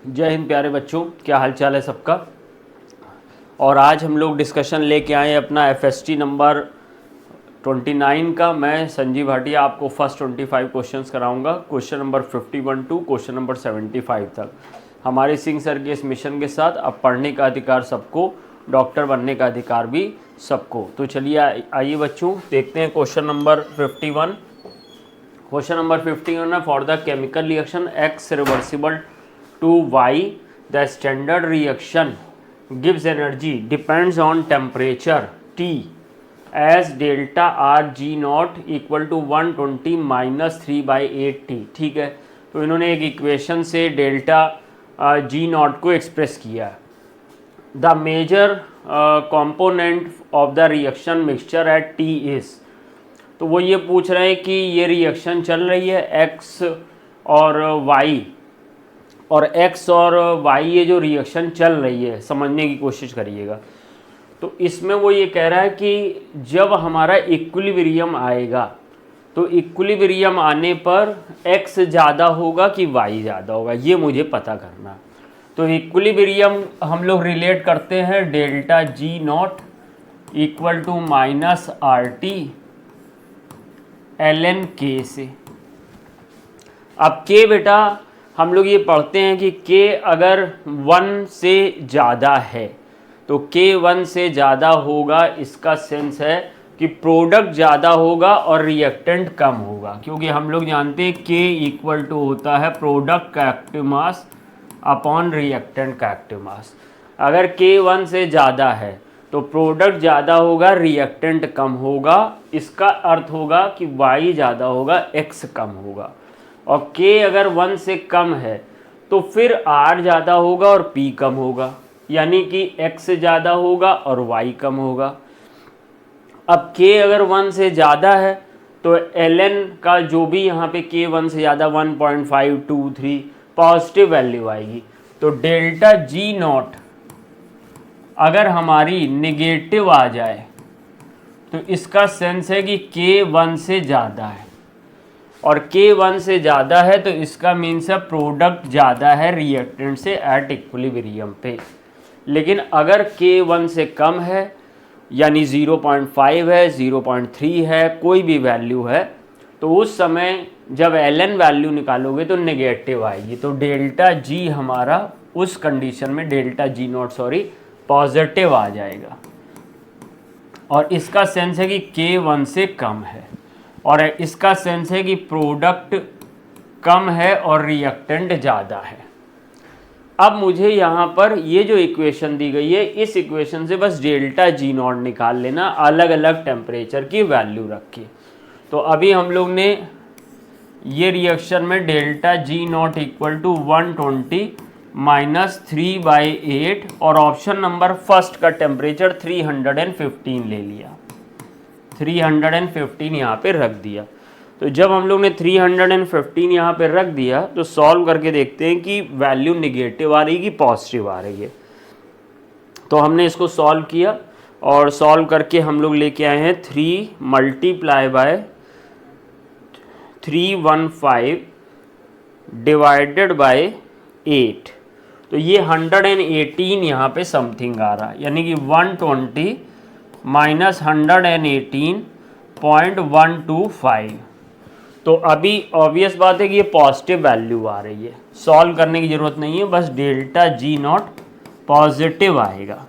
जय हिंद प्यारे बच्चों, क्या हाल चाल है सबका। और आज हम लोग डिस्कशन लेके आए अपना FST नंबर 29 का। मैं संजीव भाटिया आपको फर्स्ट 25 क्वेश्चंस कराऊंगा, question number 51 to question number 75 तक। हमारे सिंह सर के इस मिशन के साथ अब पढ़ने का अधिकार सबको, डॉक्टर बनने का अधिकार भी सबको। तो चलिए आइए बच्चों, देखते हैं क्वेश्चन नंबर 51। क्वेश्चन नंबर 51 है, for the chemical reaction X reversible to Y, the standard reaction gives energy depends on temperature T as delta R G naught equal to 120 minus 3/8T। ठीक है, तो इन्होंने एक इक्वेशन से delta G not को express किया। The major component of the reaction mixture at T is, तो वो ये पूछ रहे हैं कि ये रिएक्शन चल रही है X और Y, और X और Y ये जो रिएक्शन चल रही है समझने की कोशिश करिएगा। तो इसमें वो ये कह रहा है कि जब हमारा इक्विलिब्रियम आएगा तो इक्विलिब्रियम आने पर X ज़्यादा होगा कि Y ज़्यादा होगा, ये मुझे पता करना। तो इक्विलिब्रियम हम लोग रिलेट करते हैं delta G not equal to minus RT ln K से। अब K बेटा हम लोग ये पढ़ते हैं कि K अगर 1 से ज़्यादा है तो K 1 से ज़्यादा होगा, इसका सेंस है कि प्रोडक्ट ज़्यादा होगा और रिएक्टेंट कम होगा, क्योंकि हम लोग जानते हैं K इक्वल टू होता है प्रोडक्ट का एक्टिव मास अपॉन रिएक्टेंट का एक्टिव मास। अगर K 1 से ज़्यादा है तो प्रोडक्ट ज़्यादा होगा, रिएक्टेंट कम होगा, इसका अर्थ होगा कि Y ज़्यादा होगा, X कम होगा। और K अगर 1 से कम है तो फिर R ज़्यादा होगा और P कम होगा, यानी कि X ज़्यादा होगा और Y कम होगा। अब K अगर 1 से ज़्यादा है तो ln का जो भी यहाँ पे K 1 से ज़्यादा 1.523 पॉजिटिव वैल्यू आएगी। तो डेल्टा G नॉट अगर हमारी नेगेटिव आ जाए तो इसका सेंस है कि K 1 से ज़्यादा है, और K 1 से ज़्यादा है तो इसका मीन्स है प्रोडक्ट ज़्यादा है रिएक्टेंट से एट इक्विलिब्रियम पे। लेकिन अगर K 1 से कम है, यानी 0.5 है, 0.3 है, कोई भी वैल्यू है, तो उस समय जब ln वैल्यू निकालोगे तो नेगेटिव आएगी। तो डेल्टा G हमारा उस कंडीशन में डेल्टा G नॉट पॉजिटिव आ जाएगा, और इसका सेंस है कि K 1 से कम है, और इसका सेंस है कि प्रोडक्ट कम है और रिएक्टेंट ज़्यादा है। अब मुझे यहाँ पर ये जो इक्वेशन दी गई है, इस इक्वेशन से बस डेल्टा G नॉट निकाल लेना, अलग अलग टेम्परेचर की वैल्यू रख के। तो अभी हम लोग ने ये रिएक्शन में delta G not equal to 120 minus 3/8 और ऑप्शन नंबर फर्स्ट का टेम्परेचर 315 ले लिया, 315 यहाँ पे रख दिया। तो जब हम लोग ने 315 यहाँ पे रख दिया तो सॉल्व करके देखते हैं कि वैल्यू नेगेटिव आ रही है कि पॉजिटिव आ रही है। तो हमने इसको सॉल्व किया, और सॉल्व करके हम लोग लेके आए हैं 3 मल्टीप्लाई बाय 315 डिवाइडेड बाय 8। तो ये 118 यहाँ पे समथिंग आ रहा है, यानी कि 120 माइनस 118.125। तो अभी ऑब्वियस बात है कि ये पॉजिटिव वैल्यू आ रही है, सॉल्व करने की ज़रूरत नहीं है, बस डेल्टा G नॉट पॉजिटिव आएगा।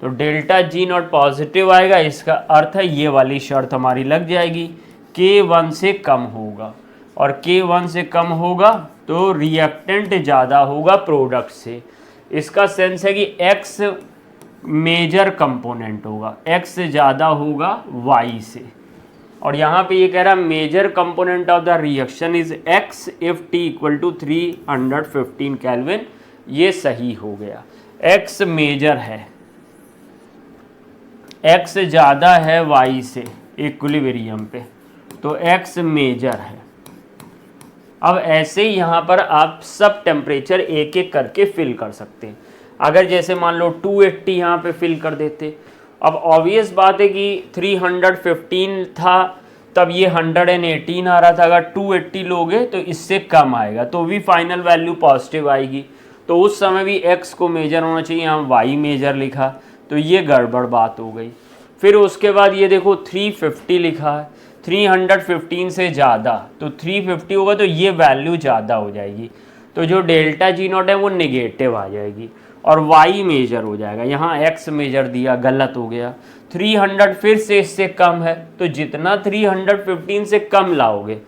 तो डेल्टा G नॉट पॉजिटिव आएगा, इसका अर्थ है ये वाली शर्त हमारी लग जाएगी, K 1 से कम होगा, और K 1 से कम होगा तो रिएक्टेंट ज़्यादा होगा प्रोडक्ट से। इसका सेंस है कि X मेजर कंपोनेंट होगा, X ज़्यादा होगा Y से। और यहाँ पे ये कह रहा है major component of the reaction is X if T equal to 315 kelvin. ये सही हो गया, X मेजर है, X ज़्यादा है Y से इक्विलिब्रियम पे, तो X मेजर है। अब ऐसे ही यहाँ पर आप सब टेम्परेचर एक एक करके फिल कर सकते हैं। अगर जैसे मान लो 280 यहाँ पे फिल कर देते, अब ऑब्वियस बात है कि 315 था तब ये 118 आ रहा था, अगर 280 लोगे तो इससे कम आएगा, तो भी फाइनल वैल्यू पॉजिटिव आएगी। तो उस समय भी x को मेजर होना चाहिए, यहाँ y मेजर लिखा, तो ये गड़बड़ बात हो गई। फिर उसके बाद ये देखो 350 लिखा है, 315 से ज़्यादा, तो 350 होगा तो ये वैल्यू ज़्यादा हो जाएगी, तो जो डेल्टा जी नॉट है वो नेगेटिव आ जाएगी और y मेजर हो जाएगा। यहाँ x मेजर दिया, गलत हो गया। 300 फिर से इससे कम है, तो जितना 315 से कम लाओगे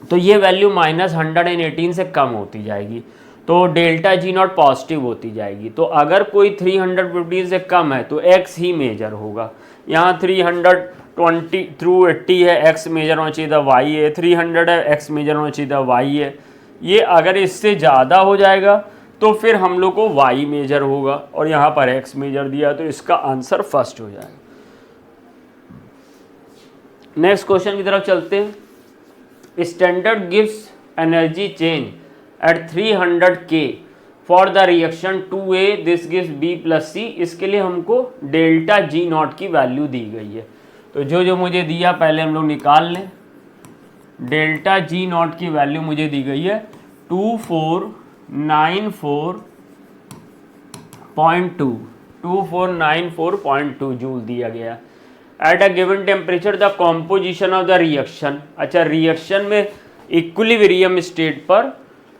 तो ये वैल्यू -118 से कम होती जाएगी, तो डेल्टा जी नॉट पॉजिटिव होती जाएगी। तो अगर कोई 315 से कम है तो x ही मेजर होगा। यहाँ 320 थ्रू 80 है, x मेजर होना चाहिए था, y है। 300 है, x मेजर होना चाहिए था, y है। ये अगर इससे ज़्यादा हो जाएगा तो फिर हम लोग को y मेजर होगा, और यहाँ पर x मेजर दिया, तो इसका आंसर फर्स्ट हो जाएगा। नेक्स्ट क्वेश्चन की तरफ चलते हैं। Standard gives energy change at 300 K for the reaction 2A this gives B + C। इसके लिए हमको डेल्टा जी नॉट की वैल्यू दी गई है, तो जो मुझे दिया पहले हम लोग निकाल लें। डेल्टा जी नॉट की वैल्यू मुझे दी गई है 2494.2 जूल दिया गया। At a given temperature the composition of the reaction. अच्छा, रिएक्शन में इक्विलिब्रियम स्टेट पर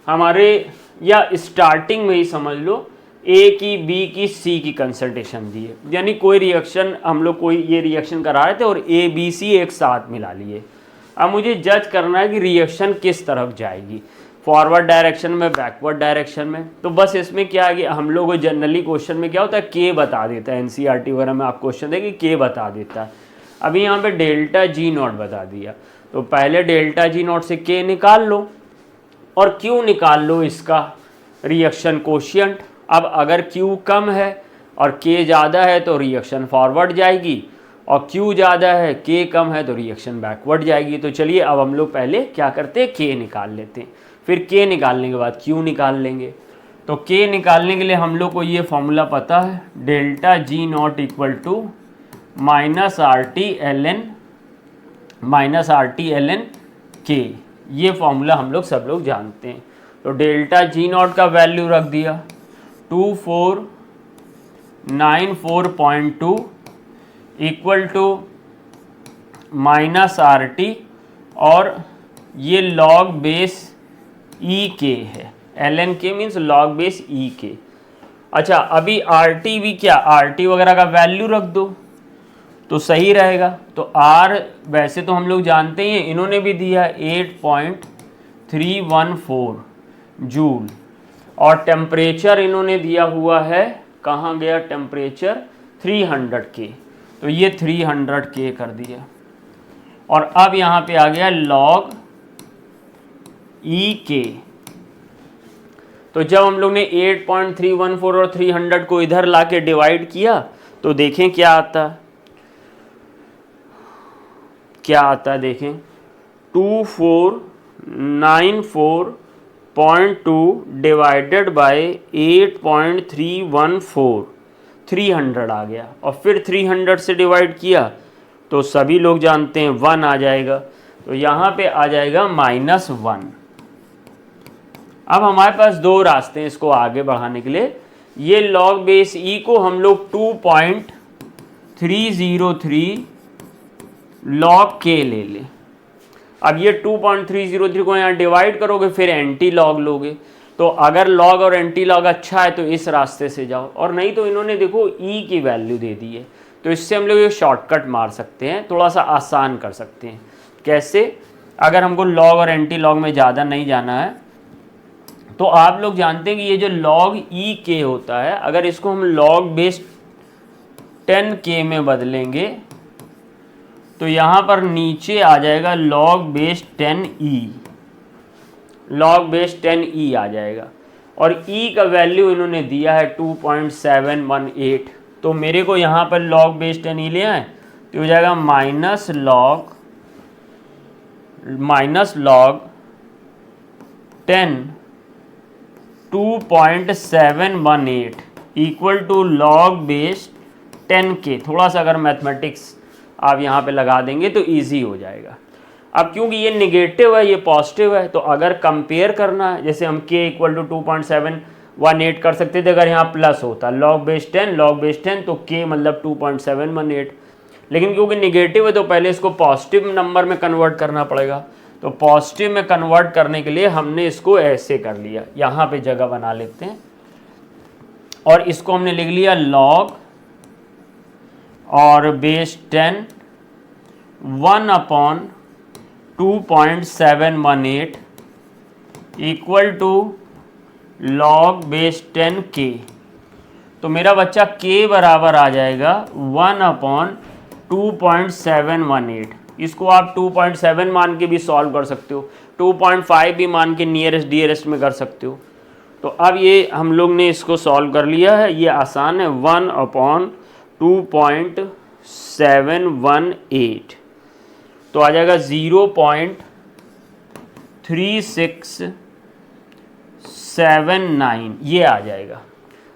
हमारे, या स्टार्टिंग में ही समझ लो, ए की, बी की, सी की कंसंट्रेशन दी है। यानी कोई रिएक्शन, हम लोग कोई ये रिएक्शन करा रहे थे और ए बी सी एक साथ मिला लिए। अब मुझे जज करना है कि रिएक्शन किस तरफ जाएगी, फॉरवर्ड डायरेक्शन में, बैकवर्ड डायरेक्शन में। तो बस इसमें क्या है कि हम लोग को जनरली क्वेश्चन में क्या होता है, के बता देता है। एनसीईआरटी वगैरह में आप क्वेश्चन दें कि के बता देता है। अभी यहाँ पे डेल्टा जी नॉट बता दिया, तो पहले डेल्टा जी नॉट से के निकाल लो, और क्यू निकाल लो, इसका रिएक्शन कोशिएंट। अब अगर क्यू कम है और के ज़्यादा है तो रिएक्शन फॉरवर्ड जाएगी, और क्यू ज़्यादा है, के कम है तो रिएक्शन बैकवर्ड जाएगी। तो चलिए अब हम लोग पहले क्या करते हैं, के निकाल लेते हैं, फिर के निकालने के बाद क्यू निकाल लेंगे। तो के निकालने के लिए हम लोग को ये फॉर्मूला पता है, delta G not equal to -RT ln के। ये फॉर्मूला हम लोग सब लोग जानते हैं। तो डेल्टा जी नॉट का वैल्यू रख दिया 2494.2 इक्वल टू -RT, और ये लॉग बेस ई के है। ln के मीन्स लॉग बेस ई के। अच्छा, अभी RT भी क्या, RT वगैरह का वैल्यू रख दो तो सही रहेगा। तो R वैसे तो हम लोग जानते ही हैं, इन्होंने भी दिया 8.314 जूल, और टेम्परेचर इन्होंने दिया हुआ है, कहाँ गया टेम्परेचर, 300 K, तो ये 300 K कर दिया। और अब यहाँ पे आ गया लॉग ई के। तो जब हम लोग ने 8.314 और 300 को इधर लाके डिवाइड किया तो देखें क्या आता है, देखें 2494.2 डिवाइडेड बाय 8.314, 300 आ गया, और फिर 300 से डिवाइड किया तो सभी लोग जानते हैं 1 आ जाएगा, तो यहाँ पे आ जाएगा -1। अब हमारे पास दो रास्ते हैं इसको आगे बढ़ाने के लिए। ये लॉग बेस ई को हम लोग 2.303 लॉग के ले ले। अब ये 2.303 को यहाँ डिवाइड करोगे, फिर एंटी लॉग लोगे। तो अगर लॉग और एंटी लॉग अच्छा है तो इस रास्ते से जाओ, और नहीं तो इन्होंने देखो ई की वैल्यू दे दी है, तो इससे हम लोग ये शॉर्टकट मार सकते हैं, थोड़ा सा आसान कर सकते हैं। कैसे, अगर हमको लॉग और एंटी लॉग में ज़्यादा नहीं जाना है, तो आप लोग जानते हैं कि ये जो लॉग ई के होता है, अगर इसको हम लॉग बेस 10K में बदलेंगे तो यहाँ पर नीचे आ जाएगा log base 10e, log base 10e आ जाएगा, और e का वैल्यू इन्होंने दिया है 2.718। तो मेरे को यहाँ पर log बेस 10e ले आए तो हो जाएगा minus log 10 2.718 equal to log base 10K। थोड़ा सा अगर मैथमेटिक्स आप यहाँ पे लगा देंगे तो इजी हो जाएगा। अब क्योंकि ये निगेटिव है, ये पॉजिटिव है, तो अगर कंपेयर करना है, जैसे हम k इक्वल टू 2.7 2.18 कर सकते थे अगर यहाँ प्लस होता, log बेस 10 तो k मतलब 2.718। लेकिन क्योंकि निगेटिव है तो पहले इसको पॉजिटिव नंबर में कन्वर्ट करना पड़ेगा, तो पॉजिटिव में कन्वर्ट करने के लिए हमने इसको ऐसे कर लिया, यहाँ पे जगह बना लेते हैं और इसको हमने लिख लिया log और base 10 1/2.718 equal to log base 10k। तो मेरा बच्चा k बराबर आ जाएगा 1/2.718। इसको आप 2.7 मान के भी सॉल्व कर सकते हो, 2.5 भी मान के नियरेस्ट डियरेस्ट में कर सकते हो। तो अब ये हम लोग ने इसको सॉल्व कर लिया है, ये आसान है। 1/2.718 तो आ जाएगा 0.3679, ये आ जाएगा।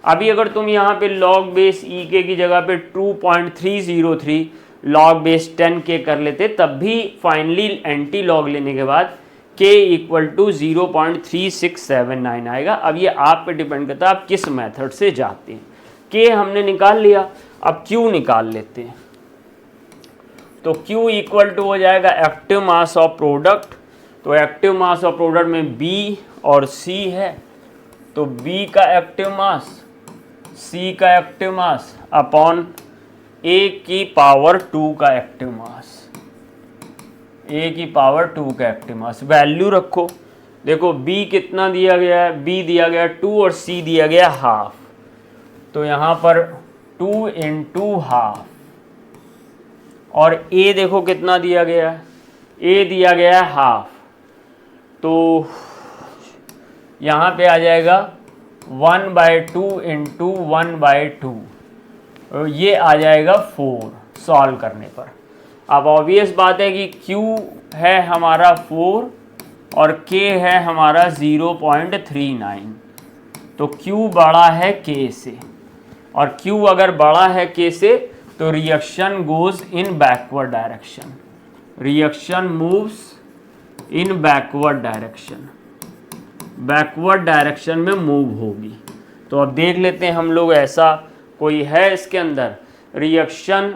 अभी अगर तुम यहाँ पे log बेस ek की जगह पे 2.303 log बेस 10k कर लेते, तब भी फाइनली एंटी लॉग लेने के बाद k इक्वल टू 0.3679 आएगा। अब ये आप पे डिपेंड करता है आप किस मेथड से जाते हैं। k हमने निकाल लिया, अब q निकाल लेते हैं। तो q इक्वल टू हो जाएगा एक्टिव मास ऑफ प्रोडक्ट। तो एक्टिव मास ऑफ प्रोडक्ट में b और c है, तो b का एक्टिव मास, c का एक्टिव मास अपॉन a की पावर 2 का एक्टिव मास, a की पावर 2 का एक्टिव मास। वैल्यू रखो, देखो b कितना दिया गया है, b दिया गया 2 और c दिया गया हाफ। तो यहाँ पर 2 इंटू हाफ, और a देखो कितना दिया गया है, a दिया गया है हाफ। तो यहाँ पे आ जाएगा 1/2 इंटू 1/2, ये आ जाएगा 4 सॉल्व करने पर। अब ऑब्वियस बात है कि Q है हमारा 4 और K है हमारा 0.39, तो Q बड़ा है K से, और Q अगर बड़ा है K से तो reaction goes in backward direction, reaction moves in backward direction, backward direction में मूव होगी। तो अब देख लेते हैं हम लोग, ऐसा कोई है इसके अंदर रिएक्शन,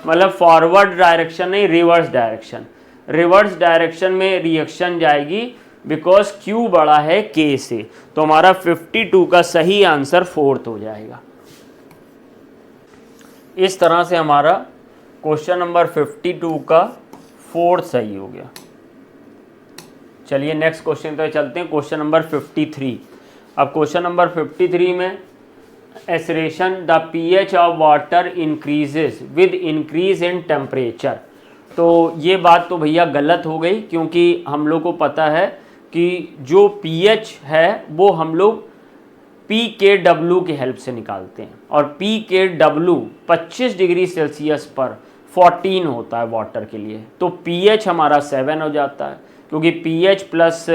मतलब फॉरवर्ड डायरेक्शन नहीं, रिवर्स डायरेक्शन। रिवर्स डायरेक्शन में रिएक्शन जाएगी बिकॉज Q बड़ा है K से, तो हमारा 52 का सही आंसर 4th हो जाएगा। इस तरह से हमारा क्वेश्चन नंबर 52 का 4th सही हो गया। चलिए नेक्स्ट क्वेश्चन पे चलते हैं, क्वेश्चन नंबर 53। अब क्वेश्चन नंबर 53 में एसरेशन the pH of water increases with increase in temperature. तो ये बात तो भैया गलत हो गई, क्योंकि हम लोग को पता है कि जो pH है वो हम लोग pKw की हेल्प से निकालते हैं, और pKw 25 डिग्री सेल्सियस पर 14 होता है वाटर के लिए। तो pH हमारा 7 हो जाता है, क्योंकि pH प्लस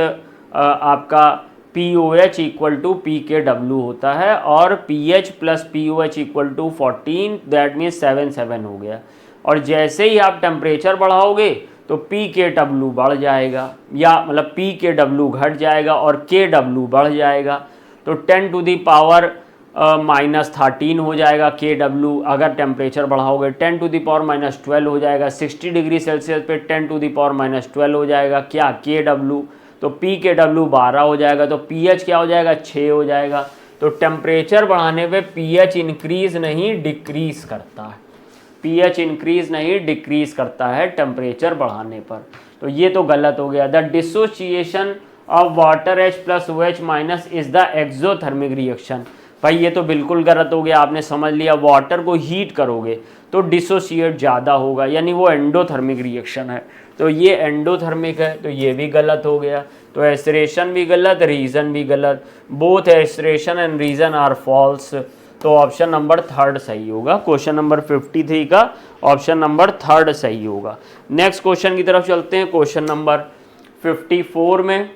आपका POH इक्वल टू pKw होता है, और pH plus POH equal to 14, that means 7 हो गया। और जैसे ही आप टेम्परेचर बढ़ाओगे तो pKw बढ़ जाएगा, या मतलब pKw घट जाएगा और KW बढ़ जाएगा। तो 10 टू दी पावर -13 हो जाएगा KW अगर टेम्परेचर बढ़ाओगे, 10 टू दी पावर -12 हो जाएगा। 60 डिग्री सेल्सियस पे 10 टू दी पावर -12 हो जाएगा क्या, KW। तो pKw 12 हो जाएगा, तो pH क्या हो जाएगा, 6 हो जाएगा। तो टेम्परेचर बढ़ाने पे pH इंक्रीज नहीं डिक्रीज करता है, pH इंक्रीज नहीं डिक्रीज करता है टेम्परेचर बढ़ाने पर। तो ये तो गलत हो गया। The dissociation of water H plus OH minus is the exothermic reaction. भाई ये तो बिल्कुल गलत हो गया, आपने समझ लिया वाटर को हीट करोगे तो डिसोसिएट ज़्यादा होगा, यानी वो एंडोथर्मिक रिएक्शन है। तो ये एंडोथर्मिक है, तो ये भी गलत हो गया। तो एस्टरेशन भी गलत, रीज़न भी गलत, both assertion and reason are false. तो ऑप्शन नंबर 3rd सही होगा। क्वेश्चन नंबर 53 का ऑप्शन नंबर 3rd सही होगा। नेक्स्ट क्वेश्चन की तरफ चलते हैं, क्वेश्चन नंबर 54 में।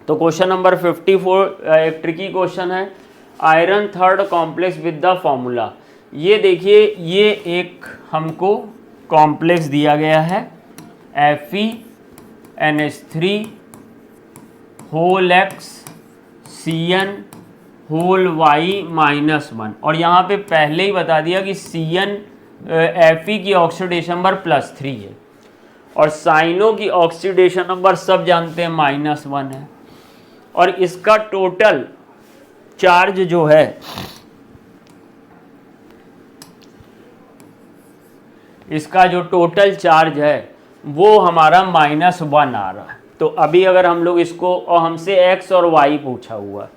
तो क्वेश्चन नंबर 54 एक ट्रिकी क्वेश्चन है। Iron 3rd complex with the formula. ये देखिए, ये एक हमको कॉम्प्लेक्स दिया गया है FeNH3 whole X CN whole Y minus 1। और यहाँ पे पहले ही बता दिया कि CN Fe की ऑक्सीडेशन नंबर +3 है और साइनो की ऑक्सीडेशन नंबर सब जानते हैं -1 है। और इसका टोटल चार्ज जो है इसका जो टोटल चार्ज है वो हमारा -1 आ रहा है। तो अभी अगर हम लोग इसको, और हमसे x और y पूछा हुआ,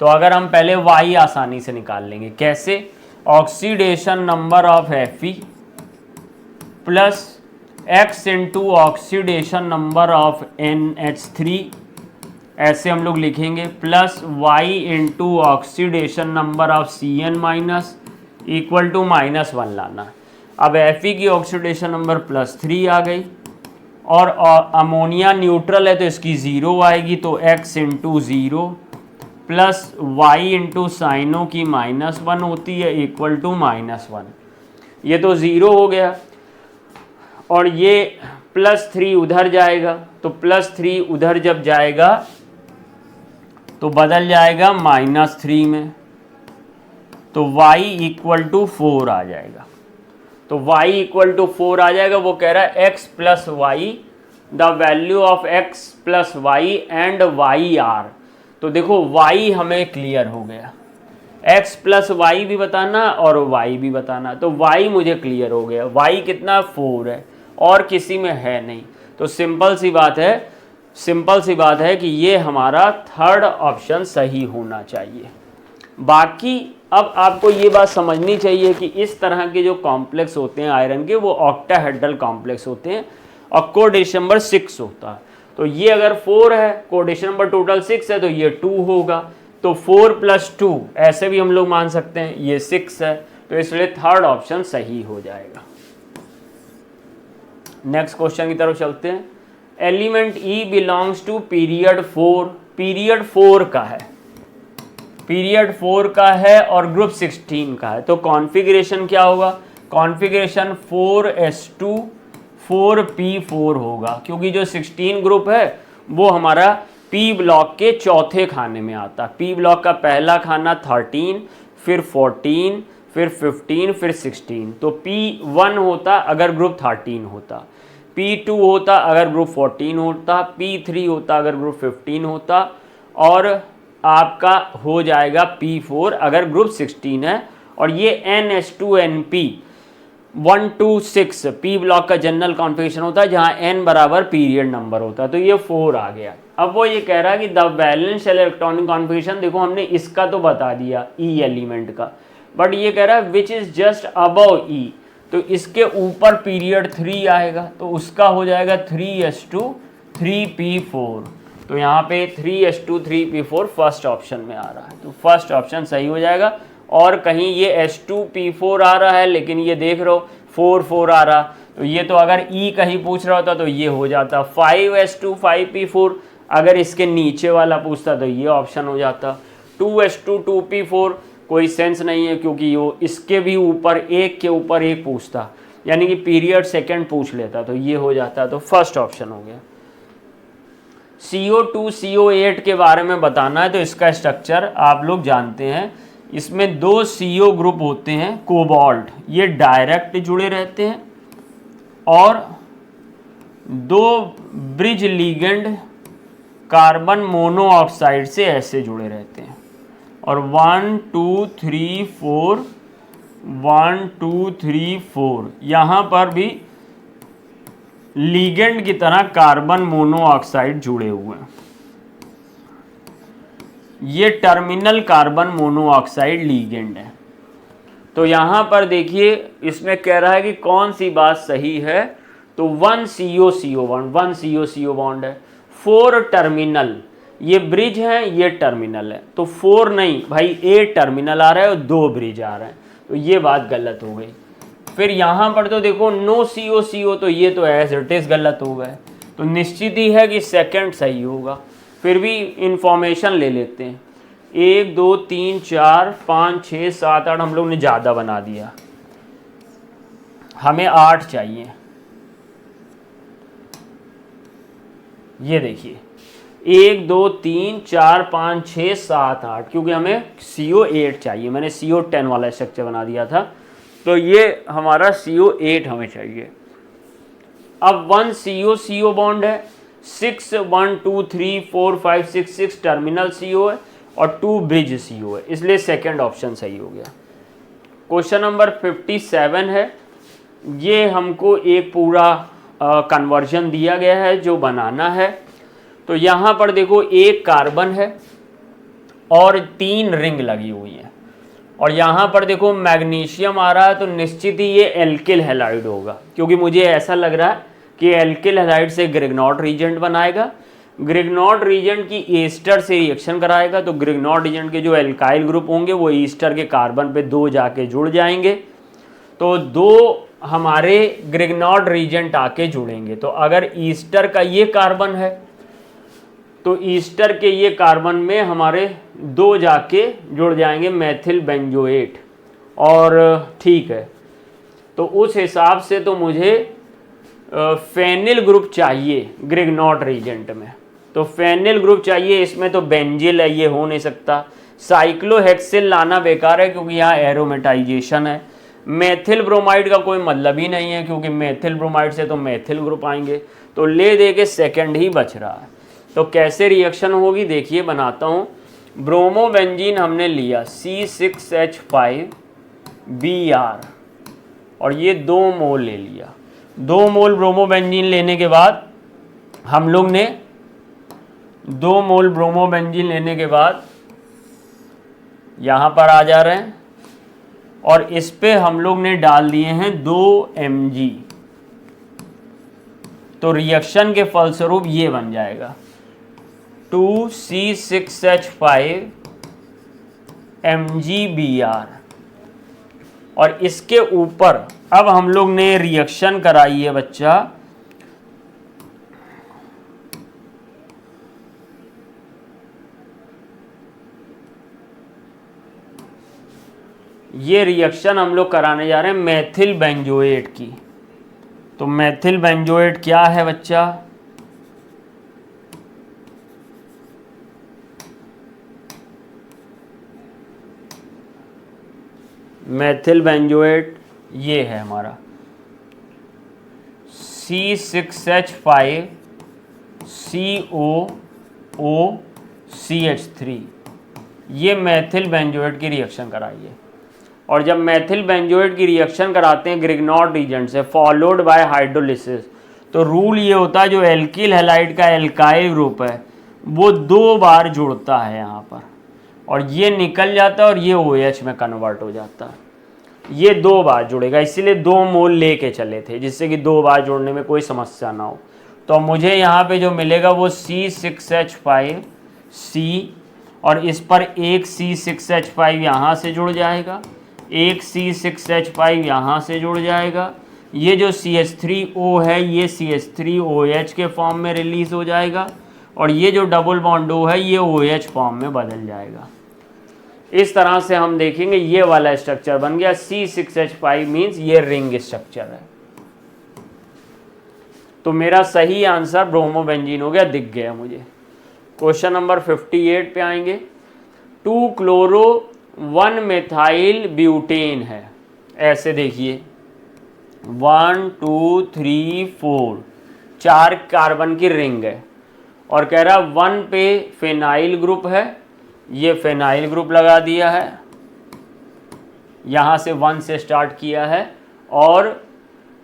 तो अगर हम पहले y आसानी से निकाल लेंगे। कैसे? Oxidation number of Fe plus x into oxidation number of NH3, ऐसे हम लोग लिखेंगे, plus y into oxidation number of CN minus equal to -1 लाना। अब Fe की ऑक्सीडेशन नंबर +3 आ गई और अमोनिया न्यूट्रल है तो इसकी 0 आएगी, तो x into 0 plus y into cyano की -1 होती है इक्वल टू -1। ये तो 0 हो गया और ये +3 उधर जाएगा, तो +3 उधर जब जाएगा तो बदल जाएगा -3 में, तो y इक्वल टू 4 आ जाएगा। तो y इक्वल टू 4 आ जाएगा। वो कह रहा है x plus Y, the value of x plus Y and Y are. तो देखो y हमें क्लियर हो गया, x प्लस वाई भी बताना और y भी बताना, तो y मुझे क्लियर हो गया। y कितना? 4 है और किसी में है नहीं, तो सिंपल सी बात है कि ये हमारा थर्ड ऑप्शन सही होना चाहिए। बाकी अब आपको ये बात समझनी चाहिए कि इस तरह के जो कॉम्प्लेक्स होते हैं आयरन के, वो ऑक्टाहेड्रल कॉम्प्लेक्स होते हैं और कोऑर्डिनेशन नंबर 6 होता है। तो ये अगर 4 है, कोऑर्डिनेशन नंबर टोटल 6 है, तो ये 2 होगा, तो 4 + 2 ऐसे भी हम लोग मान सकते हैं, ये 6 है, तो इसलिए थर्ड ऑप्शन सही हो जाएगा। नेक्स्ट क्वेश्चन की तरफ चलते हैं। Element E belongs to period 4, period 4 का है, पीरियड 4 का है और ग्रुप 16 का है, तो कॉन्फ़िगरेशन क्या होगा? कॉन्फ़िगरेशन 4s2 4p4 होगा, क्योंकि जो 16 ग्रुप है वो हमारा P ब्लॉक के चौथे खाने में आता। P ब्लॉक का पहला खाना 13, फिर 14, फिर 15, फिर 16, तो P1 होता अगर ग्रुप 13 होता, P2 होता अगर ग्रुप 14 होता, P3 होता अगर ग्रुप 15 होता, और आपका हो जाएगा P4 अगर ग्रुप 16 है। और ये NH2NP 1 2 6 P ब्लॉक का जनरल कॉन्फ़िगरेशन होता है, जहाँ N बराबर पीरियड नंबर होता है, तो ये 4 आ गया। अब वो ये कह रहा है कि the valence shell electronic configuration, देखो हमने इसका तो बता दिया E एलिमेंट का, बट ये कह रहा है which is just above E, तो इसके ऊपर पीरियड 3 आएगा, तो उसका हो जाएगा 3s2 3p4, तो यहाँ पे 3s2 3p4 फर्स्ट ऑप्शन में आ रहा है, तो फर्स्ट ऑप्शन सही हो जाएगा। और कहीं ये s2p4 आ रहा है, लेकिन ये देख रहे हो 4 4 आ रहा, तो ये तो अगर E कहीं पूछ रहा होता तो ये हो जाता 5s2 5p4, अगर इसके नीचे वाला पूछता तो ये ऑप्शन हो जाता। 2s2 2p4 कोई सेंस नहीं है, क्योंकि वो इसके भी ऊपर एक के ऊपर एक पूछता, यानी कि पीरियड सेकंड पूछ लेता, तो ये हो जाता, तो फर्स्ट ऑप्शन हो गया। CO2 CO8 के बारे में बताना है, तो इसका स्ट्रक्चर आप लोग जानते हैं, इसमें 2 CO ग्रुप होते हैं कोबाल्ट, ये डायरेक्ट जुड़े रहते हैं, और 2 ब्रिज लिगेंड कार्बन मोनोऑक्साइड से ऐसे जुड़े रहते हैं, और 1 2 3 4 1 2 3 4 यहाँ पर भी लिगेंड की तरह कार्बन मोनोऑक्साइड जुड़े हुए हैं। ये टर्मिनल कार्बन मोनोऑक्साइड लिगेंड है। तो यहाँ पर देखिए इसमें कह रहा है कि कौन सी बात सही है, तो 1 CO CO bond, 1 CO CO bond है, 4 टर्मिनल, ये ब्रिज है ये टर्मिनल है, तो 4 नहीं भाई, 8 टर्मिनल आ रहा है और 2 ब्रिज आ रहे हैं, तो ये बात गलत हो गई। फिर यहाँ पर तो देखो नो CO CO, तो ये तो एज इट इज गलत हो गए, तो निश्चित ही है कि सेकंड सही होगा। फिर भी इंफॉर्मेशन ले लेते हैं, 1 2 3 4 5 6 7 8 हम लोग ने ज़्यादा बना दिया, हमें 8 चाहिए। ये देखिए 1 2 3 4 5 6 7 8, क्योंकि हमें CO8 चाहिए, मैंने CO10 वाला स्ट्रक्चर बना दिया था, तो ये हमारा CO8 हमें चाहिए। अब 1 CO बॉन्ड है, 6 1 2 3 4 5 6 टर्मिनल CO है और 2 ब्रिज CO है, इसलिए सेकंड ऑप्शन सही हो गया। क्वेश्चन नंबर 57 है, ये हमको एक पूरा कन्वर्जन दिया गया है जो बनाना है। तो यहाँ पर देखो एक कार्बन है और 3 रिंग लगी हुई है, और यहाँ पर देखो मैग्नीशियम आ रहा है, तो निश्चित ही ये एल्किल हैलाइड होगा, क्योंकि मुझे ऐसा लग रहा है कि एल्किल हैलाइड से ग्रिग्नॉट रीजेंट बनाएगा, ग्रिग्नॉट रीजेंट की ईस्टर से रिएक्शन कराएगा, तो ग्रिग्नॉट रीजेंट के जो एल्काइल ग्रुप होंगे वो ईस्टर के कार्बन पे 2 जाके जुड़ जाएंगे, तो 2 हमारे ग्रिग्नॉट रीजेंट आके जुड़ेंगे। तो अगर ईस्टर का ये कार्बन है तो ईस्टर के ये कार्बन में हमारे 2 जाके जुड़ जाएंगे मेथिल बेंजोएट, और ठीक है, तो उस हिसाब से तो मुझे फेनिल ग्रुप चाहिए ग्रिग्नॉट रीजेंट में, तो फेनिल ग्रुप चाहिए, इसमें तो बेंजिल है, ये हो नहीं सकता। साइक्लोहेक्सिल लाना बेकार है क्योंकि यहाँ एरोमेटाइजेशन है। मेथिल ब्रोमाइड का कोई मतलब ही नहीं है, क्योंकि मेथिल ब्रोमाइड से तो मेथिल ग्रुप आएंगे, तो ले दे के सेकेंड ही बच रहा है। तो कैसे रिएक्शन होगी देखिए, बनाता हूँ। ब्रोमोबेंजीन हमने लिया C6H5Br, और ये 2 मोल ले लिया। 2 मोल ब्रोमोबेंजीन लेने के बाद हम लोग ने 2 मोल ब्रोमोबेंजीन लेने के बाद यहाँ पर आ जा रहे हैं, और इस पे हम लोग ने डाल दिए हैं 2 mg, तो रिएक्शन के फलस्वरूप ये बन जाएगा 2C6H5MgBr, और इसके ऊपर अब हम लोग ने रिएक्शन कराई है बच्चा ये रिएक्शन हम लोग कराने जा रहे हैं मेथिल बेंजोएट की। तो मेथिल बेंजोएट क्या है बच्चा, मेथिल बेंजोएट ये है हमारा C6H5COOCH3, ये मेथिल बेंजोएट की रिएक्शन कराइए। और जब मेथिल बेंजोएट की रिएक्शन कराते हैं ग्रिग्नॉट रीजेंट से फॉलोड बाय हाइड्रोलिसिस, तो रूल ये होता है जो एल्किल हैलाइड का एल्काइल ग्रुप है वो 2 बार जुड़ता है यहाँ पर, और ये निकल जाता है और ये OH में कन्वर्ट हो जाता है। ये 2 बार जुड़ेगा, इसीलिए 2 मोल लेके चले थे जिससे कि 2 बार जोड़ने में कोई समस्या ना हो। तो मुझे यहाँ पे जो मिलेगा वो C6H5C, और इस पर एक C6H5 यहाँ से जुड़ जाएगा, एक C6H5 यहाँ से जुड़ जाएगा, ये जो CH3O है ये CH3OH के फॉर्म में रिलीज हो जाएगा, और ये जो डबल बॉन्ड O है ये OH फॉर्म में बदल जाएगा। इस तरह से हम देखेंगे ये वाला स्ट्रक्चर बन गया। C6H5 मीन्स ये रिंग स्ट्रक्चर है। तो मेरा सही आंसर ब्रोमोबेंजीन हो गया, दिख गया मुझे। क्वेश्चन नंबर 58 पे आएंगे। 2 क्लोरो 1 मेथाइल ब्यूटेन है, ऐसे देखिए 1 2 3 4 4 कार्बन की रिंग है, और कह रहा 1 पे फेनाइल ग्रुप है, ये फेनाइल ग्रुप लगा दिया है, यहाँ से 1 से स्टार्ट किया है, और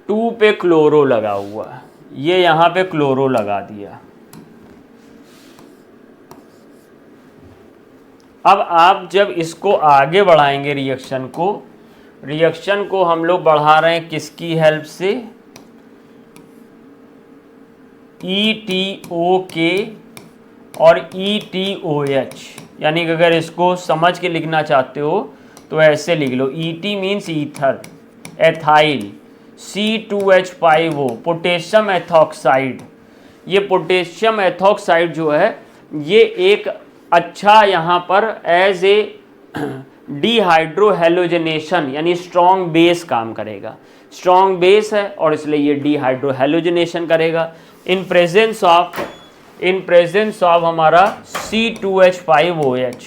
2 पे क्लोरो लगा हुआ है, ये यहाँ पे क्लोरो लगा दिया। अब आप जब इसको आगे बढ़ाएंगे रिएक्शन को हम लोग बढ़ा रहे हैं किसकी हेल्प से, ETOK और ETOH, यानी कि अगर इसको समझ के लिखना चाहते हो तो ऐसे लिख लो, ET means ether, ethyl, C2H5O potassium ethoxide. ये पोटेशियम एथॉक्साइड जो है ये एक अच्छा यहाँ पर एज ए डिहाइड्रोहेलोजनेशन यानी स्ट्रॉन्ग बेस काम करेगा। स्ट्रॉन्ग बेस है और इसलिए ये डिहाइड्रोहेलोजनेशन करेगा। In presence of in presence of हमारा C2H5OH।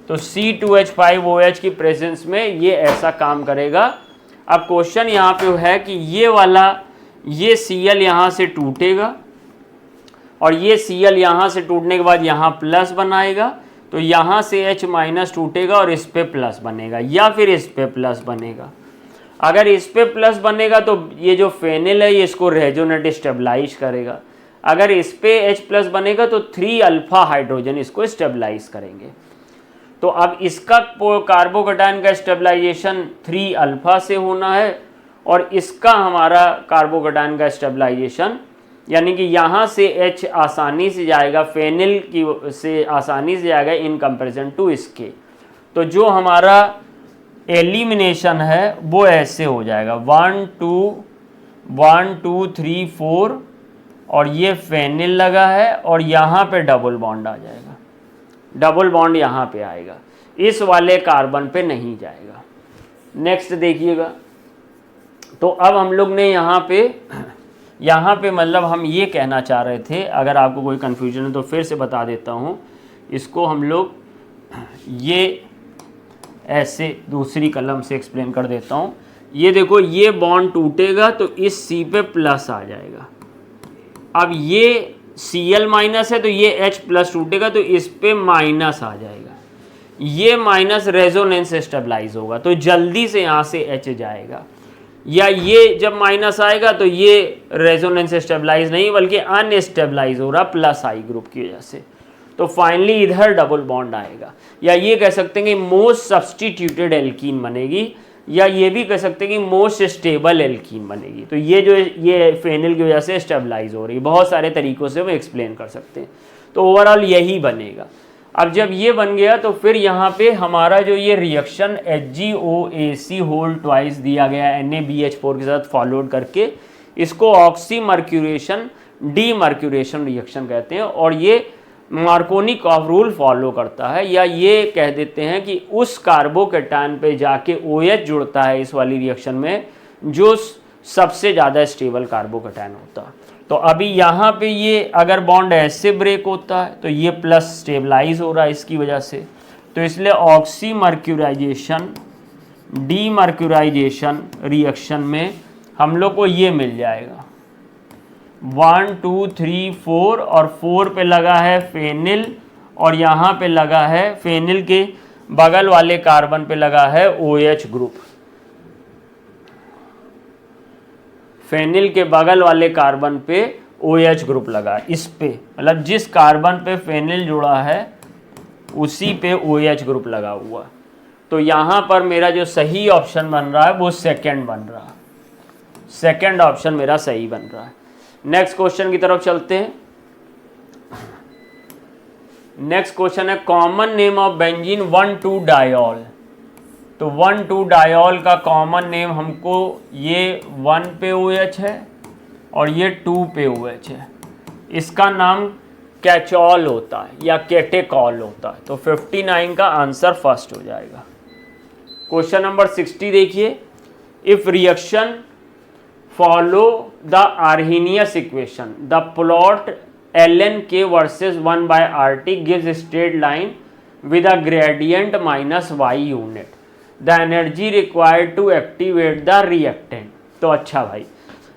तो C2H5OH की प्रेजेंस में ये ऐसा काम करेगा। अब क्वेश्चन यहाँ पे है कि ये वाला ये Cl यहाँ से टूटेगा और ये Cl यहाँ से टूटने के बाद यहाँ प्लस बनाएगा, तो यहाँ से H माइनस टूटेगा और इस पे प्लस बनेगा या फिर इस पे प्लस बनेगा। अगर इस पे प्लस बनेगा तो ये जो फेनिल है ये इसको रेजोनेट स्टेबलाइज करेगा। अगर इस पे H प्लस बनेगा तो 3 अल्फा हाइड्रोजन इसको स्टेबलाइज करेंगे। तो अब इसका कार्बोकेटायन का स्टेबलाइजेशन 3 अल्फा से होना है और इसका हमारा कार्बोकेटायन का स्टेबलाइजेशन यानी कि यहाँ से H आसानी से जाएगा, फेनिल की से आसानी से जाएगा इन कंपैरिजन टू इसके। तो जो हमारा एलिमिनेशन है वो ऐसे हो जाएगा 1 2 3 4 और ये फेनिल लगा है और यहाँ पे डबल बॉन्ड आ जाएगा, डबल बॉन्ड यहाँ पे आएगा, इस वाले कार्बन पे नहीं जाएगा। नेक्स्ट देखिएगा। तो अब हम लोग ने यहाँ पे मतलब हम ये कहना चाह रहे थे, अगर आपको कोई कन्फ्यूजन है तो फिर से बता देता हूँ। इसको हम लोग ये ऐसे दूसरी कलम से एक्सप्लेन कर देता हूँ। ये देखो, ये बॉन्ड टूटेगा तो इस C पे प्लस आ जाएगा। अब ये Cl माइनस है तो ये H प्लस टूटेगा तो इस पे माइनस आ जाएगा, ये माइनस रेजोनेंस स्टेबलाइज होगा तो जल्दी से यहाँ से H जाएगा। या ये जब माइनस आएगा तो ये रेजोनेंस स्टेबलाइज नहीं बल्कि अनस्टेबलाइज हो रहा प्लस I ग्रुप की वजह से, तो फाइनली इधर डबल बॉन्ड आएगा। या ये कह सकते हैं कि मोस्ट सब्सटीट्यूटेड एल्कीन बनेगी, या ये भी कह सकते हैं कि मोस्ट स्टेबल एल्कीन बनेगी। तो ये जो ये फेनिल की वजह से स्टेबलाइज हो रही है, बहुत सारे तरीक़ों से वो एक्सप्लेन कर सकते हैं। तो ओवरऑल यही बनेगा। अब जब ये बन गया तो फिर यहाँ पे हमारा जो ये रिएक्शन HgOAc होल ट्वाइस दिया गया NaBH4 के साथ फॉलोड करके, इसको ऑक्सीमर्क्यूरेशन डीमर्क्यूरेशन रिएक्शन कहते हैं और ये मार्कोनिकॉफ रूल फॉलो करता है। या ये कह देते हैं कि उस कार्बोकेटायन पे जाके OH जुड़ता है इस वाली रिएक्शन में जो सबसे ज़्यादा स्टेबल कार्बोकेटायन होता है। तो अभी यहाँ पे ये अगर बॉन्ड ऐसे ब्रेक होता है तो ये प्लस स्टेबलाइज हो रहा है इसकी वजह से, तो इसलिए ऑक्सीमर्क्यूराइजेशन डीमर्क्यूराइजेशन रिएक्शन में हम लोग को ये मिल जाएगा 1 2 3 4 और 4 पे लगा है फेनिल और यहाँ पे लगा है फेनिल के बगल वाले कार्बन पे लगा है OH ग्रुप। फेनिल के बगल वाले कार्बन पे OH ग्रुप लगा है, इस पे मतलब जिस कार्बन पे फेनिल जुड़ा है उसी पे OH ग्रुप लगा हुआ। तो यहाँ पर मेरा जो सही ऑप्शन बन रहा है वो सेकंड बन रहा है, सेकंड ऑप्शन मेरा सही बन रहा है। नेक्स्ट क्वेश्चन की तरफ चलते हैं। नेक्स्ट क्वेश्चन है common name of benzene 1,2 diol. तो 1,2 डायोल का कॉमन नेम हमको ये 1 पे OH है और ये 2 पे OH है, इसका नाम कैचॉल होता है या कैटेकॉल होता है। तो 59 का आंसर फर्स्ट हो जाएगा। क्वेश्चन नंबर 60 देखिए। If reaction follow the Arrhenius equation the plot ln versus 1/RT gives straight line with a gradient minus y unit, the energy required to activate the reactant. तो अच्छा भाई,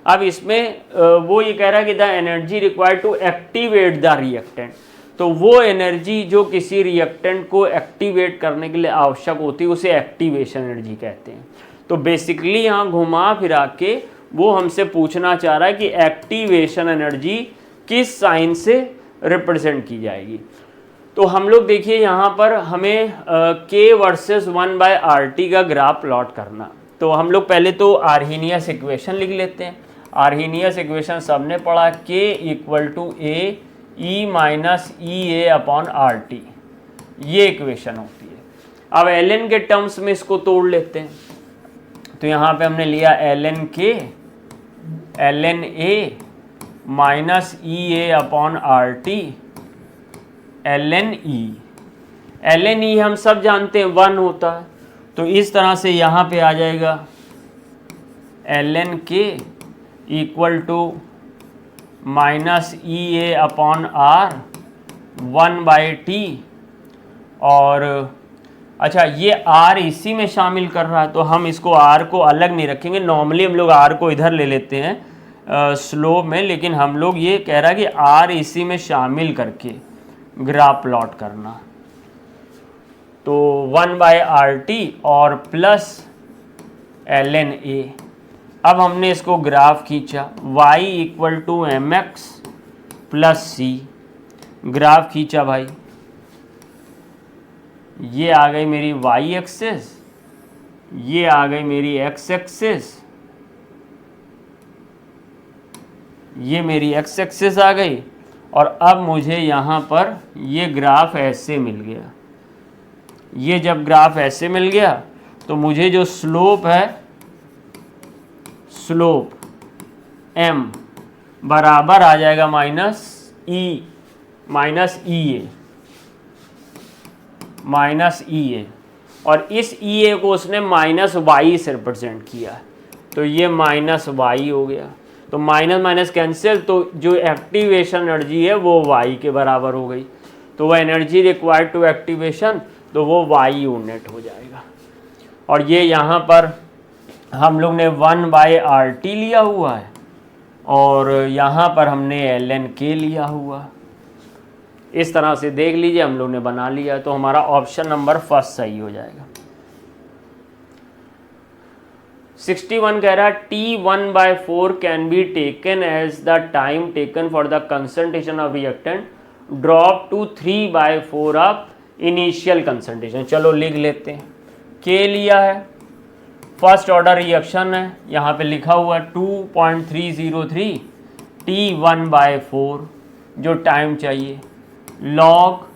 अब इसमें वो ये कह रहा है कि the energy required to activate the reactant, तो वो एनर्जी जो किसी रिएक्टेंट को एक्टिवेट करने के लिए आवश्यक होती है उसे एक्टिवेशन एनर्जी कहते हैं। तो बेसिकली यहाँ घुमा फिरा के वो हमसे पूछना चाह रहा है कि एक्टिवेशन एनर्जी किस साइन से रिप्रेजेंट की जाएगी। तो हम लोग देखिए यहाँ पर हमें K वर्सेस 1/RT का ग्राफ प्लॉट करना। तो हम लोग पहले तो आर्हेनियस इक्वेशन लिख लेते हैं। आर्हेनियस इक्वेशन सबने पढ़ा, K = A E - EA upon RT, ये इक्वेशन होती है। अब ln के टर्म्स में इसको तोड़ लेते हैं। तो यहाँ पे हमने लिया ln K ln A minus EA upon RT ln E हम सब जानते हैं 1 होता है, तो इस तरह से यहाँ पे आ जाएगा ln K = minus E A upon R 1/t। और अच्छा ये आर इसी में शामिल कर रहा है तो हम इसको आर को अलग नहीं रखेंगे। नॉर्मली हम लोग आर को इधर ले लेते हैं स्लोप में, लेकिन हम लोग ये कह रहा है कि आर इसी में शामिल करके ग्राफ प्लॉट करना। तो 1/RT और प्लस ln a। अब हमने इसको ग्राफ खींचा y equal to mx plus c। Graph खींचा भाई, ये आ गई मेरी y एक्सिस, ये आ गई मेरी x एक्सिस, ये मेरी x एक्सिस आ गई। और अब मुझे यहाँ पर ये ग्राफ ऐसे मिल गया। ये जब ग्राफ ऐसे मिल गया तो मुझे जो स्लोप है, स्लोप m बराबर आ जाएगा माइनस ई ए। और इस ई ए को उसने माइनस वाई से रिप्रेजेंट किया, तो ये माइनस वाई हो गया। तो माइनस माइनस कैंसिल, तो जो एक्टिवेशन एनर्जी है वो वाई के बराबर हो गई। तो वह एनर्जी रिक्वायर्ड टू एक्टिवेशन, तो वो वाई यूनिट हो जाएगा। और ये यहाँ पर हम लोग ने 1/RT लिया हुआ है और यहाँ पर हमने ln k लिया हुआ। इस तरह से देख लीजिए हम लोग ने बना लिया, तो हमारा ऑप्शन नंबर फर्स्ट सही हो जाएगा। 61 कह रहा है T1/4 can be taken as the time taken for the concentration of reactant drop to 3/4 of initial concentration. चलो लिख लेते हैं। के लिया है, फर्स्ट ऑर्डर रिएक्शन है, यहाँ पे लिखा हुआ है 2.303 T1/4 जो टाइम चाहिए। लॉग,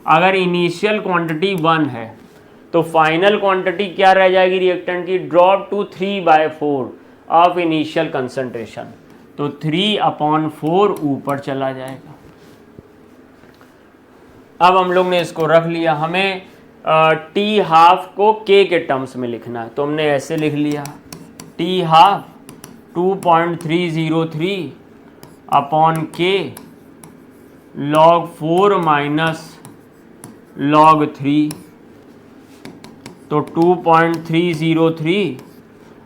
अगर इनिशियल क्वांटिटी 1 है तो फाइनल क्वांटिटी क्या रह जाएगी रिएक्टेंट की, drop to 3/4 of initial concentration, तो 3/4 ऊपर चला जाएगा। अब हम लोग ने इसको रख लिया। हमें टी हाफ को के टर्म्स में लिखना है, तो हमने ऐसे लिख लिया टी हाफ 2.303 अपॉन के log 4 माइनस log 3, तो 2.303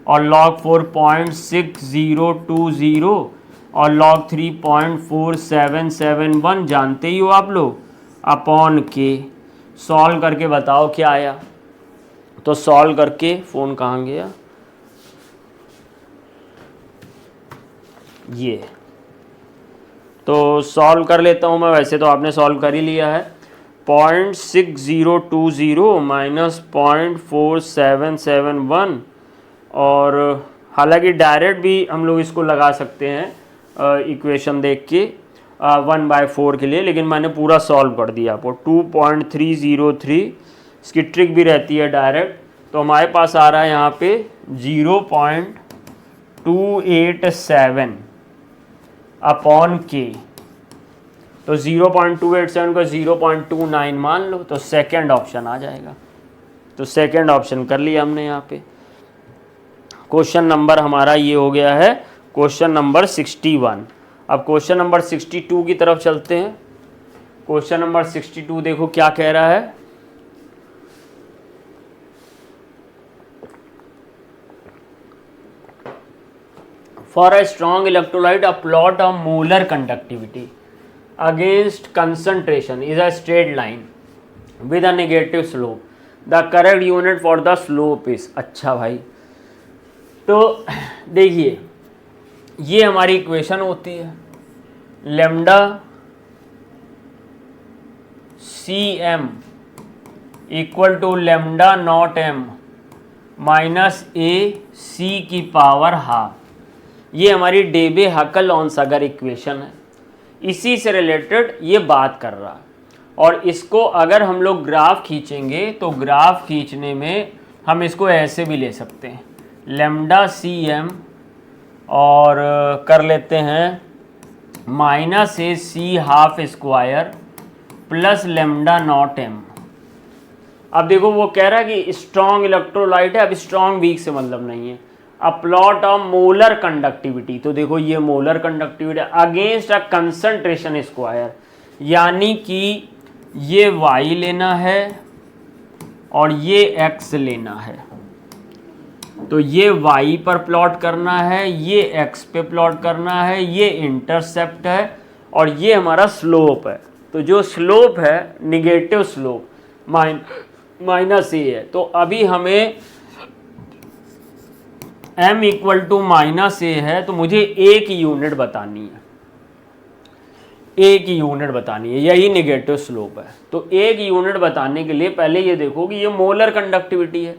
और log 4 0.6020 और log 3 0.4771 जानते ही हो आप लोग, अपॉन के। सॉल्व करके बताओ क्या आया। तो सॉल्व करके, फ़ोन कहाँ गया, ये तो सॉल्व कर लेता हूँ मैं। वैसे तो आपने सॉल्व कर ही लिया है। 0.6020 माइनस 0.4771, और हालांकि डायरेक्ट भी हम लोग इसको लगा सकते हैं इक्वेशन देख के 1/4 के लिए, लेकिन मैंने पूरा सॉल्व कर दिया आपको। 2.303, इसकी ट्रिक भी रहती है डायरेक्ट, तो हमारे पास आ रहा है यहाँ पे 0.287 अपॉन के। तो 0.287 को 0.29 मान लो, तो सेकंड ऑप्शन आ जाएगा। तो सेकंड ऑप्शन कर लिया हमने यहाँ पे। क्वेश्चन नंबर हमारा ये हो गया है, क्वेश्चन नंबर 61। अब क्वेश्चन नंबर 62 की तरफ चलते हैं। क्वेश्चन नंबर 62 देखो क्या कह रहा है। For a strong electrolyte, a plot of molar conductivity against concentration is a straight line with a negative slope. The correct unit for the slope is, अच्छा भाई, तो देखिए ये हमारी इक्वेशन होती है, lambda C M equal to lambda not M minus A C की power half. ये हमारी डेबे हकल ऑनसागर इक्वेशन है, इसी से रिलेटेड ये बात कर रहा है। और इसको अगर हम लोग ग्राफ खींचेंगे तो ग्राफ खींचने में हम इसको ऐसे भी ले सकते हैं, लैम्डा सी एम और कर लेते हैं minus A C half square plus lambda not M. अब देखो वो कह रहा है कि स्ट्रॉन्ग इलेक्ट्रोलाइट है, अब स्ट्रॉन्ग वीक से मतलब नहीं है। A plot of molar conductivity, तो देखो ये molar conductivity against a concentration square, यानी कि ये y लेना है और ये x लेना है। तो ये y पर प्लॉट करना है, ये x पे प्लॉट करना है, ये इंटरसेप्ट है और ये हमारा स्लोप है। तो जो स्लोप है निगेटिव स्लोप माइनस ए है। तो अभी हमें m इक्वल टू माइनस ए है, तो मुझे ए की यूनिट बतानी है, ए की यूनिट बतानी है, यही निगेटिव स्लोप है। तो ए की यूनिट बताने के लिए पहले ये देखो कि ये मोलर कंडक्टिविटी है,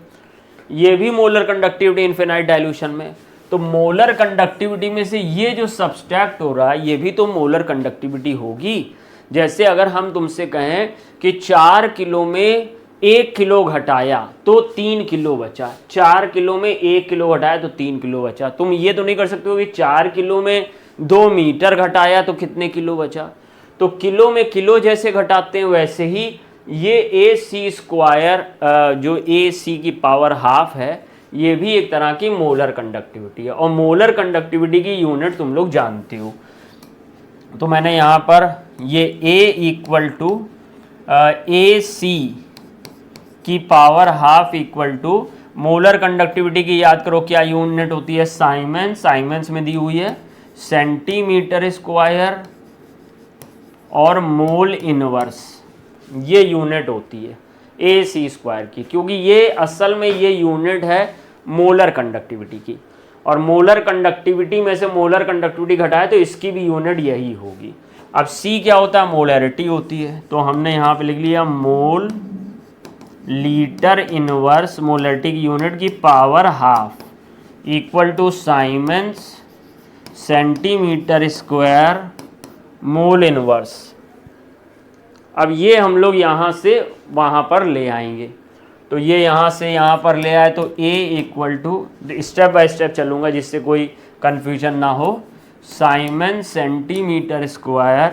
ये भी मोलर कंडक्टिविटी इनफिनाइट डाइल्यूशन में। तो मोलर कंडक्टिविटी में से ये जो सब्सट्रैक्ट हो रहा है ये भी तो मोलर कंडक्टिविटी होगी। जैसे अगर हम तुमसे कहें कि 4 किलो में 1 किलो घटाया तो 3 किलो बचा, 4 किलो में 1 किलो घटाया तो 3 किलो बचा। तुम ये तो नहीं कर सकते हो कि 4 किलो में 2 मीटर घटाया तो कितने किलो बचा। तो किलो में किलो जैसे घटाते हैं वैसे ही ये ए सी स्क्वायर जो ए सी की पावर हाफ है ये भी एक तरह की मोलर कंडक्टिविटी है। और मोलर कंडक्टिविटी की यूनिट तुम लोग जानते हो। तो मैंने यहाँ पर ये ए इक्वल टू ए सी की power half equal to molar conductivity की याद करो क्या यूनिट होती है, साइमेंस, साइमेंस में दी हुई है सेंटीमीटर स्क्वायर और मोल इनवर्स, ये यूनिट होती है ए सी स्क्वायर की, क्योंकि ये असल में ये यूनिट है मोलर कंडक्टिविटी की। और मोलर कंडक्टिविटी में से मोलर कंडक्टिविटी घटाए तो इसकी भी यूनिट यही होगी। अब सी क्या होता है, मोलैरिटी होती है। तो हमने यहाँ पे लिख लिया मोल लीटर इनवर्स, मोलैरिटी की यूनिट की power half equal to siemens centimetre square mole inverse. अब ये हम लोग यहाँ से वहाँ पर ले आएंगे। तो ये यहाँ से यहाँ पर ले आए तो A equal to, step by step चलूँगा जिससे कोई कन्फ्यूजन ना हो, siemens centimetre square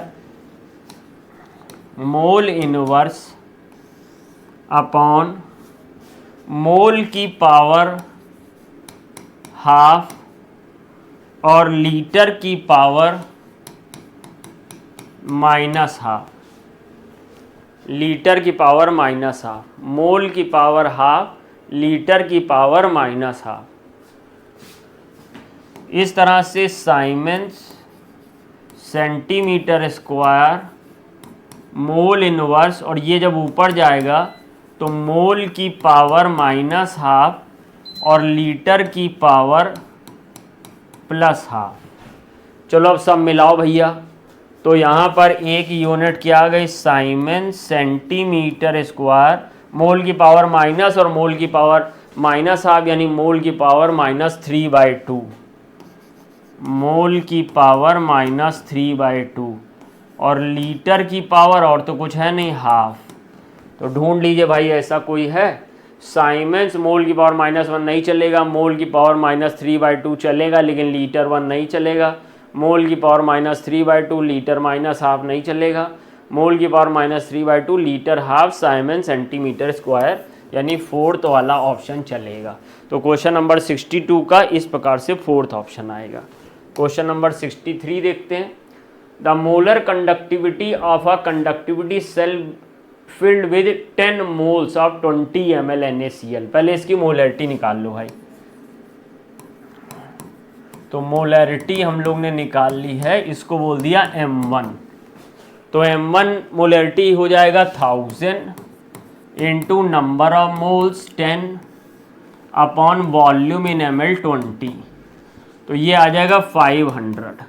mole inverse upon mole की पावर हाफ और लीटर की पावर माइनस हाफ, लीटर की पावर माइनस हाफ, मोल की पावर हाफ, लीटर की पावर माइनस हाफ। इस तरह से siemens centimetre square mole inverse, और ये जब ऊपर जाएगा तो मोल की पावर माइनस हाफ और लीटर की पावर प्लस हाफ। चलो अब सब मिलाओ भैया। तो यहाँ पर एक यूनिट क्या आ गई, साइमेंस सेंटीमीटर स्क्वायर, मोल की पावर माइनस और मोल की पावर माइनस हाफ, यानी मोल की पावर -3/2, मोल की पावर -3/2 और लीटर की पावर और तो कुछ है नहीं, हाफ। तो ढूंढ लीजिए भाई ऐसा कोई है। साइमेंस मोल की पावर -1 नहीं चलेगा, मोल की पावर -3/2 चलेगा लेकिन लीटर 1 नहीं चलेगा, मोल की पावर -3/2 लीटर -हाफ नहीं चलेगा, मोल की power -3/2 litre half siemens centimetre square, यानी फोर्थ वाला ऑप्शन चलेगा। तो क्वेश्चन नंबर 62 का इस प्रकार से फोर्थ ऑप्शन आएगा। क्वेश्चन नंबर 63 देखते हैं। The molar conductivity of a conductivity cell filled with 10 moles of 20 ml NaCl। पहले इसकी मोलैरिटी निकाल लो भाई। तो मोलैरिटी हम लोग ने निकाल ली है, इसको बोल दिया M1। तो M1 मोलैरिटी हो जाएगा 1000 into number of moles 10 upon volume in ml 20, तो ये आ जाएगा 500।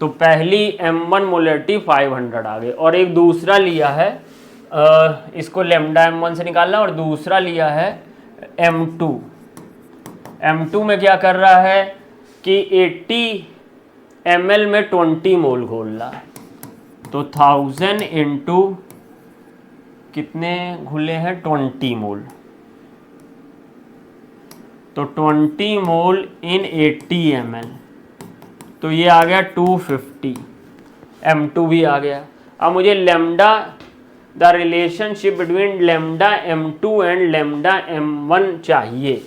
तो पहली M1 मोलैरिटी 500 आ गई। और एक दूसरा लिया है, इसको लेमडा M1 से निकालना, और दूसरा लिया है M2। M2 में क्या कर रहा है कि 80 ml में 20 मोल घोल रहा है। तो 1000 इंटू कितने घुले हैं, 20 मोल। तो 20 मोल इन 80 ml, तो ये आ गया 250। M2 भी आ गया। अब मुझे lambda, the relationship between lambda M2 and lambda M1 चाहिए।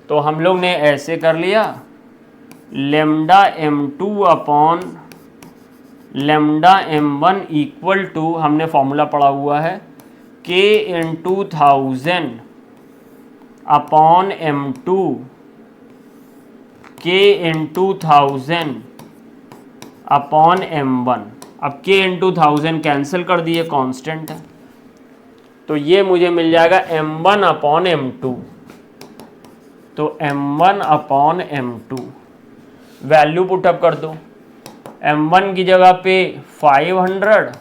तो हम लोग ने ऐसे कर लिया, lambda m2 upon lambda m1 equal to, हमने फॉर्मूला पढ़ा हुआ है, k × 1000 upon m2, k × 1000 upon m1। अब k × 1000 कैंसिल कर दिए, कांस्टेंट है, तो ये मुझे मिल जाएगा m1 अपॉन m2। तो m1 upon m2 value put up कर दो, m1 की जगह पे 500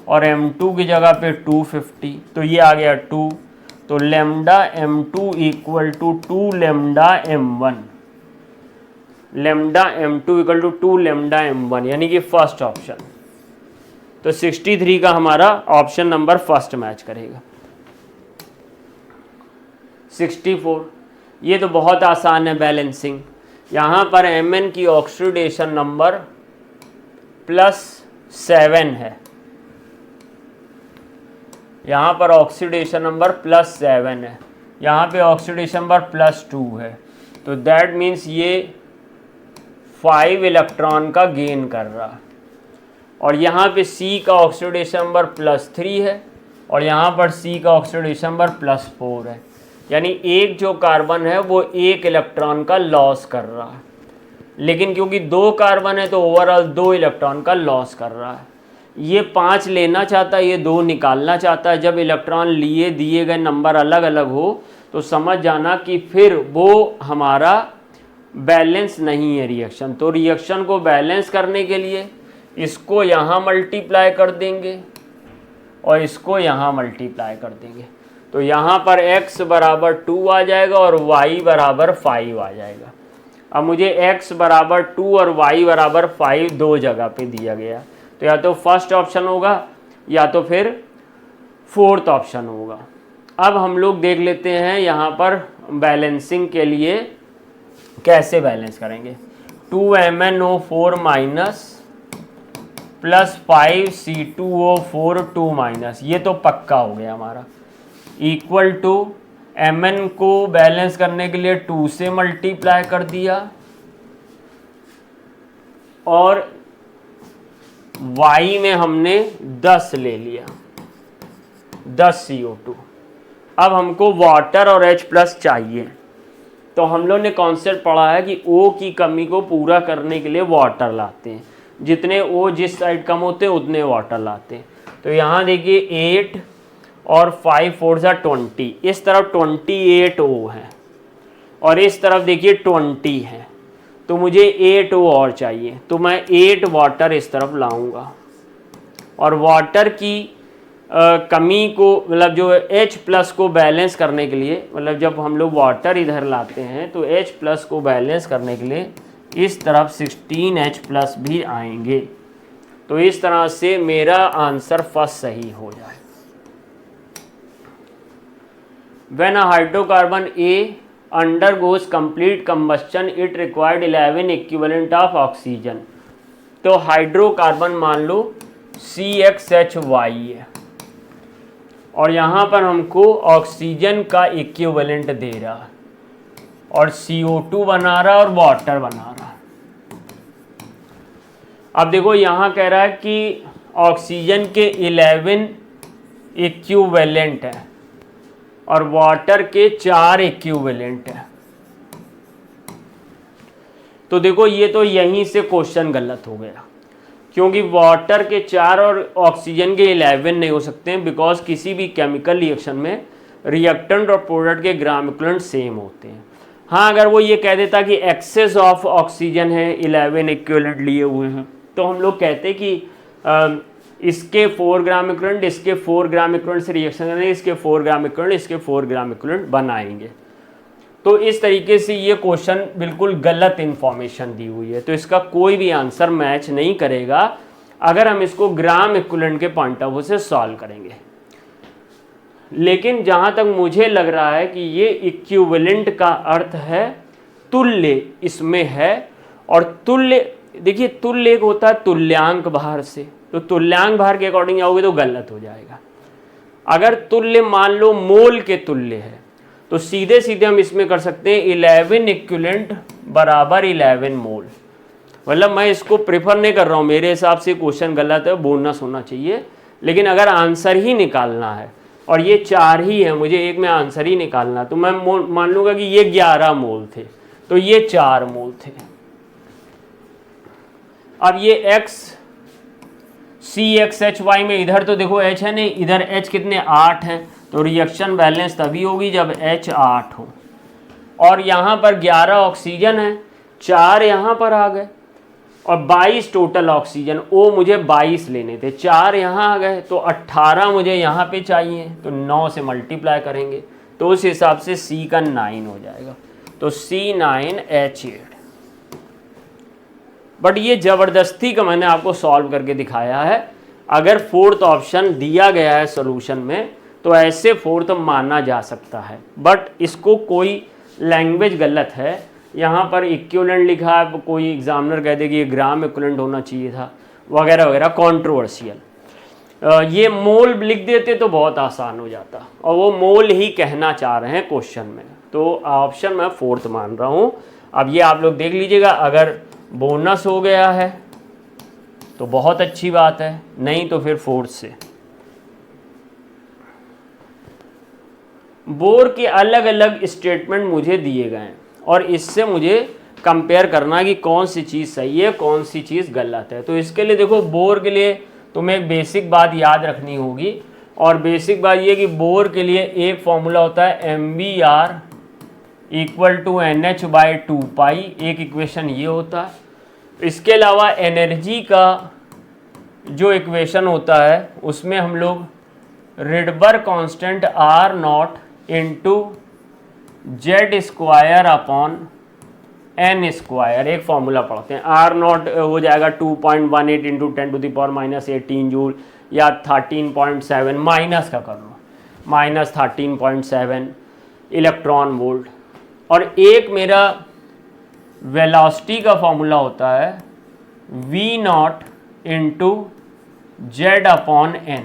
और m2 की जगह पे 250, तो ये आ गया 2। तो lambda m2 equal to 2 lambda m1, lambda m2 equal to 2 lambda m1, यानी कि फर्स्ट ऑप्शन। तो 63 का हमारा ऑप्शन नंबर फर्स्ट मैच करेगा। 64, ये तो बहुत आसान है बैलेंसिंग। यहाँ पर Mn की ऑक्सीडेशन नंबर +7 है, यहाँ पर ऑक्सीडेशन नंबर +7 है, यहाँ पे ऑक्सीडेशन नंबर +2 है, तो दैट मीन्स ये 5 इलेक्ट्रॉन का गेन कर रहा है। और यहाँ पे C का ऑक्सीडेशन नंबर +3 है और यहाँ पर C का ऑक्सीडेशन नंबर +4 है, यानी एक जो कार्बन है वो 1 इलेक्ट्रॉन का लॉस कर रहा है, लेकिन क्योंकि 2 कार्बन है तो ओवरऑल 2 इलेक्ट्रॉन का लॉस कर रहा है। ये 5 लेना चाहता है, ये 2 निकालना चाहता है। जब इलेक्ट्रॉन लिए दिए गए नंबर अलग अलग हो तो समझ जाना कि फिर वो हमारा बैलेंस नहीं है रिएक्शन। तो रिएक्शन को बैलेंस करने के लिए इसको यहाँ मल्टीप्लाई कर देंगे और इसको यहाँ मल्टीप्लाई कर देंगे, तो यहाँ पर x बराबर 2 आ जाएगा और y बराबर 5 आ जाएगा। अब मुझे x बराबर 2 और y बराबर 5 दो जगह पे दिया गया, तो या तो फर्स्ट ऑप्शन होगा या तो फिर फोर्थ ऑप्शन होगा। अब हम लोग देख लेते हैं यहाँ पर बैलेंसिंग के लिए कैसे बैलेंस करेंगे। 2MnO4 minus plus 5C2O4 2 minus, ये तो पक्का हो गया हमारा, इक्वल टू Mn को बैलेंस करने के लिए 2 से मल्टीप्लाई कर दिया और Y में हमने 10 ले लिया, 10 CO2। अब हमको वाटर और H+ चाहिए, तो हम लोग ने कॉन्सेप्ट पढ़ा है कि O की कमी को पूरा करने के लिए वाटर लाते हैं, जितने O जिस साइड कम होते हैं उतने वाटर लाते हैं। तो यहाँ देखिए 8 और 5 4 जा 20, इस तरफ 28 O है और इस तरफ देखिए 20 है, तो मुझे 8 O और चाहिए, तो मैं 8 वाटर इस तरफ लाऊंगा और वाटर की कमी को मतलब जो H+ को बैलेंस करने के लिए, मतलब जब हम लोग वाटर इधर लाते हैं तो H+ को बैलेंस करने के लिए इस तरफ 16H+ भी आएंगे, तो इस तरह से मेरा आंसर फर्स्ट सही हो जाए। When a hydrocarbon A undergoes complete combustion, it required 11 equivalent of oxygen। तो हाइड्रोकार्बन मान लो CXHY है और यहाँ पर हमको ऑक्सीजन का इक्विवेलेंट दे रहा है और CO2 बना रहा है और वाटर बना रहा है। अब देखो यहाँ कह रहा है कि ऑक्सीजन के 11 इक्विवेलेंट है और वाटर के 4 इक्विवेलेंट है, तो देखो ये तो यहीं से क्वेश्चन गलत हो गया, क्योंकि वाटर के 4 और ऑक्सीजन के 11 नहीं हो सकते हैं, बिकॉज किसी भी केमिकल रिएक्शन में रिएक्टेंट और प्रोडक्ट के ग्राम इक्विवेलेंट सेम होते हैं। हाँ, अगर वो ये कह देता कि एक्सेस ऑफ ऑक्सीजन है 11 इक्विवेलेंट लिए हुए हैं, तो हम लोग कहते कि इसके 4 ग्राम इक्विवेलेंट, इसके 4 ग्राम इक्विवेलेंट से रिएक्शन करेंगे, इसके 4 ग्राम इक्विवेलेंट, इसके 4 ग्राम इक्विवेलेंट बनाएंगे। तो इस तरीके से ये क्वेश्चन बिल्कुल गलत इन्फॉर्मेशन दी हुई है, तो इसका कोई भी आंसर मैच नहीं करेगा अगर हम इसको ग्राम इक्विवेलेंट के पॉइंट ऑफ व्यू से सॉल्व करेंगे। लेकिन जहाँ तक मुझे लग रहा है कि ये इक्विवेलेंट का अर्थ है तुल्य इसमें है, और तुल्य देखिए तुल्य एक होता है तुल्यांक भार से, तो तुल्यांक भार के अकॉर्डिंग आओगे तो गलत हो जाएगा। अगर तुल्य मान लो मोल के तुल्य है तो सीधे सीधे हम इसमें कर सकते हैं 11 इक्विवेलेंट बराबर 11 मोल। मतलब मैं इसको प्रेफर नहीं कर रहा हूँ, मेरे हिसाब से क्वेश्चन गलत है, बोनस होना चाहिए, लेकिन अगर आंसर ही निकालना है और ये 4 ही है, मुझे एक में आंसर ही निकालना, तो मैं मान लूँगा कि ये 11 मोल थे, तो ये 4 मोल थे। अब ये x CXHY में इधर तो देखो H है नहीं, इधर H कितने 8 हैं, तो रिएक्शन बैलेंस तभी होगी जब H 8 हो। और यहाँ पर 11 ऑक्सीजन है, 4 यहाँ पर आ गए और 22 टोटल ऑक्सीजन, O मुझे 22 लेने थे, 4 यहाँ आ गए तो 18 मुझे यहाँ पे चाहिए, तो 9 से मल्टीप्लाई करेंगे तो उस हिसाब से C का 9 हो जाएगा, तो C9H8। बट ये ज़बरदस्ती का मैंने आपको सॉल्व करके दिखाया है। अगर फोर्थ ऑप्शन दिया गया है सॉल्यूशन में तो ऐसे फोर्थ माना जा सकता है, बट इसको कोई लैंग्वेज गलत है, यहाँ पर इक्विवेलेंट लिखा है, कोई एग्जामिनर कह दे कि ये ग्राम इक्विवेलेंट होना चाहिए था, वगैरह वगैरह, कंट्रोवर्शियल। ये मोल लिख देते तो बहुत आसान हो जाता, और वो मोल ही कहना चाह रहे हैं क्वेश्चन में, तो ऑप्शन मैं फोर्थ मान रहा हूँ। अब ये आप लोग देख लीजिएगा, अगर बोनस हो गया है तो बहुत अच्छी बात है, नहीं तो फिर फोर्थ से। बोर के अलग अलग स्टेटमेंट मुझे दिए गए हैं और इससे मुझे कंपेयर करना कि कौन सी चीज़ सही है कौन सी चीज़ गलत है। तो इसके लिए देखो, बोर के लिए तुम्हें एक बेसिक बात याद रखनी होगी, और बेसिक बात ये कि बोर के लिए एक फॉर्मूला होता है MbR = NH/2π, एक इक्वेशन ये होता है। इसके अलावा एनर्जी का जो इक्वेशन होता है उसमें हम लोग रिडबर्ग कांस्टेंट R0 × Z²/n², एक फॉर्मूला पढ़ते हैं। R0 हो जाएगा 2.18 × 10⁻18 जूल, या 13.7, माइनस का कर लो, -13.7 इलेक्ट्रॉन वोल्ट। और एक मेरा वेलोसिटी का फॉर्मूला होता है V0 × Z/n।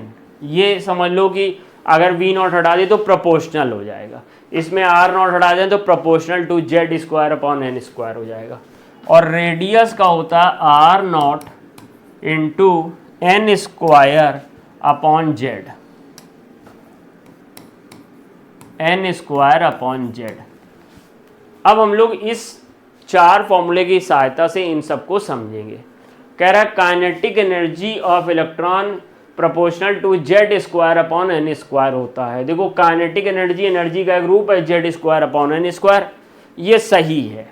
ये समझ लो कि अगर V0 हटा दे तो प्रोपोर्शनल हो जाएगा, इसमें R0 हटा दें तो प्रोपोर्शनल टू Z²/n² हो जाएगा। और रेडियस का होता है R0 × n²/Z। अब हम लोग इस 4 फॉर्मूले की सहायता से इन सबको समझेंगे। कह रहा है kinetic energy of electron proportional to Z²/n² होता है। देखो, काइनेटिक एनर्जी का एक रूप है Z²/n², ये सही है,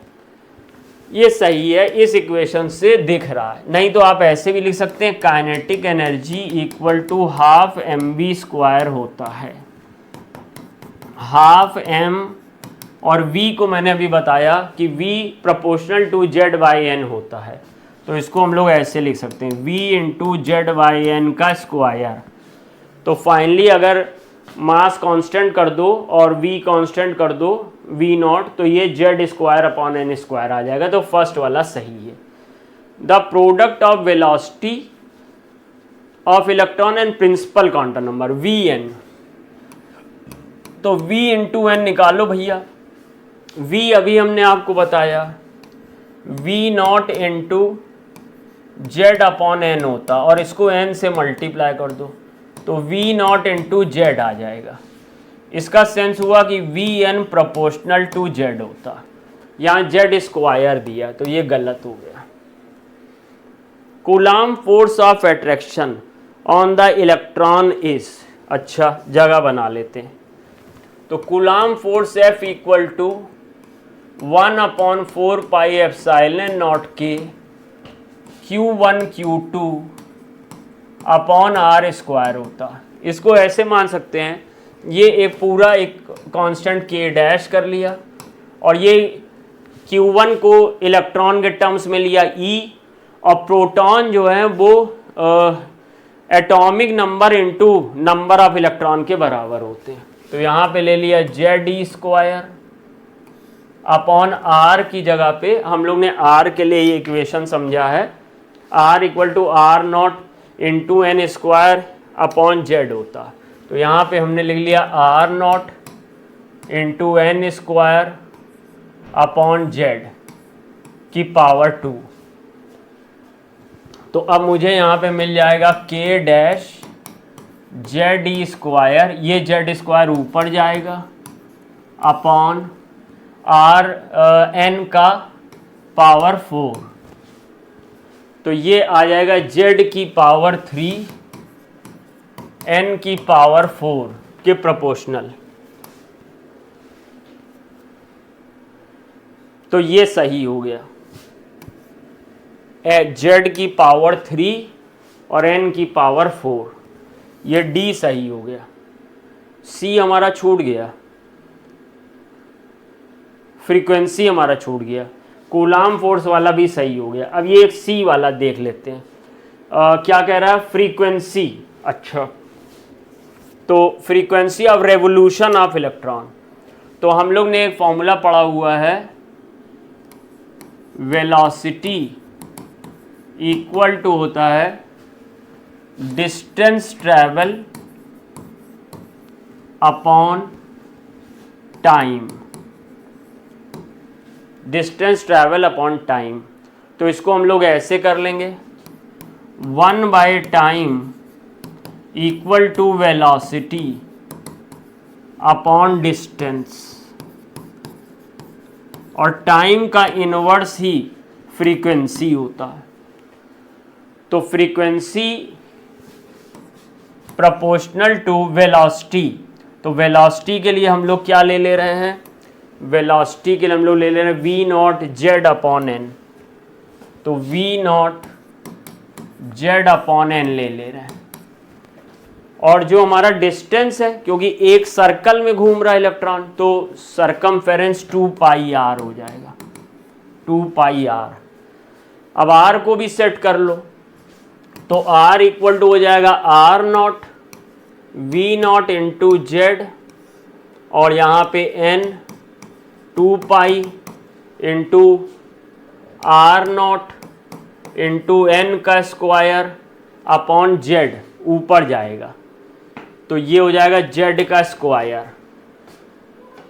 ये सही है, इस इक्वेशन से दिख रहा है। नहीं तो आप ऐसे भी लिख सकते हैं, काइनेटिक एनर्जी = ½ mv² होता है, ½ m, और v को मैंने अभी बताया कि v प्रोपोर्शनल टू Z/n होता है, तो इसको हम लोग ऐसे लिख सकते हैं, v × Z/n²। तो फाइनली अगर मास कांस्टेंट कर दो और v कांस्टेंट कर दो V0, तो ये Z²/n² आ जाएगा, तो फर्स्ट वाला सही है। The product of velocity of electron and principal quantum number Vn, तो v × n निकालो भैया। v अभी हमने आपको बताया V0 × Z/n होता, और इसको n से मल्टीप्लाई कर दो तो V0 × Z आ जाएगा। इसका सेंस हुआ कि Vn प्रोपोर्शनल टू Z होता, यहाँ Z² दिया तो ये गलत हो गया। Coulomb force of attraction on the electron is, अच्छा जगह बना लेते हैं, तो coulomb force F = 1/4πε0 K Q1 Q2 R² होता। इसको ऐसे मान सकते हैं, ये एक पूरा एक कांस्टेंट K डैश कर लिया, और ये Q1 को इलेक्ट्रॉन के टर्म्स में लिया E, और प्रोटॉन जो है वो atomic number into number of electron के बराबर होते हैं। तो यहाँ पे ले लिया Ze² अपॉन R की जगह पे हम लोग ने R के लिए ये इक्वेशन समझा है, R = R0 × n² upon Z होता। तो यहाँ पे हमने लिख लिया R0 into N square upon Z की पावर 2। तो अब मुझे यहाँ पे मिल जाएगा के डैश जेड स्क्वायर, ये जेड स्क्वायर ऊपर जाएगा अपॉन आर एन का पावर 4। तो ये आ जाएगा जेड की पावर 3 एन की पावर 4 के प्रोपोर्शनल। तो ये सही हो गया, जेड की पावर 3 और एन की पावर 4, ये डी सही हो गया। सी हमारा छूट गया, फ्रीक्वेंसी हमारा छूट गया, कूलाम फोर्स वाला भी सही हो गया। अब ये एक सी वाला देख लेते हैं, क्या कह रहा है, फ्रीक्वेंसी। अच्छा, तो frequency of revolution of electron, तो हम लोग ने एक फॉर्मूला पढ़ा हुआ है, वेलोसिटी इक्वल टू होता है distance travel upon time, distance travel upon time. तो इसको हम लोग ऐसे कर लेंगे, 1/टाइम equal to velocity upon distance, और टाइम का इनवर्स ही फ्रीक्वेंसी होता है। तो फ्रीक्वेंसी प्रोपोर्शनल टू वेलोसिटी, तो वेलोसिटी के लिए हम लोग क्या ले रहे हैं, वेलोसिटी के लिए हम लोग ले रहे हैं V naught Z upon N. तो V naught Z upon N ले रहे हैं, और जो हमारा डिस्टेंस है, क्योंकि एक सर्कल में घूम रहा है इलेक्ट्रॉन, तो सरकमफेरेंस 2πr हो जाएगा, 2πr। अब r को भी सेट कर लो, तो r इक्वल टू हो जाएगा r naught V naught into Z, और यहाँ पे n 2π into r naught into N का स्क्वायर अपॉन जेड, ऊपर जाएगा तो ये हो जाएगा जेड का स्क्वायर।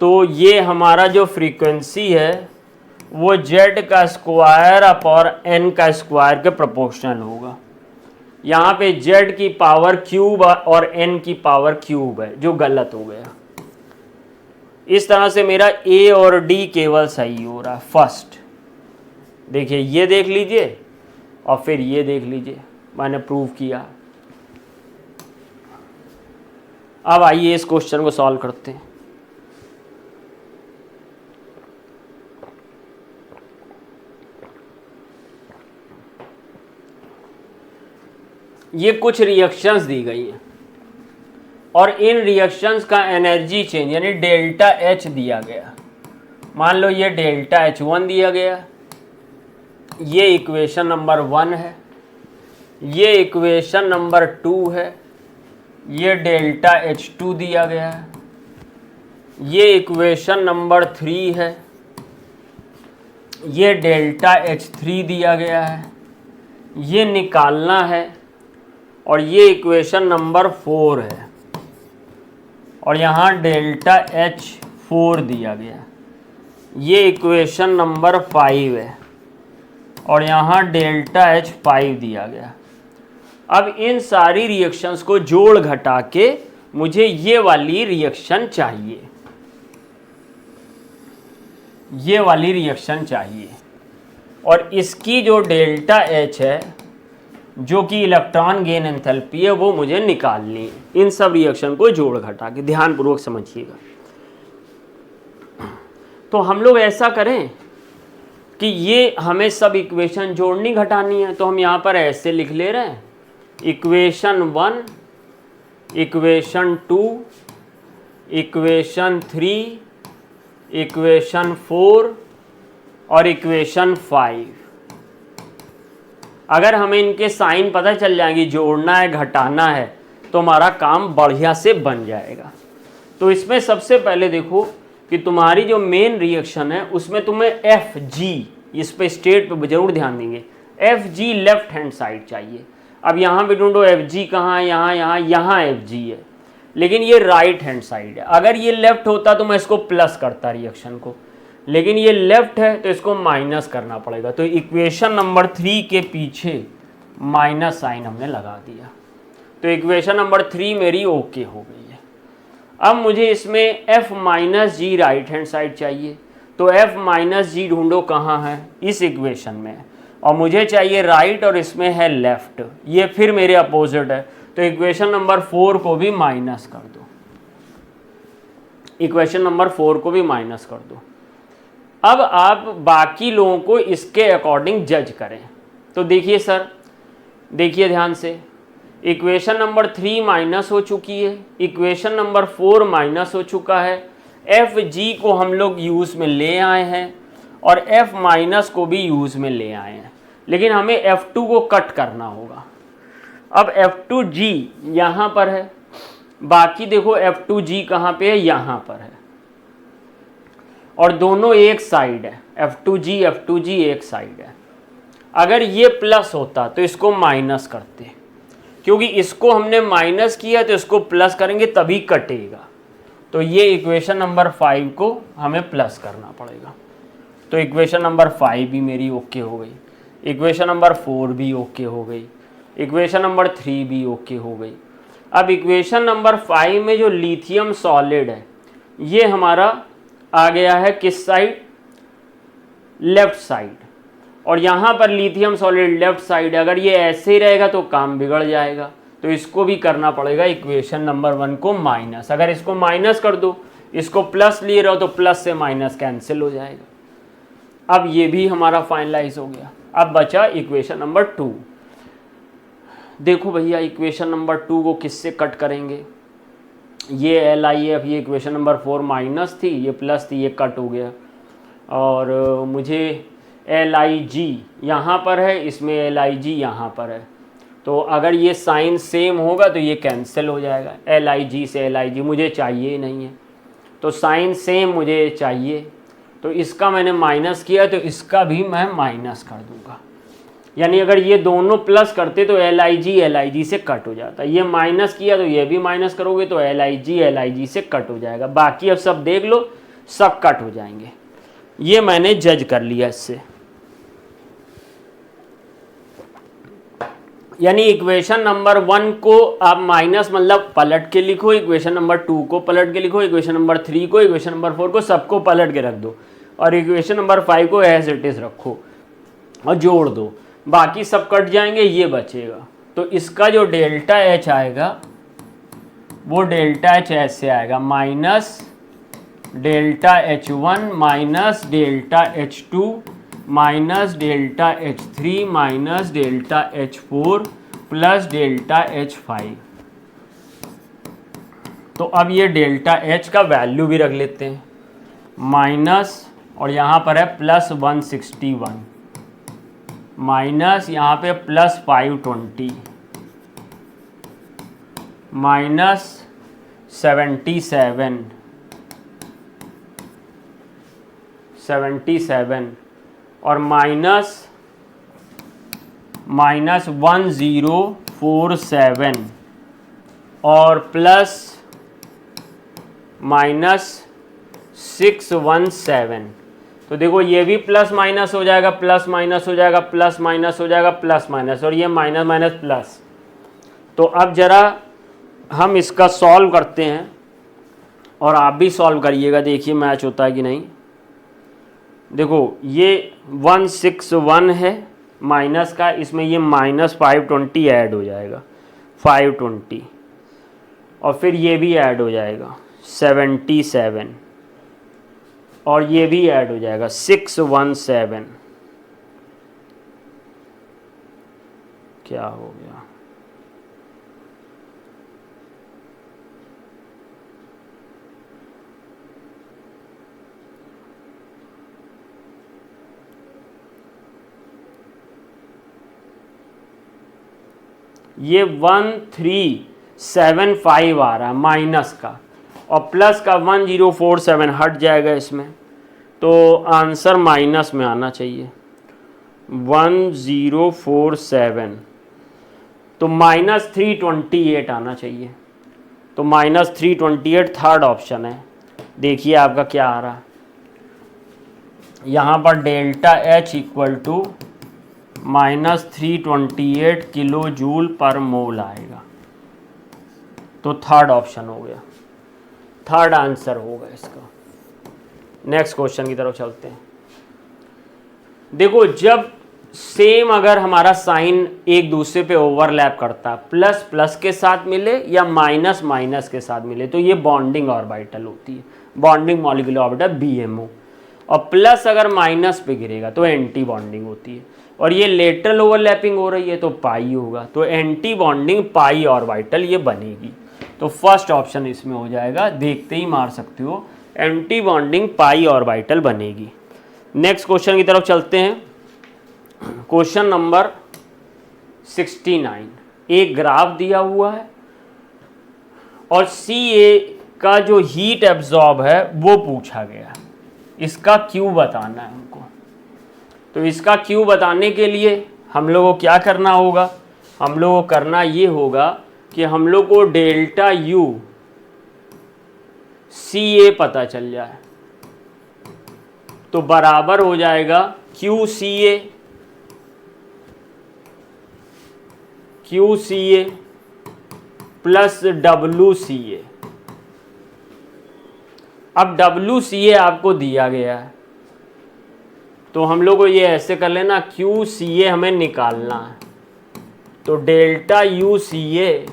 तो ये हमारा जो फ्रीक्वेंसी है वो जेड का स्क्वायर अपॉन एन का स्क्वायर के प्रोपोर्शनल होगा। यहाँ पे जेड की पावर क्यूब और एन की पावर क्यूब है, जो गलत हो गया। इस तरह से मेरा ए और डी केवल सही हो रहा है। फर्स्ट देखिए, ये देख लीजिए और फिर ये देख लीजिए, मैंने प्रूव किया। अब आइए इस क्वेश्चन को सॉल्व करते हैं। ये कुछ रिएक्शंस दी गई हैं और इन रिएक्शंस का एनर्जी चेंज यानी डेल्टा एच दिया गया। मान लो ये डेल्टा H1 दिया गया, ये इक्वेशन नंबर 1 है, ये इक्वेशन नंबर 2 है, ये डेल्टा H2 दिया गया है, ये इक्वेशन नंबर 3 है, ये डेल्टा H3 दिया गया है, ये निकालना है, और ये इक्वेशन नंबर 4 है, और यहाँ डेल्टा H4 दिया गया, ये इक्वेशन नंबर 5 है, और यहाँ डेल्टा H5 दिया गया। अब इन सारी रिएक्शंस को जोड़ घटा के मुझे ये वाली रिएक्शन चाहिए, ये वाली रिएक्शन चाहिए, और इसकी जो डेल्टा H है जो कि इलेक्ट्रॉन गेन एंथैल्पी है वो मुझे निकालनी है। इन सब रिएक्शन को जोड़ घटा के ध्यानपूर्वक समझिएगा। तो हम लोग ऐसा करें कि ये हमें सब इक्वेशन जोड़नी घटानी है, तो हम यहाँ पर ऐसे लिख ले रहे हैं, इक्वेशन 1, इक्वेशन 2, इक्वेशन 3, इक्वेशन 4 और इक्वेशन 5। अगर हमें इनके साइन पता चल जाएंगे, जोड़ना है घटाना है, तो हमारा काम बढ़िया से बन जाएगा। तो इसमें सबसे पहले देखो कि तुम्हारी जो मेन रिएक्शन है उसमें तुम्हें FG, इस पे स्टेट पे जरूर ध्यान देंगे, FG लेफ्ट हैंड साइड चाहिए। अब यहाँ पे ढूंढो FG कहाँ है, यहाँ FG है। लेकिन ये राइट हैंड साइड है। अगर ये लेफ्ट होता तो मैं इसको प्लस करता रिएक्शन को, लेकिन ये लेफ्ट है तो इसको माइनस करना पड़ेगा। तो इक्वेशन नंबर 3 के पीछे माइनस साइन हमने लगा दिया। तो इक्वेशन नंबर 3 मेरी ओके हो गई है। अब मुझे इसमें f माइनस जी राइट हैंड साइड चाहिए। तो f माइनस जी ढूंढो कहाँ है, इस इक्वेशन में है, और मुझे चाहिए राइट और इसमें है लेफ्ट, ये फिर मेरे अपोजिट है। तो इक्वेशन नंबर 4 को भी माइनस कर दो, इक्वेशन नंबर 4 को भी माइनस कर दो। अब आप बाकी लोगों को इसके अकॉर्डिंग जज करें। तो देखिए सर, देखिए ध्यान से, इक्वेशन नंबर 3 माइनस हो चुकी है, इक्वेशन नंबर 4 माइनस हो चुका है, एफ जी को हम लोग यूज़ में ले आए हैं और एफ माइनस को भी यूज़ में ले आए हैं, लेकिन हमें F2 को कट करना होगा। अब F2G यहाँ पर है, बाकी देखो F2G कहाँ पे है, यहाँ पर है, और दोनों एक साइड है, F2G एक साइड है। अगर ये प्लस होता तो इसको माइनस करते, क्योंकि इसको हमने माइनस किया तो इसको प्लस करेंगे तभी कटेगा। तो ये इक्वेशन नंबर 5 को हमें प्लस करना पड़ेगा। तो इक्वेशन नंबर 5 भी मेरी ओके हो गई, इक्वेशन नंबर 4 भी ओके हो गई, इक्वेशन नंबर 3 भी ओके हो गई। अब इक्वेशन नंबर 5 में जो लिथियम सॉलिड है ये हमारा आ गया है किस साइड, लेफ्ट साइड, और यहाँ पर लिथियम सॉलिड लेफ्ट साइड है। अगर ये ऐसे ही रहेगा तो काम बिगड़ जाएगा, तो इसको भी करना पड़ेगा इक्वेशन नंबर 1 को माइनस। अगर इसको माइनस कर दो, इसको प्लस लिए रहो तो प्लस से माइनस कैंसिल हो जाएगा। अब ये भी हमारा फाइनलाइज हो गया। अब बचा इक्वेशन नंबर 2। देखो भैया, इक्वेशन नंबर 2 को किससे कट करेंगे, ये LIF, ये इक्वेशन नंबर 4 माइनस थी, ये प्लस थी, ये कट हो गया, और मुझे LIG यहाँ पर है, इसमें LIG यहाँ पर है। तो अगर ये साइन सेम होगा तो ये कैंसिल हो जाएगा, LIG से LIG मुझे चाहिए ही नहीं है, तो साइन सेम मुझे चाहिए। तो इसका मैंने माइनस किया तो इसका भी मैं माइनस कर दूंगा, यानी अगर ये दोनों प्लस करते तो LIG से कट हो जाता, ये माइनस किया तो ये भी माइनस करोगे तो LIG से कट हो जाएगा। बाकी अब सब देख लो, सब कट हो जाएंगे। ये मैंने जज कर लिया इससे, यानी इक्वेशन नंबर 1 को आप माइनस मतलब पलट के लिखो, इक्वेशन नंबर 2 को पलट के लिखो, इक्वेशन नंबर 3 को, इक्वेशन नंबर 4 को, सबको पलट के रख दो, और इक्वेशन नंबर 5 को एज इट इज रखो और जोड़ दो, बाकी सब कट जाएंगे, ये बचेगा। तो इसका जो डेल्टा H आएगा वो डेल्टा H ऐसे आएगा, minus delta H1 minus delta H2 minus delta H3 minus delta H4 plus delta H5। तो अब ये डेल्टा H का वैल्यू भी रख लेते हैं, माइनस, और यहाँ पर है प्लस 161 माइनस यहाँ पे प्लस 520 माइनस 77 और माइनस 1047 और प्लस माइनस 617। तो देखो ये भी प्लस माइनस हो जाएगा, प्लस माइनस हो जाएगा, प्लस माइनस हो जाएगा, प्लस माइनस, और ये माइनस माइनस प्लस। तो अब जरा हम इसका सॉल्व करते हैं और आप भी सॉल्व करिएगा, देखिए मैच होता है कि नहीं। देखो ये 161 है माइनस का, इसमें ये माइनस 520 ऐड हो जाएगा, 520, और फिर ये भी ऐड हो जाएगा 77, और ये भी ऐड हो जाएगा 617। क्या हो गया, ये 1375 आ रहा है माइनस का, और प्लस का 1047 हट जाएगा इसमें, तो आंसर माइनस में आना चाहिए 1047, तो माइनस 328 आना चाहिए। तो -328 थर्ड ऑप्शन है। देखिए आपका क्या आ रहा है, यहाँ पर delta H equal to -328 kilo joule per mole आएगा। तो थर्ड ऑप्शन हो गया, थर्ड आंसर होगा इसका। नेक्स्ट क्वेश्चन की तरफ चलते हैं। देखो, जब सेम अगर हमारा साइन एक दूसरे पे ओवरलैप करता है, प्लस प्लस के साथ मिले या माइनस माइनस के साथ मिले, तो ये बॉन्डिंग ऑर्बिटल होती है, बॉन्डिंग मॉलिक्यूलर ऑर्बिटल BMO। और प्लस अगर माइनस पे गिरेगा तो एंटी बॉन्डिंग होती है। और ये लेटरल ओवरलैपिंग हो रही है तो पाई होगा, तो एंटी बॉन्डिंग पाई ऑर्बिटल ये बनेगी। तो फर्स्ट ऑप्शन इसमें हो जाएगा, देखते ही मार सकते हो, एंटी बॉन्डिंग पाई ऑर्बिटल बनेगी। नेक्स्ट क्वेश्चन की तरफ चलते हैं। क्वेश्चन नंबर 69, एक ग्राफ दिया हुआ है और Ca का जो हीट एब्जॉर्ब है वो पूछा गया है, इसका क्यू बताना है हमको। तो इसका क्यू बताने के लिए हम लोगों को क्या करना होगा, हम लोगों को करना ये होगा कि हम लोग को डेल्टा U Ca पता चल जाए, तो बराबर हो जाएगा QCA प्लस WCA। अब WCA आपको दिया गया है, तो हम लोग को ये ऐसे कर लेना, QCA हमें निकालना है, तो delta UCA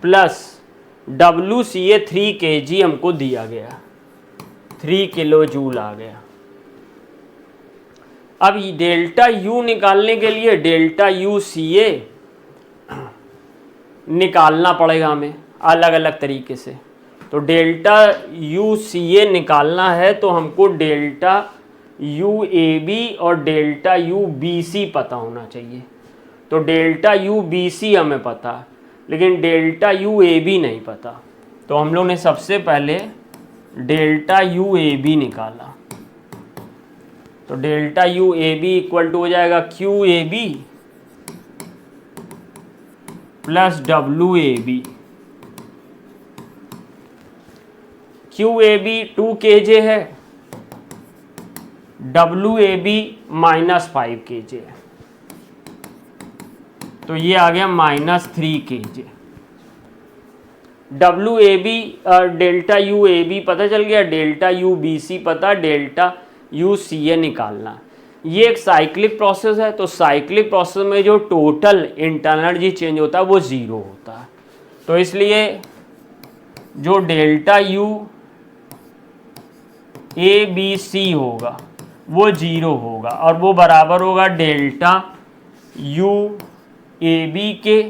plus WCA 3 kg हमको दिया गया, 3 किलो जूल आ गया। अब डेल्टा U निकालने के लिए डेल्टा UCA निकालना पड़ेगा हमें अलग अलग तरीके से। तो डेल्टा UCA निकालना है तो हमको डेल्टा UAB और डेल्टा UBC पता होना चाहिए। तो डेल्टा UBC हमें पता है, लेकिन डेल्टा UAB नहीं पता। तो हम लोग ने सबसे पहले डेल्टा UAB निकाला, तो डेल्टा UAB इक्वल टू हो जाएगा QAB plus WAB। QAB 2 kg है, WAB -5 kg है, तो ये आ गया -3 kg। WAB डेल्टा UAB पता चल गया, डेल्टा UBC पता, डेल्टा UCA निकालना। ये एक साइक्लिक प्रोसेस है, तो साइक्लिक प्रोसेस में जो टोटल इंटरनल एनर्जी चेंज होता है वो 0 होता है। तो इसलिए जो डेल्टा UABC होगा वो 0 होगा, और वो बराबर होगा डेल्टा UAB के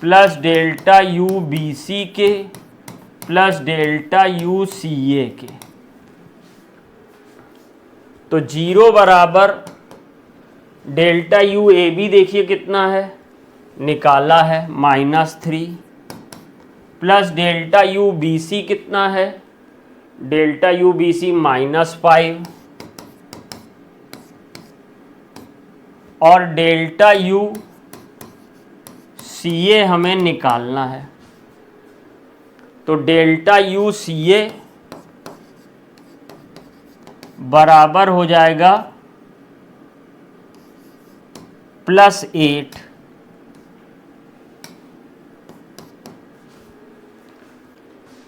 प्लस डेल्टा UBC के प्लस डेल्टा UCA के। तो 0 बराबर डेल्टा UAB देखिए कितना है, निकाला है -3, प्लस डेल्टा UBC कितना है, डेल्टा UBC -5, और डेल्टा UCA हमें निकालना है। तो डेल्टा UCA बराबर हो जाएगा +8।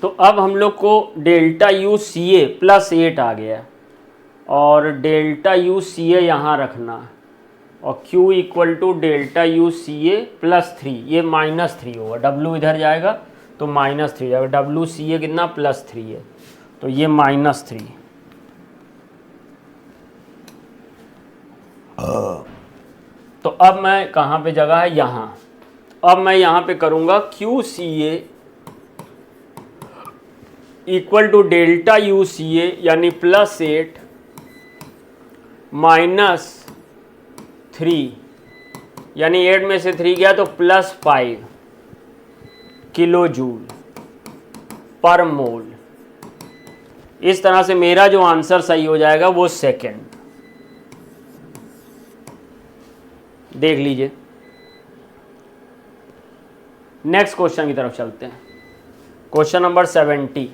तो अब हम लोग को डेल्टा UCA +8 आ गया, और डेल्टा UCA यहाँ रखना है, और Q equal to delta UCA +3, ये -3 होगा, W इधर जाएगा तो -3 जाएगा, WCA कितना +3 है, तो ये -3। तो अब मैं कहाँ पे जगह है, यहाँ। अब मैं यहाँ पे करूँगा QCA equal to delta UCA यानी +8 -3, यानी 8 में से 3 गया तो +5 किलो जूल पर मोल। इस तरह से मेरा जो आंसर सही हो जाएगा वो सेकंड। देख लीजिए, नेक्स्ट क्वेश्चन की तरफ चलते हैं। Question number 70,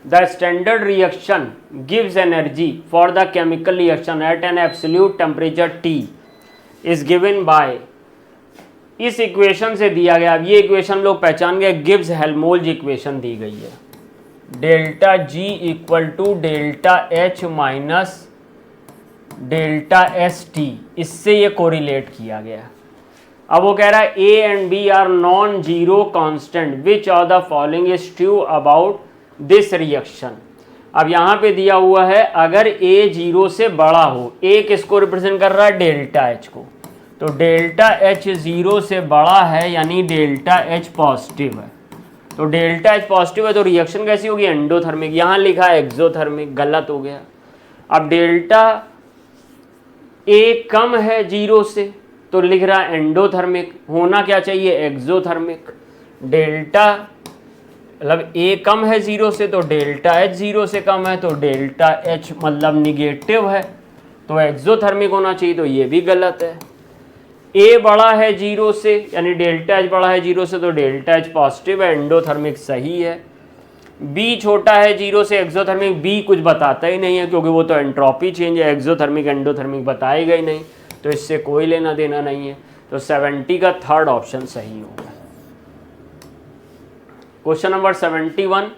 the standard reaction gives energy for the chemical reaction at an absolute temperature T is given by, इस इक्वेशन से दिया गया, अब ये इक्वेशन लोग पहचान गए, गिब्स हेल्महोल्ट्ज इक्वेशन दी गई है, delta G equal to delta H minus delta ST, इससे ये कोरिलेट किया गया। अब वो कह रहा है A and B are non zero constant, which of the following is true about this reaction. अब यहाँ पे दिया हुआ है अगर A 0 से बड़ा हो, A किसको रिप्रेजेंट कर रहा है, डेल्टा H को, तो डेल्टा H 0 से बड़ा है यानी डेल्टा H पॉजिटिव है, तो डेल्टा H पॉजिटिव है तो रिएक्शन कैसी होगी, एंडोथर्मिक। यहाँ लिखा है एक्सोथर्मिक, गलत हो गया। अब डेल्टा A कम है 0 से तो लिख रहा है एंडोथर्मिक, होना क्या चाहिए, एक्सोथर्मिक। डेल्टा मतलब A कम है 0 से तो डेल्टा H 0 से कम है तो डेल्टा H मतलब निगेटिव है तो एक्सोथर्मिक होना चाहिए, तो ये भी गलत है। A बड़ा है 0 से यानी डेल्टा H बड़ा है 0 से तो डेल्टा H पॉजिटिव है, एंडोथर्मिक सही है। B छोटा है 0 से, एक्सोथर्मिक, B कुछ बताता ही नहीं है क्योंकि वो तो एंट्रोपी चेंज है, एक्सोथर्मिक एंडोथर्मिक बताएगा ही नहीं, तो इससे कोई लेना देना नहीं है, तो 70 का थर्ड ऑप्शन सही होगा। क्वेश्चन नंबर 71,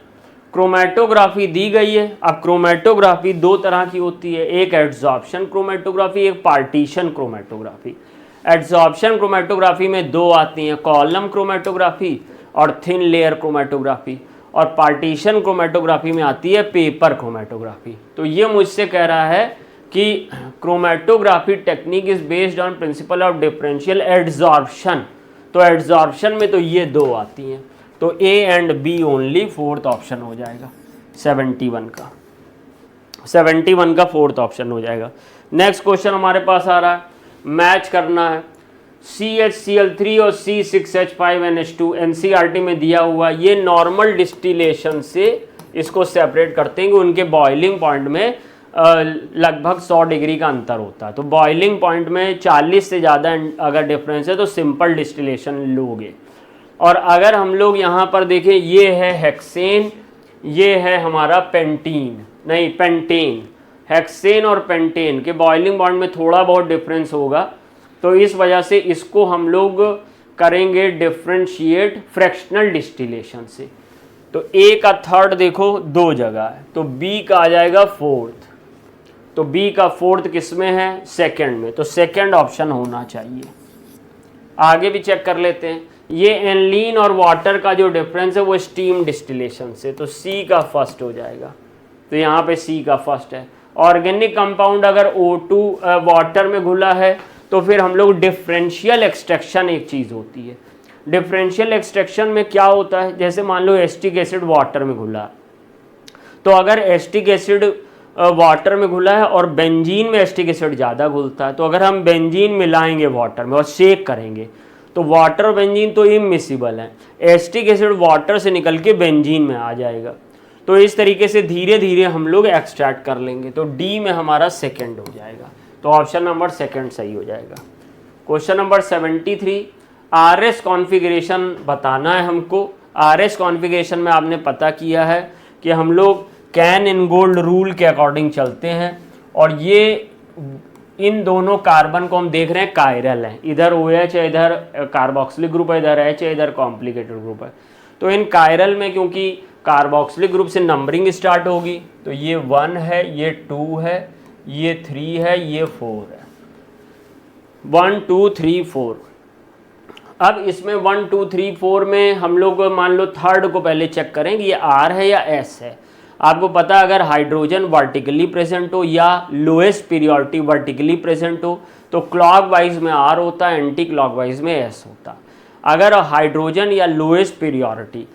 क्रोमेटोग्राफी दी गई है। अब क्रोमेटोग्राफी दो तरह की होती है, एक एड्सॉर्प्शन क्रोमेटोग्राफी, एक पार्टीशन क्रोमेटोग्राफी। एड्सॉर्प्शन क्रोमेटोग्राफी में दो आती हैं, कॉलम क्रोमेटोग्राफी और थिन लेयर क्रोमेटोग्राफी, और पार्टीशन क्रोमेटोग्राफी में आती है पेपर क्रोमेटोग्राफी। तो ये मुझसे कह रहा है कि chromatography technique is based on principle of differential adsorption, तो एड्सॉर्प्शन में तो ये दो आती हैं, तो A and B only fourth option हो जाएगा 71 का, 71 का फोर्थ ऑप्शन हो जाएगा। नेक्स्ट क्वेश्चन हमारे पास आ रहा है, मैच करना है CHCl3 और C6H5NH2, NCERT में दिया हुआ, ये नॉर्मल डिस्टिलेशन से इसको सेपरेट करते हैं कि उनके बॉइलिंग पॉइंट में लगभग 100 डिग्री का अंतर होता है, तो बॉइलिंग पॉइंट में 40 से ज़्यादा अगर डिफरेंस है तो सिंपल डिस्टिलेशन लोगे। और अगर हम लोग यहाँ पर देखें, ये है हेक्सेन, ये है हमारा पेंटीन, नहीं पेंटेन, हेक्सेन और पेंटेन के बॉइलिंग पॉइंट में थोड़ा बहुत डिफरेंस होगा, तो इस वजह से इसको हम लोग करेंगे डिफरेंशिएट फ्रैक्शनल डिस्टिलेशन से। तो A का थर्ड देखो दो जगह है, तो B का आ जाएगा फोर्थ, तो B का फोर्थ किस में है, सेकंड में, तो सेकंड ऑप्शन होना चाहिए। आगे भी चेक कर लेते हैं, ये एनलीन और वाटर का जो डिफरेंस है वो स्टीम डिस्टिलेशन से, तो C का फर्स्ट हो जाएगा, तो यहाँ पे C का फर्स्ट है। ऑर्गेनिक कंपाउंड अगर O2 वाटर में घुला है तो फिर हम लोग डिफरेंशियल एक्सट्रैक्शन एक चीज़ होती है। डिफरेंशियल एक्सट्रैक्शन में क्या होता है, जैसे मान लो एसिटिक एसिड वाटर में घुला, तो अगर एसिटिक एसिड वाटर में घुला है और बेंजीन में एसिटिक एसिड ज़्यादा घुलता है, तो अगर हम बेंजीन मिलाएंगे वाटर में और शेक करेंगे तो वाटर और बेंजीन तो इमिसिबल है, एसिटिक एसिड वाटर से निकल के बेंजीन में आ जाएगा, तो इस तरीके से धीरे धीरे हम लोग एक्सट्रैक्ट कर लेंगे, तो डी में हमारा सेकंड हो जाएगा, तो ऑप्शन नंबर सेकंड सही हो जाएगा। क्वेश्चन नंबर 73, आरएस कॉन्फ़िगरेशन बताना है हमको। आरएस कॉन्फ़िगरेशन में आपने पता किया है कि हम लोग कैन इन गोल्ड रूल के अकॉर्डिंग चलते हैं, और ये इन दोनों कार्बन को हम देख रहे हैं कायरल है, इधर OH है, इधर कार्बोक्सिलिक ग्रुप है, इधर H है, इधर कॉम्प्लिकेटेड ग्रुप है, तो इन कायरल में क्योंकि कार्बोक्सिलिक ग्रुप से नंबरिंग स्टार्ट होगी, तो ये 1 है, ये 2 है, ये 3 है, ये 4 है, 1 2 3 4। अब इसमें 1 2 3 4 में हम लोग मान लो थर्ड को पहले चेक करें कि ये R है या S है। आपको पता अगर हाइड्रोजन वर्टिकली प्रेजेंट हो या लोएस्ट पीरियोडिटी वर्टिकली प्रेजेंट हो तो क्लॉकवाइज में R होता है, एंटी क्लॉकवाइज में S होता। अगर हाइड्रोजन या लोएस्ट पीरियोडिटी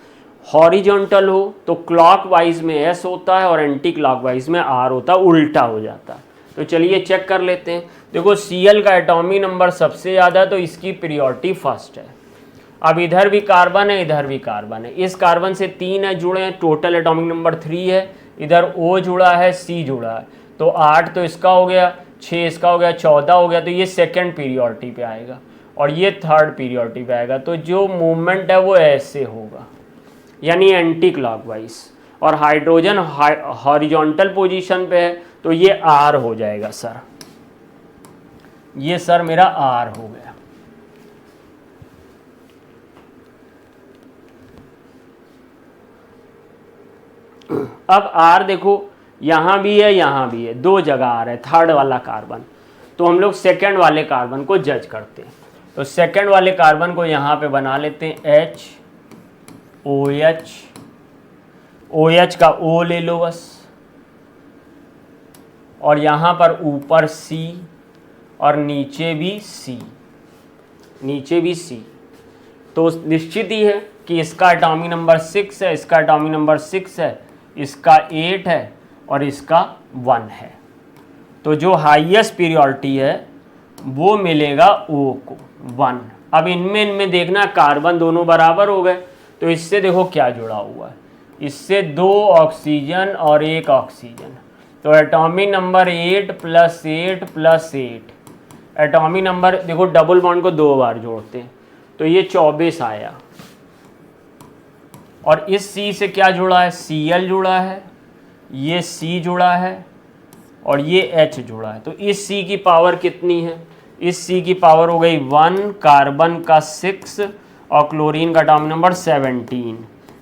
हॉरिजॉन्टल हो तो क्लॉकवाइज में S होता है और एंटी क्लॉकवाइज में R होता है, उल्टा हो जाता है। तो चलिए चेक कर लेते हैं। देखो Cl का एटॉमिक नंबर सबसे ज़्यादा, तो इसकी पीरियोडिटी फर्स्ट है। अब इधर भी कार्बन है, इधर भी कार्बन है, इस कार्बन से 3 है जुड़े हैं, टोटल एटॉमिक नंबर 3 है, इधर O जुड़ा है, C जुड़ा है, तो 8 तो इसका हो गया, 6 इसका हो गया, 14 हो गया, तो ये सेकंड पीरियोडिटी पे आएगा। और ये थर्ड पीरियोडिक पे आएगा, तो जो मूवमेंट है वो ऐसे होगा, यानी एंटी क्लॉकवाइज। और हाइड्रोजन हॉरिजॉन्टल पोजीशन पे है तो ये आर हो जाएगा सर, ये सर मेरा आर हो गया। अब आर देखो यहाँ भी है यहाँ भी है, दो जगह आर है, थर्ड वाला कार्बन। तो हम लोग सेकेंड वाले कार्बन को जज करते हैं। तो सेकेंड वाले कार्बन को यहाँ पे बना लेते हैं H O H, O H का ओ ले लो बस, और यहाँ पर ऊपर सी और नीचे भी सी, नीचे भी सी। तो निश्चित ही है कि इसका एटॉमिक नंबर 6 है, इसका एटॉमिक नंबर 6 है, इसका 8 है और इसका 1 है। तो जो हाईएस्ट पीरियोडिटी है वो मिलेगा O को 1। अब इनमें देखना कार्बन दोनों बराबर हो गए, तो इससे देखो क्या जुड़ा हुआ है, इससे 2 ऑक्सीजन और 1 ऑक्सीजन। तो एटॉमिक नंबर 8 + 8 + 8, एटॉमिक नंबर देखो डबल बॉन्ड को 2 बार जोड़ते हैं तो ये 24 आया। और इस C से क्या जुड़ा है, Cl जुड़ा है, ये C जुड़ा है और ये H जुड़ा है। तो इस C की पावर कितनी है, इस C की पावर हो गई 1, कार्बन का 6 और क्लोरीन का एटॉमिक नंबर 17,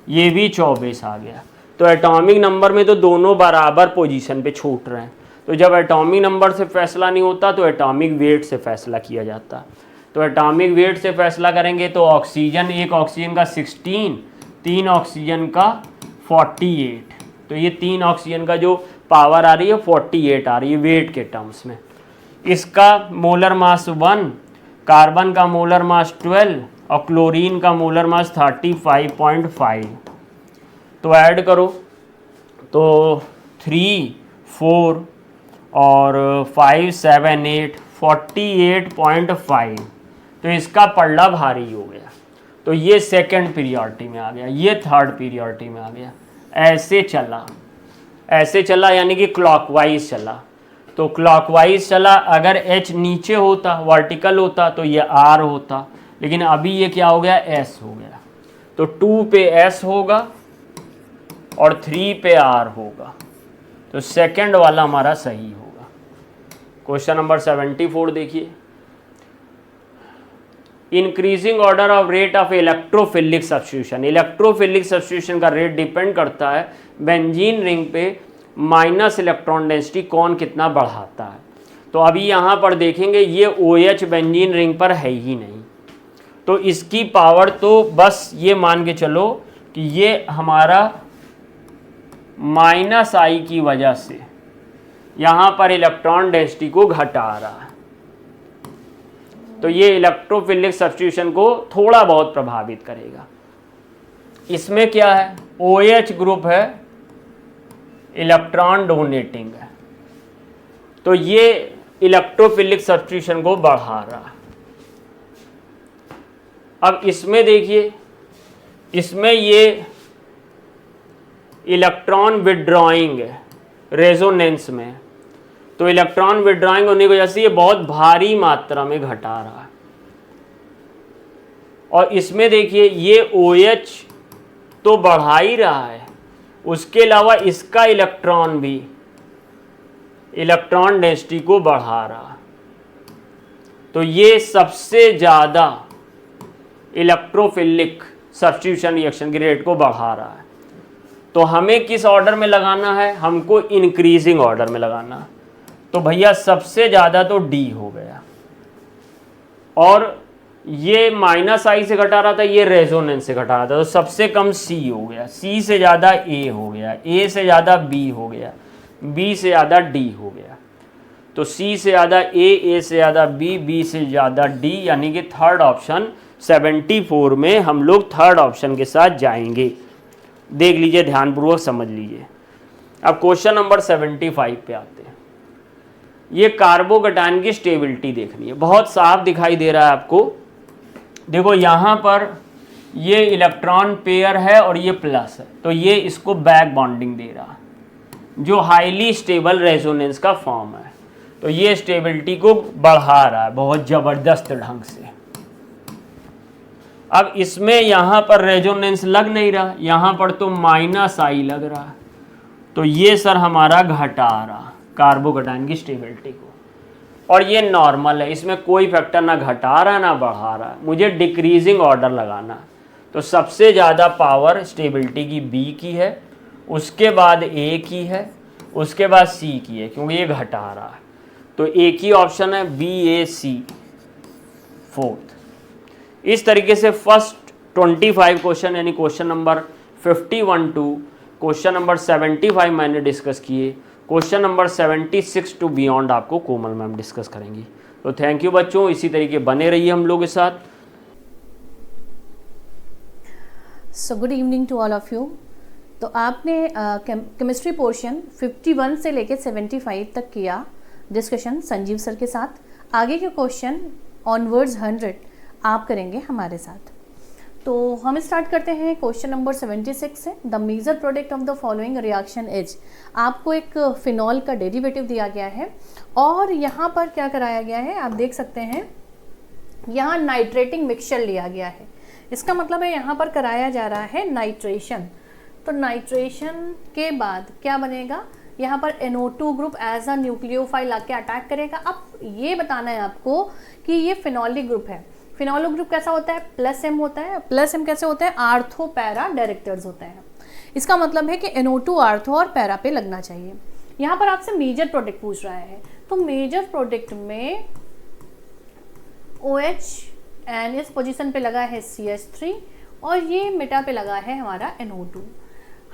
ये भी 24 आ गया। तो एटॉमिक नंबर में तो दोनों बराबर पोजीशन पे छूट रहे हैं। तो जब एटॉमिक नंबर से फैसला नहीं होता तो एटॉमिक वेट से फैसला किया जाता। तो एटॉमिक वेट से फैसला करेंगे तो ऑक्सीजन, एक ऑक्सीजन का 16, 3 ऑक्सीजन का 48, तो ये 3 ऑक्सीजन का जो पावर आ रही है 48 आ रही है वेट के टर्म्स में। इसका मोलर मास 1, कार्बन का मोलर मास 12 और क्लोरीन का मोलर मास 35.5। तो ऐड करो तो 3, 4 और 5, 7, 8, 48.5। तो इसका पल्ला भारी हो गया। तो ये सेकंड पीरियोडिटी में आ गया, ये थर्ड पीरियोडिटी में आ गया। ऐसे चला, ऐसे चला यानी कि क्लॉकवाइज चला। तो क्लॉकवाइज चला, अगर H नीचे होता, वर्टिकल होता तो ये R होता, लेकिन अभी ये क्या हो गया, S हो गया। तो 2 पे S होगा और 3 पे R होगा। तो सेकंड वाला हमारा सही होगा। क्वेश्चन नंबर 74 देखिए, increasing order of rate of electrophilic substitution. Electrophilic substitution का रेट डिपेंड करता है बेंजीन रिंग पे माइनस इलेक्ट्रॉन डेंसिटी कौन कितना बढ़ाता है। तो अभी यहाँ पर देखेंगे ये OH बेंजीन रिंग पर है ही नहीं, तो इसकी पावर तो बस ये मान के चलो कि ये हमारा -I की वजह से यहाँ पर इलेक्ट्रॉन डेंसिटी को घटा रहा है। तो ये इलेक्ट्रोफिलिक सब्स्टिट्यूशन को थोड़ा बहुत प्रभावित करेगा। इसमें क्या है, OH ग्रुप है, इलेक्ट्रॉन डोनेटिंग है, तो ये इलेक्ट्रोफिलिक सब्स्टिट्यूशन को बढ़ा रहा है। अब इसमें देखिए, इसमें ये इलेक्ट्रॉन विड्रॉइंग है रेजोनेंस में, तो इलेक्ट्रॉन विड्रॉइंग होने की वजह से ये बहुत भारी मात्रा में घटा रहा है। और इसमें देखिए ये OH तो बढ़ा ही रहा है, उसके अलावा इसका इलेक्ट्रॉन भी इलेक्ट्रॉन डेंसिटी को बढ़ा रहा है। तो ये सबसे ज़्यादा इलेक्ट्रोफिलिक सब्स्टिट्यूशन रिएक्शन के रेट को बढ़ा रहा है। तो हमें किस ऑर्डर में लगाना है, हमको इंक्रीजिंग ऑर्डर में लगाना है। तो भैया सबसे ज़्यादा तो D हो गया, और ये -I से घटा रहा था, ये रेजोनेंस से घटा रहा था, तो सबसे कम C हो गया, C से ज़्यादा A हो गया, A से ज़्यादा B हो गया, B से ज़्यादा D हो गया। तो C से ज़्यादा A से ज़्यादा B, B से ज़्यादा D, यानी कि थर्ड ऑप्शन 74 में हम लोग थर्ड ऑप्शन के साथ जाएंगे। देख लीजिए, ध्यानपूर्वक समझ लीजिए। अब क्वेश्चन नंबर 75 पे आते हैं। ये कार्बोकैटायन की स्टेबिलिटी देखनी है, बहुत साफ दिखाई दे रहा है आपको। देखो यहाँ पर ये इलेक्ट्रॉन पेयर है और ये प्लस है, तो ये इसको बैक बॉन्डिंग दे रहा है जो हाईली स्टेबल रेजोनेंस का फॉर्म है। तो ये स्टेबिलिटी को बढ़ा रहा है बहुत ज़बरदस्त ढंग से। अब इसमें यहाँ पर रेजोनेंस लग नहीं रहा, यहाँ पर तो -I लग रहा है, तो ये सर हमारा घटा रहा कार्बोकेटाइन की स्टेबिलिटी को, और ये नॉर्मल है, इसमें कोई फैक्टर ना घटा रहा ना बढ़ा रहा। मुझे डिक्रीजिंग ऑर्डर लगाना, तो सबसे ज़्यादा पावर स्टेबिलिटी की B की है, उसके बाद A की है, उसके बाद C की है, क्योंकि ये घटा रहा है। तो एक ही ऑप्शन है BAC फोर्थ। इस तरीके से फर्स्ट 25 क्वेश्चन यानी question number 51 to question number 75 मैंने डिस्कस किए। क्वेश्चन नंबर 76 टू बियॉन्ड आपको कोमल मैम डिस्कस करेंगी। तो थैंक यू बच्चों, इसी तरीके बने रहिए हम लोग के साथ। So good evening to all of you. तो आपने केमिस्ट्री पोर्शन 51 से लेकर 75 तक किया डिस्कशन संजीव सर के साथ। आगे के क्वेश्चन ऑनवर्ड्स 100 आप करेंगे हमारे साथ। तो हम स्टार्ट करते हैं क्वेश्चन नंबर 76 से। The major product of the following reaction is, आपको एक फिनॉल का डेरिवेटिव दिया गया है और यहाँ पर क्या कराया गया है आप देख सकते हैं, यहाँ नाइट्रेटिंग मिक्सचर लिया गया है। इसका मतलब है यहाँ पर कराया जा रहा है नाइट्रेशन। तो नाइट्रेशन के बाद क्या बनेगा, यहाँ पर NO2 group as a nucleophile आके अटैक करेगा। अब ये बताना है आपको कि ये फिनॉलिक ग्रुप है। फिनॉलिक ग्रुप कैसा होता है, +M होता है। +M कैसे होता है, आर्थो पैरा डायरेक्टर्स होते हैं। इसका मतलब है कि NO2 आर्थो और पैरा पे लगना चाहिए। यहाँ पर आपसे मेजर प्रोडक्ट पूछ रहा है, तो मेजर प्रोडक्ट में OH एन इस पोजीशन पे लगा है CH3 और ये मेटा पे लगा है हमारा NO2।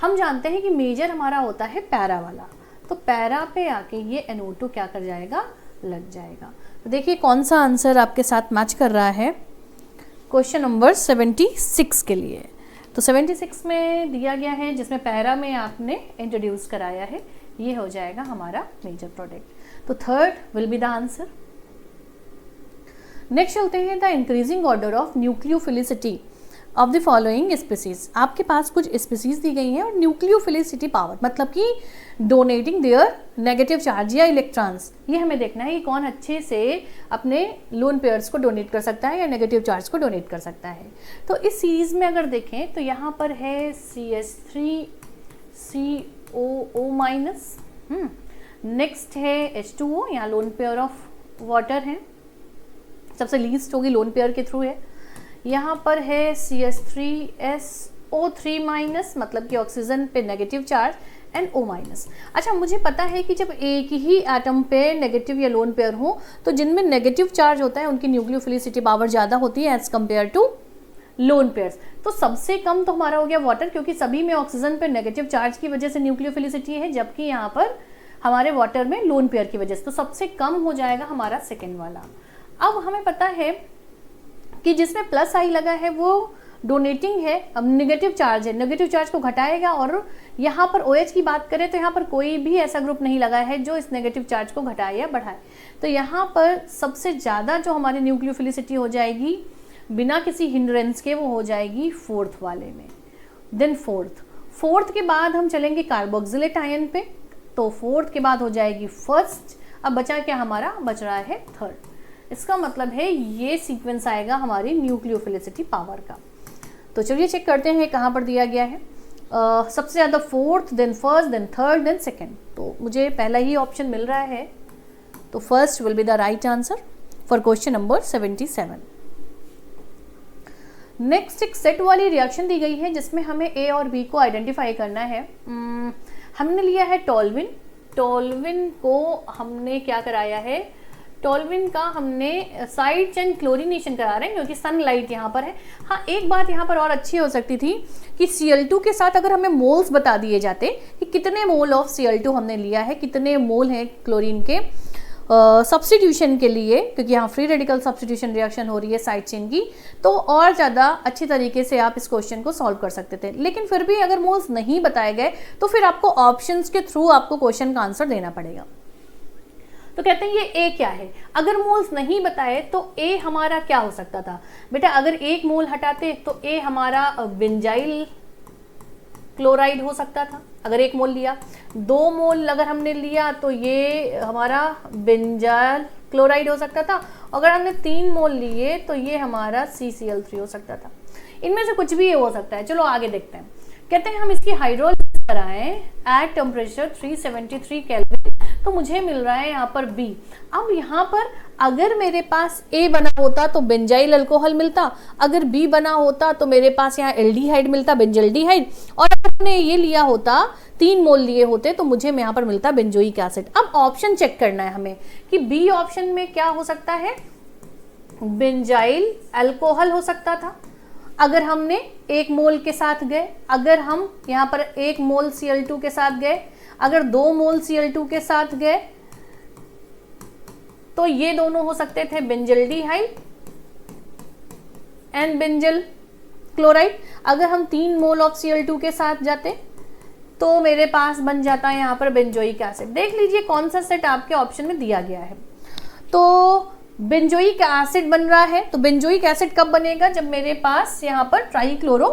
हम जानते हैं कि मेजर हमारा होता है पैरा वाला, तो पैरा पे आके ये NO2 क्या कर जाएगा, लग जाएगा। तो देखिए कौन सा आंसर आपके साथ मैच कर रहा है क्वेश्चन नंबर 76 के लिए। तो 76 में दिया गया है जिसमें पैरा में आपने इंट्रोड्यूस कराया है, ये हो जाएगा हमारा मेजर प्रोडक्ट। तो third will be the answer. Next चलते हैं, the increasing order of nucleophilicity of the following species. आपके पास कुछ स्पीसीज दी गई हैं और न्यूक्लियोफिलिसिटी पावर मतलब कि डोनेटिंग देयर नेगेटिव चार्ज या इलेक्ट्रॉन्स, ये हमें देखना है कि कौन अच्छे से अपने लोन पेयर्स को डोनेट कर सकता है या नेगेटिव चार्ज को डोनेट कर सकता है। तो इस सीरीज में अगर देखें तो यहाँ पर है CH3 COO-, नेक्स्ट है H2O, यहाँ लोन पेयर ऑफ वाटर है, सबसे लीस्ट होगी लोन पेयर के थ्रू है। यहाँ पर है CH3SO3-, मतलब कि ऑक्सीजन पे नेगेटिव चार्ज एंड O-। अच्छा, मुझे पता है कि जब एक ही एटम पे नेगेटिव या लोन पेयर हो तो जिनमें नेगेटिव चार्ज होता है उनकी न्यूक्लियोफिलिसिटी पावर ज़्यादा होती है as compare to lone pairs. तो सबसे कम तो हमारा हो गया वाटर, क्योंकि सभी में ऑक्सीजन पे नेगेटिव चार्ज की वजह से न्यूक्लियोफिलिसिटी है, जबकि यहाँ पर हमारे वाटर में लोन पेयर की वजह से। तो सबसे कम हो जाएगा हमारा सेकेंड वाला। अब हमें पता है कि जिसमें +I लगा है वो डोनेटिंग है, अब नेगेटिव चार्ज है, नेगेटिव चार्ज को घटाएगा। और यहाँ पर OH की बात करें तो यहाँ पर कोई भी ऐसा ग्रुप नहीं लगा है जो इस नेगेटिव चार्ज को घटाए या बढ़ाए। तो यहाँ पर सबसे ज़्यादा जो हमारी न्यूक्लियोफिलिसिटी हो जाएगी बिना किसी हिंड्रेंस के, वो हो जाएगी फोर्थ वाले में। देन फोर्थ के बाद हम चलेंगे कार्बोक्सिलेट आयन पे, तो फोर्थ के बाद हो जाएगी फर्स्ट। अब बचा क्या हमारा, बच रहा है थर्ड। इसका मतलब है ये सीक्वेंस आएगा हमारी न्यूक्लियोफिलिसिटी पावर का। तो चलिए चेक करते हैं कहाँ पर दिया गया है। सबसे ज़्यादा fourth, then first, then third, then second. तो मुझे पहला ही ऑप्शन मिल रहा है, तो first will be the right answer for question number 77। Next एक सेट वाली रिएक्शन दी गई है जिसमें हमें A और B को आइडेंटिफाई करना है। हमने लिया है टोल्विन। टोल्विन को हमने क्या कराया है, टोल्विन का हमने साइड चेन क्लोरीनेशन करा रहे हैं क्योंकि सनलाइट यहाँ पर है। हाँ, एक बात यहाँ पर और अच्छी हो सकती थी कि Cl2 के साथ अगर हमें मोल्स बता दिए जाते कि कितने मोल ऑफ Cl2 हमने लिया है, कितने मोल हैं क्लोरीन के सब्स्टिट्यूशन के लिए, क्योंकि यहाँ फ्री रेडिकल सब्स्टिट्यूशन रिएक्शन हो रही है साइड चेन की, तो और ज़्यादा अच्छी तरीके से आप इस क्वेश्चन को सॉल्व कर सकते थे। लेकिन फिर भी अगर मोल्स नहीं बताए गए तो फिर आपको ऑप्शंस के थ्रू आपको क्वेश्चन का आंसर देना पड़ेगा। तो कहते हैं ये A क्या है, अगर मोल्स नहीं बताए तो A हमारा क्या हो सकता था बेटा, अगर एक मोल हटाते तो A हमारा बेंजाइल क्लोराइड हो सकता था अगर एक मोल लिया। 2 मोल अगर हमने लिया तो ये हमारा बेंजाइल क्लोराइड हो सकता था। अगर हमने 3 मोल लिए तो ये हमारा CCl3 हो सकता था। इनमें से कुछ भी ये हो सकता है। चलो आगे देखते हैं। कहते हैं हम इसकी हाइड्रोलिसिस कराएं एट टेम्परेचर 373 केल्विन, तो मुझे मिल रहा है यहाँ पर B। अब यहाँ पर अगर मेरे पास A बना होता तो बेंजाइल अल्कोहल मिलता, अगर B बना होता तो मेरे पास यहाँ एल्डिहाइड मिलता, बेंजल्डिहाइड, और अगर हमने ये लिया होता 3 मोल लिए होते तो मुझे यहाँ पर मिलता बेंजोइक एसिड। अब ऑप्शन चेक करना है हमें कि B ऑप्शन में क्या हो सकता है, बेंजाइल अल्कोहल हो सकता था अगर हमने 1 मोल के साथ गए, अगर हम यहाँ पर 1 मोल Cl2 के साथ गए, अगर 2 मोल Cl2 के साथ गए तो ये दोनों हो सकते थे बेंजल्डिहाइड एंड बेंजल क्लोराइड। अगर हम 3 मोल ऑफ Cl2 के साथ जाते तो मेरे पास बन जाता है यहाँ पर बेंजोइक एसिड। देख लीजिए कौन सा सेट आपके ऑप्शन में दिया गया है। तो बेंजोइक एसिड बन रहा है, तो बेंजोइक एसिड कब बनेगा, जब मेरे पास यहाँ पर ट्राईक्लोरो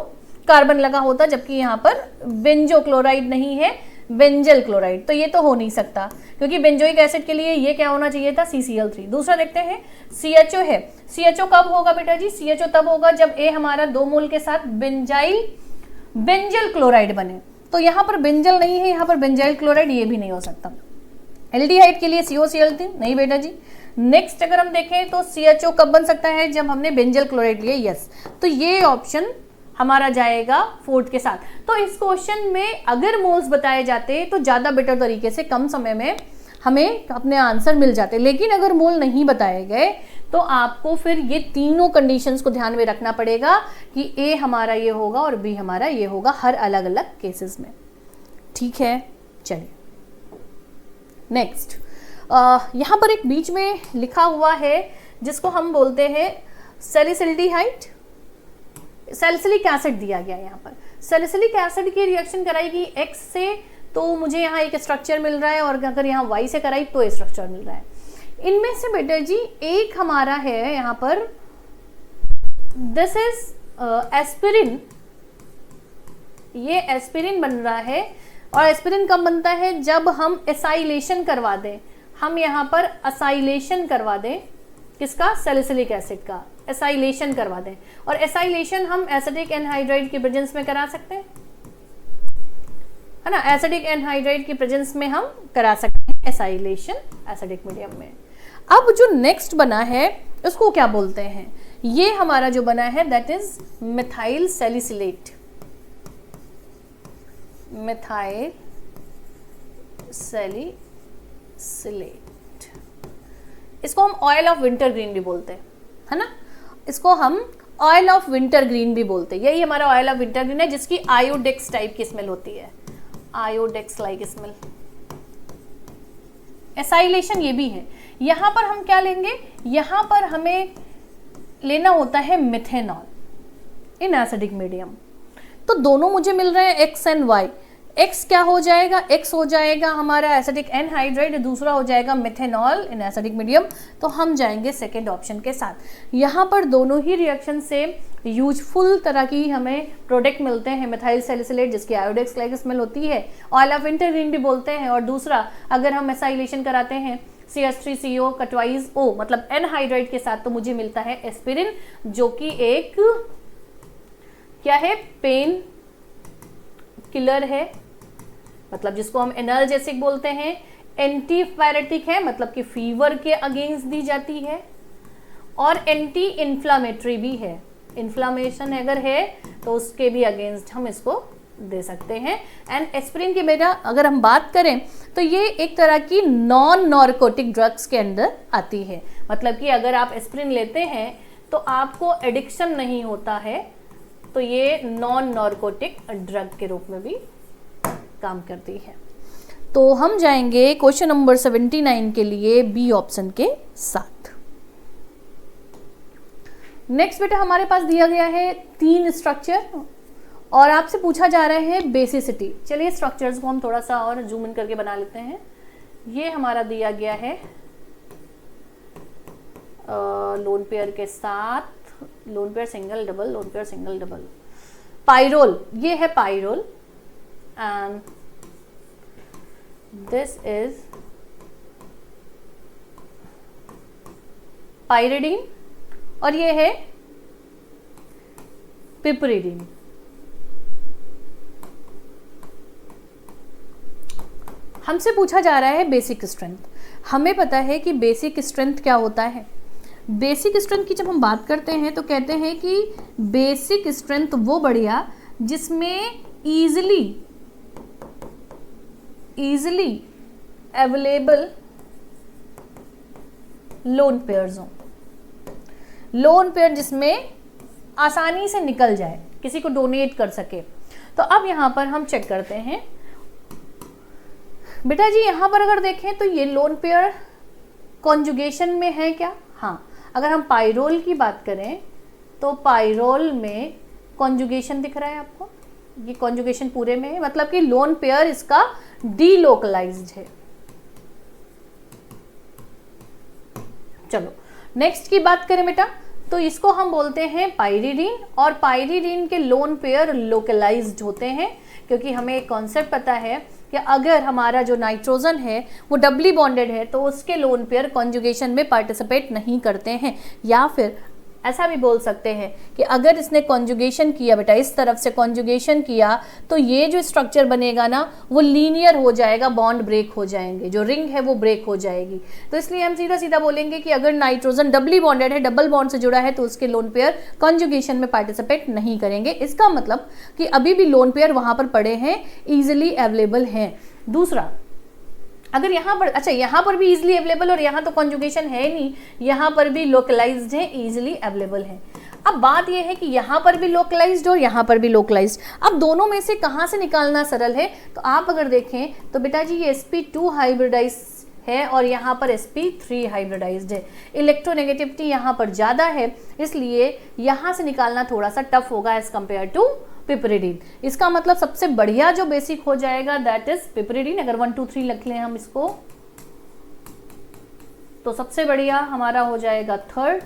कार्बन लगा होता, जबकि यहाँ पर बेंजो क्लोराइड नहीं है, बेंजल क्लोराइड। तो ये तो हो नहीं सकता, क्योंकि बेंजोइक एसिड के लिए ये क्या होना चाहिए था, CCl3। दूसरा देखते हैं CHO है। CHO कब होगा बेटा जी, CHO तब होगा जब A हमारा 2 मोल के साथ बेंजल क्लोराइड बने। तो यहाँ पर बेंजल नहीं है, यहाँ पर बेंजाइल क्लोराइड, ये भी नहीं हो सकता। एल्डिहाइड के लिए COCl3 नहीं बेटा जी। नेक्स्ट अगर हम देखें तो CHO कब बन सकता है, जब हमने बेंजल क्लोराइड लिया, यस। तो ये ऑप्शन हमारा जाएगा 4th के साथ। तो इस क्वेश्चन में अगर मोल्स बताए जाते तो ज़्यादा बेटर तरीके से कम समय में हमें अपने आंसर मिल जाते, लेकिन अगर मोल नहीं बताए गए तो आपको फिर ये तीनों कंडीशंस को ध्यान में रखना पड़ेगा कि A हमारा ये होगा और B हमारा ये होगा, हर अलग अलग केसेस में। ठीक है, चलिए नेक्स्ट। यहाँ पर एक बीच में लिखा हुआ है जिसको हम बोलते हैं सैलिसिल्डिहाइड, सैलिसिलिक एसिड दिया गया है। यहाँ पर सैलिसिलिक एसिड की रिएक्शन कराएगी X से तो मुझे यहाँ एक स्ट्रक्चर मिल रहा है, और अगर यहाँ Y से कराई तो स्ट्रक्चर मिल रहा है। इनमें से बेटा जी एक हमारा है यहाँ पर, दिस इज एस्पिरिन। ये एस्पिरिन बन रहा है, और एस्पिरिन कब बनता है, जब हम एसाइलेशन करवा दें। हम यहाँ पर असाइलेशन करवा दें किसका, सैलिसिलिक एसिड का एसाइलेशन करवा दें। और एसाइलेशन हम एसिडिक एनहाइड्राइड की प्रेजेंस में करा सकते हैं, है ना। एसिडिक एनहाइड्राइड की प्रेजेंस में हम करा सकते हैं एसाइलेशन एसिडिक मीडियम में। अब जो नेक्स्ट बना है उसको क्या बोलते हैं, ये हमारा जो बना है that is methyl salicylate. Methyl salicylate, इसको हम ऑयल ऑफ विंटर ग्रीन भी बोलते हैं, है ना। इसको हम ऑयल ऑफ विंटर ग्रीन भी बोलते हैं। यही हमारा ऑयल ऑफ विंटर ग्रीन है जिसकी आयोडेक्स टाइप की स्मेल होती है, आयोडेक्स लाइक स्मेल। एसाइलेशन ये भी है। यहाँ पर हम क्या लेंगे, यहाँ पर हमें लेना होता है मिथेनॉल इन एसिडिक मीडियम। तो दोनों मुझे मिल रहे हैं X एंड Y। X क्या हो जाएगा, X हो जाएगा हमारा एसिडिक एनहाइड्राइड, दूसरा हो जाएगा मिथेनॉल इन एसिडिक मीडियम। तो हम जाएंगे सेकेंड ऑप्शन के साथ। यहाँ पर दोनों ही रिएक्शन से यूजफुल तरह की हमें प्रोडक्ट मिलते हैं। मिथाइल सैलिसिलेट जिसकी आयोडेक्स लाइक स्मेल होती है, ऑयल ऑफ विंटर ग्रीन भी बोलते हैं, और दूसरा अगर हम एसाइलेशन कराते हैं CH3CO का ट्वाइस O मतलब एनहाइड्राइड के साथ तो मुझे मिलता है एस्पिरिन, जो कि एक क्या है, पेन किलर है, मतलब जिसको हम एनाल्जेसिक बोलते हैं। एंटीपायरेटिक है, मतलब कि फीवर के अगेंस्ट दी जाती है, और एंटी इन्फ्लामेटरी भी है। इन्फ्लामेशन अगर है तो उसके भी अगेंस्ट हम इसको दे सकते हैं। एंड एस्पिरिन की बेटा अगर हम बात करें तो ये एक तरह की नॉन नार्कोटिक ड्रग्स के अंदर आती है, मतलब कि अगर आप एस्पिरिन लेते हैं तो आपको एडिक्शन नहीं होता है, तो ये नॉन नार्कोटिक ड्रग के रूप में भी काम करती है। तो हम जाएंगे क्वेश्चन नंबर 79 के लिए बी ऑप्शन के साथ। नेक्स्ट बेटा हमारे पास दिया गया है 3 स्ट्रक्चर, और आपसे पूछा जा रहा है बेसिसिटी। चलिए स्ट्रक्चर्स को हम थोड़ा सा और जूम इन करके बना लेते हैं। ये हमारा दिया गया है लोन पेयर के साथ, lone pair single double, lone pair single double. Pyrrole, ये है pyrrole, and this is pyridine, और ये है पिपरिडीन। हमसे पूछा जा रहा है बेसिक स्ट्रेंथ। हमें पता है कि बेसिक स्ट्रेंथ क्या होता है। बेसिक स्ट्रेंथ की जब हम बात करते हैं तो कहते हैं कि बेसिक स्ट्रेंथ वो बढ़िया जिसमें इजीली अवेलेबल लोन पेयर्स हों। लोन पेयर जिसमें आसानी से निकल जाए, किसी को डोनेट कर सके। तो अब यहां पर हम चेक करते हैं बेटा जी, यहां पर अगर देखें तो ये लोन पेयर कॉन्जुगेशन में है क्या? हाँ, अगर हम पाइरोल की बात करें तो पाइरोल में कॉन्जुगेशन दिख रहा है आपको, ये कॉन्जुगेशन पूरे में है, मतलब कि लोन पेयर इसका डीलोकलाइज्ड है। चलो नेक्स्ट की बात करें बेटा, तो इसको हम बोलते हैं पाइरिडीन, और पाइरिडीन के लोन पेयर लोकलाइज्ड होते हैं, क्योंकि हमें एक कॉन्सेप्ट पता है कि अगर हमारा जो नाइट्रोजन है वो डबली बॉन्डेड है तो उसके लोन पेयर कॉन्जुगेशन में पार्टिसिपेट नहीं करते हैं। या फिर ऐसा भी बोल सकते हैं कि अगर इसने कॉन्जुगेशन किया बेटा, इस तरफ से कॉन्जुगेशन किया, तो ये जो स्ट्रक्चर बनेगा ना वो लीनियर हो जाएगा, बॉन्ड ब्रेक हो जाएंगे, जो रिंग है वो ब्रेक हो जाएगी। तो इसलिए हम सीधा सीधा बोलेंगे कि अगर नाइट्रोजन डबली बॉन्डेड है, डबल बॉन्ड से जुड़ा है, तो उसके लोन पेयर कॉन्जुगेशन में पार्टिसिपेट नहीं करेंगे। इसका मतलब कि अभी भी लोन पेयर वहां पर पड़े हैं, ईजिली अवेलेबल हैं। दूसरा, अगर यहाँ पर, अच्छा यहाँ पर भी इजीली अवेलेबल और यहाँ तो कॉन्जुगेशन है नहीं, यहाँ पर भी लोकलाइज्ड है, इजीली अवेलेबल है। अब बात यह है कि यहाँ पर भी लोकलाइज्ड और यहाँ पर भी लोकलाइज्ड। अब दोनों में से कहाँ से निकालना सरल है? तो आप अगर देखें तो बेटा जी ये sp2 हाइब्रिडाइज है और यहाँ पर sp3 हाइब्रिडाइज्ड है। इलेक्ट्रोनेगेटिविटी यहाँ पर ज़्यादा है, इसलिए यहाँ से निकालना थोड़ा सा टफ होगा एज कम्पेयर टू पिपरिडीन। इसका मतलब सबसे बढ़िया जो बेसिक हो जाएगा दैट इज पिपरिडीन। अगर 1 2 3 लिख लें हम इसको, तो सबसे बढ़िया हमारा हो जाएगा थर्ड,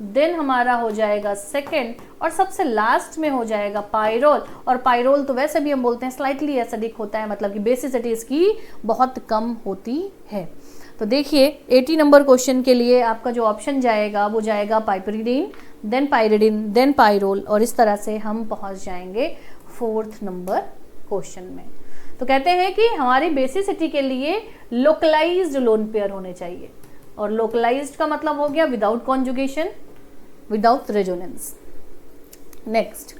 देन हमारा हो जाएगा सेकंड, और सबसे लास्ट में हो जाएगा पाइरोल। और पाइरोल तो वैसे भी हम बोलते हैं स्लाइटली एसिडिक होता है, मतलब कि बेसिसिटी इसकी बहुत कम होती है। तो देखिए 80 नंबर क्वेश्चन के लिए आपका जो ऑप्शन जाएगा वो जाएगा पाइपरिडीन, देन पाइरिडीन, देन पाइरोल, और इस तरह से हम पहुंच जाएंगे 4th नंबर क्वेश्चन में। तो कहते हैं कि हमारी बेसिसिटी के लिए लोकलाइज्ड लोन पेयर होने चाहिए, और लोकलाइज्ड का मतलब हो गया without conjugation, without resonance. Next,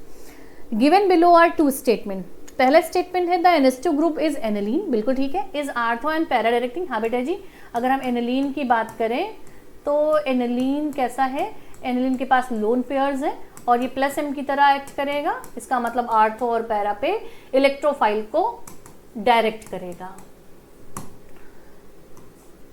given below are 2 statement. पहला स्टेटमेंट है the NH2 group is aniline, बिल्कुल ठीक है। Is ortho and para directing, हाँ बेटा जी, अगर हम एनिलीन की बात करें तो एनिलीन कैसा है? एनिलीन के पास लोन पेयर्स हैं और ये प्लस M की तरह एक्ट करेगा। इसका मतलब आर्थो और पैरा पे इलेक्ट्रोफाइल को डायरेक्ट करेगा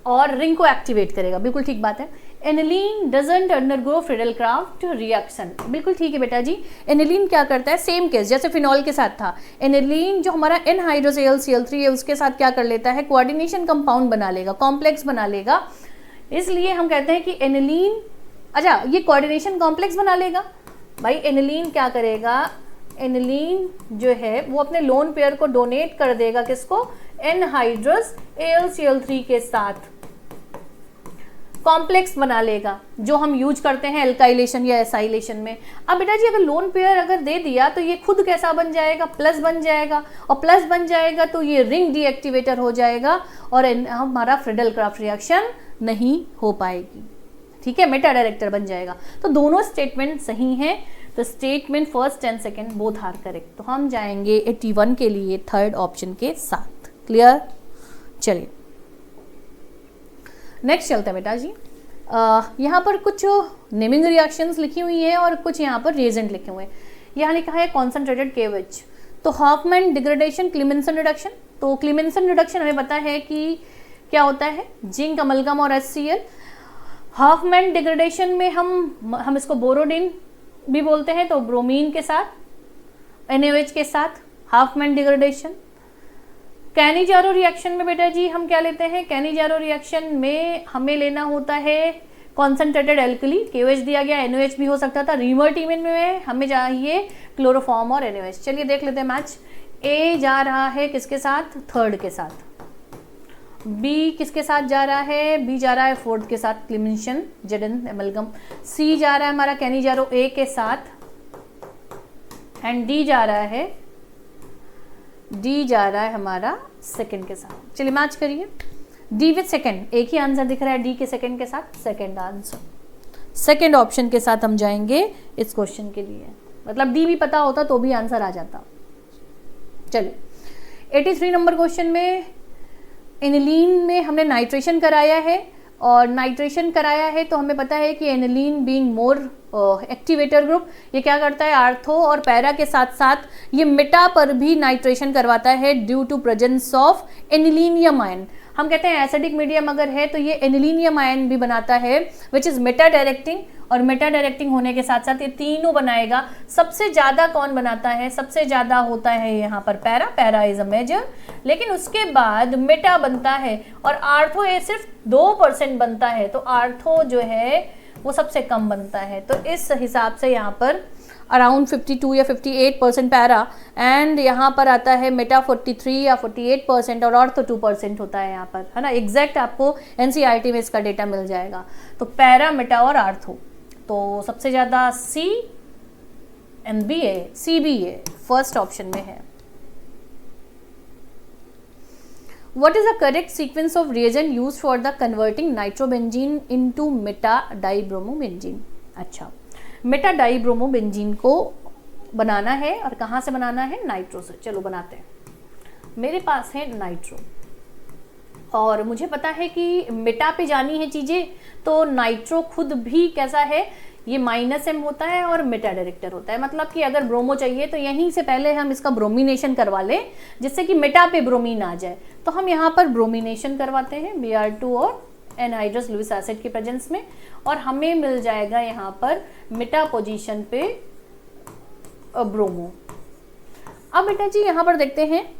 और रिंग को एक्टिवेट करेगा, बिल्कुल ठीक बात है। Aniline doesn't undergo Friedel-Crafts reaction, बिल्कुल ठीक है बेटा जी। एनिलीन क्या करता है? सेम केस जैसे फिनॉल के साथ था। एनिलीन जो हमारा N-हाइड्रोक्सिल-Cl3 है उसके साथ क्या कर लेता है? कोऑर्डिनेशन कंपाउंड बना लेगा, कॉम्प्लेक्स बना लेगा। इसलिए हम कहते हैं कि एनिलीन, अच्छा ये कोऑर्डिनेशन कॉम्प्लेक्स बना लेगा। भाई एनिलीन क्या करेगा? एनिलीन जो है वो अपने लोन पेयर को डोनेट कर देगा, किसको? N-हाइड्रोक्सिल-Cl3 के साथ कॉम्प्लेक्स बना लेगा, जो हम यूज करते हैं एल्काइलेशन या एसाइलेशन में। अब बेटा जी अगर लोन पेयर अगर दे दिया तो ये खुद कैसा बन जाएगा? प्लस बन जाएगा, और प्लस बन जाएगा तो ये रिंग डीएक्टिवेटर हो जाएगा और हमारा फ्रीडल-क्राफ्ट रिएक्शन नहीं हो पाएगी, ठीक है, मेटा डायरेक्टर बन जाएगा। तो दोनों स्टेटमेंट सही हैं। तो statement first and second both are correct. तो हम जाएंगे 81 के लिए थर्ड ऑप्शन के साथ। क्लियर? चलिए नेक्स्ट चलते हैं बेटा जी। यहाँ पर कुछ नेमिंग रिएक्शंस लिखी हुई हैं और कुछ यहाँ पर रिएजेंट लिखे हुए हैं। यहाँ लिखा है कॉन्सेंट्रेटेड KOH, तो हॉफमैन डिग्रेडेशन, क्लीमेंसन रिडक्शन। तो क्लीमेंसन रिडक्शन हमें पता है कि क्या होता है? जिंक अमलगम और HCl। हॉफमैन डिग्रेडेशन में हम इसको बोरोडिन भी बोलते हैं, तो ब्रोमीन के साथ NaOH के साथ हॉफमैन डिग्रेडेशन। कैनिजारो रिएक्शन में बेटा जी हम क्या लेते हैं? कैनिजारो रिएक्शन में हमें लेना होता है कॉन्सेंट्रेटेड एल्कली, KOH दिया गया, NaOH भी हो सकता था। रिवर्टिमिन में हमें चाहिए क्लोरोफॉर्म और NaOH। चलिए देख लेते हैं मैच। A जा रहा है किसके साथ? थर्ड के साथ। B किसके साथ जा रहा है? B जा रहा है फोर्थ के साथ, क्लीमेंसन Zn एमलगम। C जा रहा है हमारा कैनिजारो A के साथ, एंड डी जा रहा है हमारा सेकंड के साथ। चलिए मैच करिए, डी विथ सेकंड, एक ही आंसर दिख रहा है डी के सेकंड के साथ, सेकंड आंसर, सेकंड ऑप्शन के साथ हम जाएंगे इस क्वेश्चन के लिए। मतलब डी भी पता होता तो भी आंसर आ जाता। चलिए 83 नंबर क्वेश्चन में एनिलीन में हमने नाइट्रेशन कराया है, और नाइट्रेशन कराया है तो हमें पता है कि aniline being more activator group, ये क्या करता है, आर्थो और पैरा के साथ साथ ये मेटा पर भी नाइट्रेशन करवाता है due to presence of anilinium ion. हम कहते हैं एसिडिक मीडियम अगर है तो ये एनिलीनियम आयन भी बनाता है विच इज मेटा डायरेक्टिंग, और मेटा डायरेक्टिंग होने के साथ साथ ये तीनों बनाएगा। सबसे ज़्यादा कौन बनाता है, सबसे ज़्यादा होता है यहाँ पर para, para is a major, लेकिन उसके बाद मेटा बनता है और आर्थो ये सिर्फ 2% बनता है, तो आर्थो जो है वो सबसे कम बनता है। तो इस हिसाब से यहाँ पर अराउंड 52 या 58% पैरा, एंड यहाँ पर आता है मेटा 43 या 48% और ऑर्थो 2% होता है यहाँ पर, है ना। एग्जैक्ट आपको एनसीईआरटी में इसका डेटा मिल जाएगा। तो पैरा, मेटा और आर्थो, तो सबसे ज़्यादा C and B A, C B A first option में है। What is the correct sequence of reagent used for the converting nitrobenzene into meta-dibromobenzene? अच्छा, मेटा-डाइब्रोमोबेंजीन को बनाना है, और कहाँ से बनाना है, नाइट्रो से। चलो बनाते हैं। मेरे पास है नाइट्रो, और मुझे पता है कि मेटा पे जानी है चीज़ें, तो नाइट्रो खुद भी कैसा है, ये -m होता है और मेटा डायरेक्टर होता है। मतलब कि अगर ब्रोमो चाहिए तो यहीं से पहले हम इसका ब्रोमिनेशन करवा लें जिससे कि मेटा पे ब्रोमीन आ जाए। तो हम यहाँ पर ब्रोमिनेशन करवाते हैं Br2 और एनहाइड्रस लुइस एसिड की प्रेजेंस में, और हमें मिल जाएगा यहाँ पर मेटा पोजीशन पे ब्रोमो। अब बेटा जी यहाँ पर देखते हैं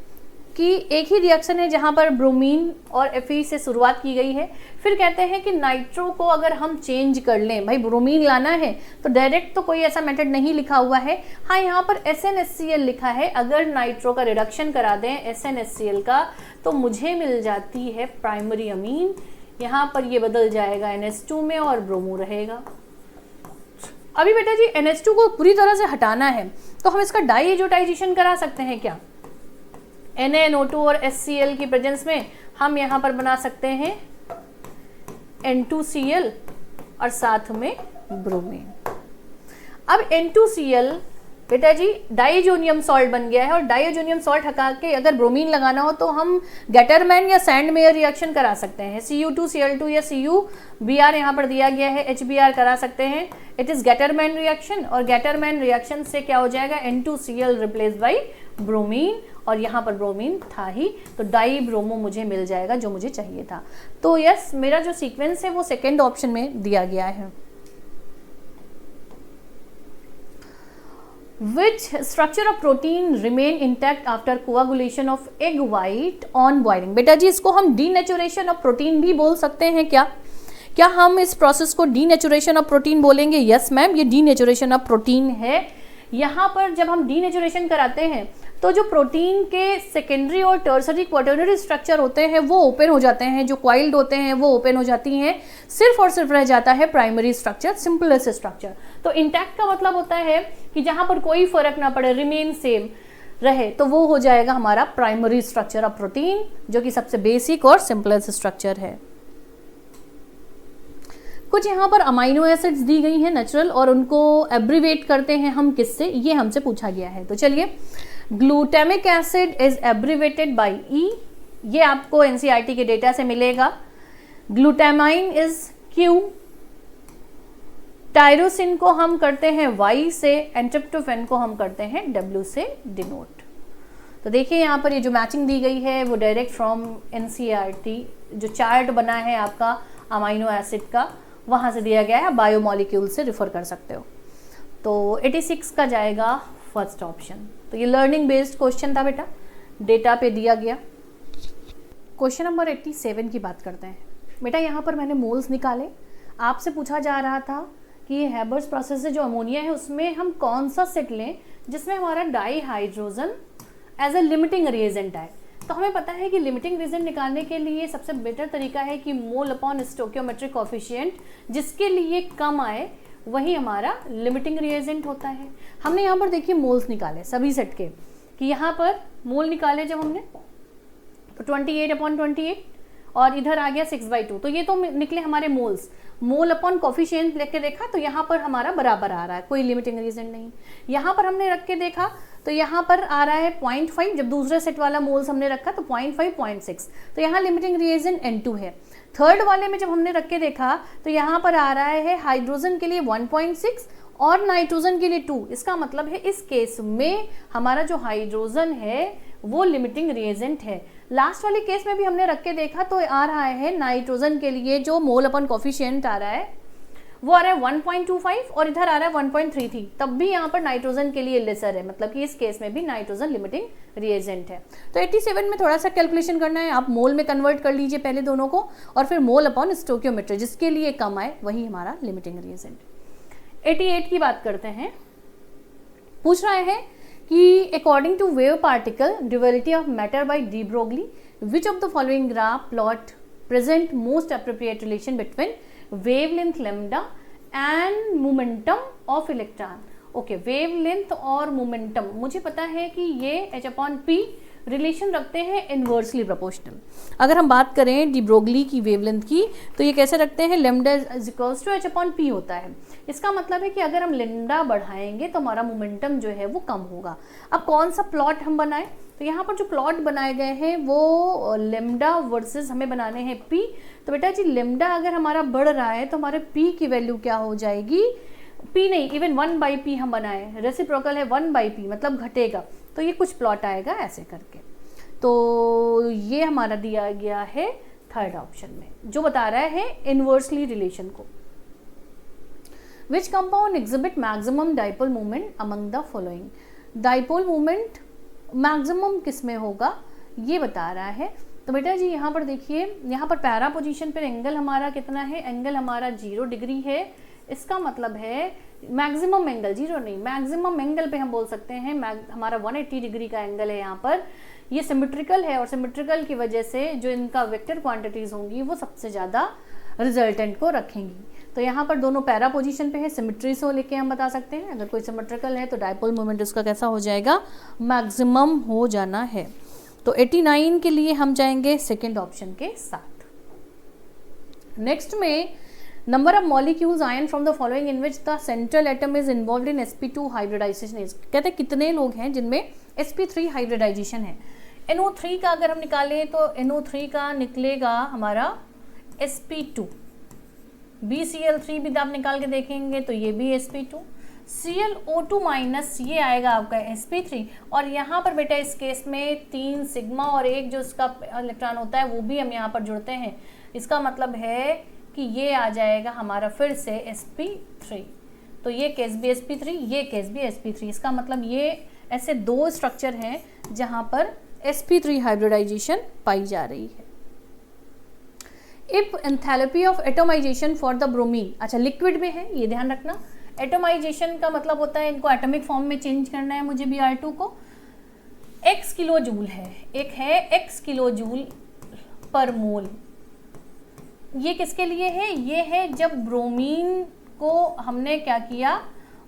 कि एक ही रिएक्शन है जहाँ पर ब्रोमीन और Fe से शुरुआत की गई है। फिर कहते हैं कि नाइट्रो को अगर हम चेंज कर लें, भाई ब्रोमीन लाना है तो डायरेक्ट तो कोई ऐसा मेथड नहीं लिखा हुआ है। हाँ, यहाँ पर SnHCl लिखा है। अगर नाइट्रो का रिडक्शन करा दें SnHCl का तो मुझे मिल जाती है प्राइमरी अमीन। यहाँ पर ये बदल जाएगा NH2 में और ब्रोमो रहेगा। अभी बेटा जी NH2 को पूरी तरह से हटाना है तो हम इसका डाईएजोटाइजेशन करा सकते हैं क्या? NaNO2 और HCl की प्रेजेंस में हम यहाँ पर बना सकते हैं N2Cl और साथ में ब्रोमीन। अब N2Cl बेटा जी डाइजोनियम सॉल्ट बन गया है, और डाइजोनियम सॉल्ट हटा के अगर ब्रोमीन लगाना हो तो हम गैटरमैन या सैंडमेयर रिएक्शन करा सकते हैं। Cu2Cl2 या CuBr यहाँ पर दिया गया है, HBr करा सकते हैं। इट इज गैटरमैन रिएक्शन, और गैटरमैन रिएक्शन से क्या हो जाएगा, N2Cl रिप्लेस बाई ब्रोमीन, और यहाँ पर ब्रोमीन था ही तो डाई ब्रोमो मुझे मिल जाएगा जो मुझे चाहिए था। तो यस, मेरा जो सीक्वेंस है वो सेकेंड ऑप्शन में दिया गया है। Which structure of protein remain intact after coagulation of egg white on boiling? बेटा जी इसको हम डीनेचुरेशन ऑफ प्रोटीन भी बोल सकते हैं क्या? क्या हम इस प्रोसेस को डीनेचुरेशन ऑफ प्रोटीन बोलेंगे? यस मैम, ये डीनेचुरेशन ऑफ प्रोटीन है। यहाँ पर जब हम डीनेचुरेशन कराते हैं तो जो प्रोटीन के सेकेंडरी और टर्सरी क्वाटर्नरी स्ट्रक्चर होते हैं वो ओपन हो जाते हैं, जो क्वाइल्ड होते हैं वो ओपन हो जाती हैं, सिर्फ और सिर्फ रह जाता है प्राइमरी स्ट्रक्चर, सिंपलेस्ट स्ट्रक्चर। तो इंटैक्ट का मतलब होता है कि जहाँ पर कोई फर्क ना पड़े, रिमेन सेम रहे, तो वो हो जाएगा हमारा प्राइमरी स्ट्रक्चर ऑफ प्रोटीन, जो कि सबसे बेसिक और सिंपलेस्ट स्ट्रक्चर है। कुछ यहाँ पर अमाइनो एसिड्स दी गई हैं नेचुरल, और उनको एब्रीवेट करते हैं हम किससे, ये हमसे पूछा गया है। तो चलिए, glutamic acid is abbreviated by E, ये आपको एनसीईआरटी के डेटा से मिलेगा। ग्लूटामाइन इज क्यू, टायरोसिन को हम करते हैं वाई से, एंड ट्रिप्टोफैन को हम करते हैं डब्ल्यू से डिनोट। तो देखिए यहाँ पर ये जो मैचिंग दी गई है वो डायरेक्ट फ्रॉम एनसीईआरटी, जो चार्ट बना है आपका अमाइनो एसिड का, वहाँ से दिया गया है, बायोमोलिक्यूल से रिफर कर सकते हो। तो 86 का जाएगा फर्स्ट ऑप्शन। तो ये लर्निंग बेस्ड क्वेश्चन था बेटा, डेटा पे दिया गया। क्वेश्चन नंबर 87 की बात करते हैं। बेटा यहाँ पर मैंने मोल्स निकाले, आपसे पूछा जा रहा था कि हैबर्स प्रोसेस से जो अमोनिया है उसमें हम कौन सा सेट लें जिसमें हमारा dihydrogen as a limiting reagent आए। तो हमें पता है कि लिमिटिंग रिएजेंट निकालने के लिए सबसे बेटर तरीका है कि मोल अपॉन स्टोइकियोमेट्रिक कोएफिशिएंट जिसके लिए कम आए वही हमारा लिमिटिंग रिएजेंट होता है। हमने यहाँ पर देखिए मोल्स निकाले सभी सेट के, कि यहाँ पर मोल निकाले जब हमने तो 28/28 और इधर आ गया 6/2, तो ये तो निकले हमारे मोल्स। मोल अपॉन कॉफिशिएंट लेके देखा तो यहाँ पर हमारा बराबर आ रहा है, कोई लिमिटिंग रीजन नहीं। यहाँ पर हमने रख के देखा तो यहाँ पर आ रहा है 0.5, जब दूसरे सेट वाला मोल्स हमने रखा तो 0.5, 0.6, तो यहाँ लिमिटिंग रिएजेंट N2 है। थर्ड वाले में जब हमने रख के देखा तो यहाँ पर आ रहा है हाइड्रोजन के लिए 1.6 और नाइट्रोजन के लिए 2। इसका मतलब है इस केस में हमारा जो हाइड्रोजन है वो लिमिटिंग रिएजेंट है। लास्ट वाले केस में भी हमने रख के देखा तो आ रहा है नाइट्रोजन के लिए जो मोल अपन कॉफिशिएंट आ रहा है वो आ रहा है 1.25 और इधर आ रहा है 1.33, तब भी यहाँ पर नाइट्रोजन के लिए लेसर है, मतलब कि इस केस में भी नाइट्रोजन लिमिटिंग रिएजेंट है। तो 87 में थोड़ा सा कैलकुलेशन करना है, आप मोल में कन्वर्ट कर लीजिए पहले दोनों को और फिर मोल अपॉन स्टोकियोमेट्री, जिसके लिए कम आए वही हमारा लिमिटिंग रिएजेंट। 88 की बात करते हैं। पूछ रहा है कि according to wave particle duality of matter by de Broglie which of the following graph plot present most appropriate relation between wavelength lambda and momentum of electron. Okay, wavelength और momentum मुझे पता है कि ये h/p रिलेशन रखते हैं inversely proportional. अगर हम बात करें डी ब्रोगली की वेवलेंथ की तो ये कैसे रखते हैं, lambda is equals to h/p होता है। इसका मतलब है कि अगर हम लैम्डा बढ़ाएंगे तो हमारा मोमेंटम जो है वो कम होगा। अब कौन सा प्लॉट हम बनाएं, तो यहाँ पर जो प्लॉट बनाए गए हैं वो लैम्डा वर्सेस हमें बनाने हैं p। तो बेटा जी लैम्डा अगर हमारा बढ़ रहा है तो हमारे p की वैल्यू क्या हो जाएगी, p नहीं इवन 1/p हम बनाए, रेसिप्रोकल है 1/p मतलब घटेगा, तो ये कुछ प्लॉट आएगा ऐसे करके। तो ये हमारा दिया गया है थर्ड ऑप्शन में जो बता रहा है इनवर्सली रिलेशन को। Which compound exhibit maximum dipole moment among the following. Dipole moment maximum किस में होगा ये बता रहा है। तो बेटा जी यहाँ पर देखिए, यहाँ पर पैरा पोजीशन पर एंगल हमारा कितना है, एंगल हमारा 0 डिग्री है। इसका मतलब है मैक्सिमम एंगल 0 नहीं, मैक्सिमम एंगल पे हम बोल सकते हैं हमारा 180 डिग्री का एंगल है। यहाँ पर ये सिमेट्रिकल है और सिमेट्रिकल की वजह से जो इनका वेक्टर क्वांटिटीज होंगी वो सबसे ज़्यादा रिजल्टेंट को रखेंगी। तो यहाँ पर दोनों पैरा पोजीशन पे है, सिमेट्री से लेके हम बता सकते हैं। अगर कोई सिमेट्रिकल है तो डाइपोल मोमेंट उसका कैसा हो जाएगा, मैक्सिमम हो जाना है। तो 89 के लिए हम जाएंगे सेकेंड ऑप्शन के साथ। नेक्स्ट में number of molecules ion from the following in which the central atom is involve in sp2 hybridisation इज। कहते हैं कितने लोग हैं जिनमें sp3 हाइब्रिडाइजेशन है। NO3 का अगर हम निकालें तो NO3 का निकलेगा हमारा sp2, BCl3 भी आप निकाल के देखेंगे तो ये भी sp2, ClO2 माइनस ये आएगा आपका sp3। और यहाँ पर बेटा इस केस में 3 सिग्मा और एक जो इसका इलेक्ट्रॉन होता है वो भी हम यहाँ पर जुड़ते हैं। इसका मतलब है कि ये आ जाएगा हमारा फिर से sp3। तो ये केस भी sp3, ये केस भी sp3। इसका मतलब ये ऐसे दो स्ट्रक्चर हैं जहाँ पर sp3 हाइब्रिडाइजेशन पाई जा रही है। If enthalpy of atomization for the bromine, अच्छा लिक्विड में है ये ध्यान रखना। एटोमाइजेशन का मतलब होता है इनको एटॉमिक फॉर्म में चेंज करना है मुझे Br2 को। x किलो जूल है, एक है x किलो जूल पर मोल। ये किसके लिए है, ये है जब ब्रोमीन को हमने क्या किया,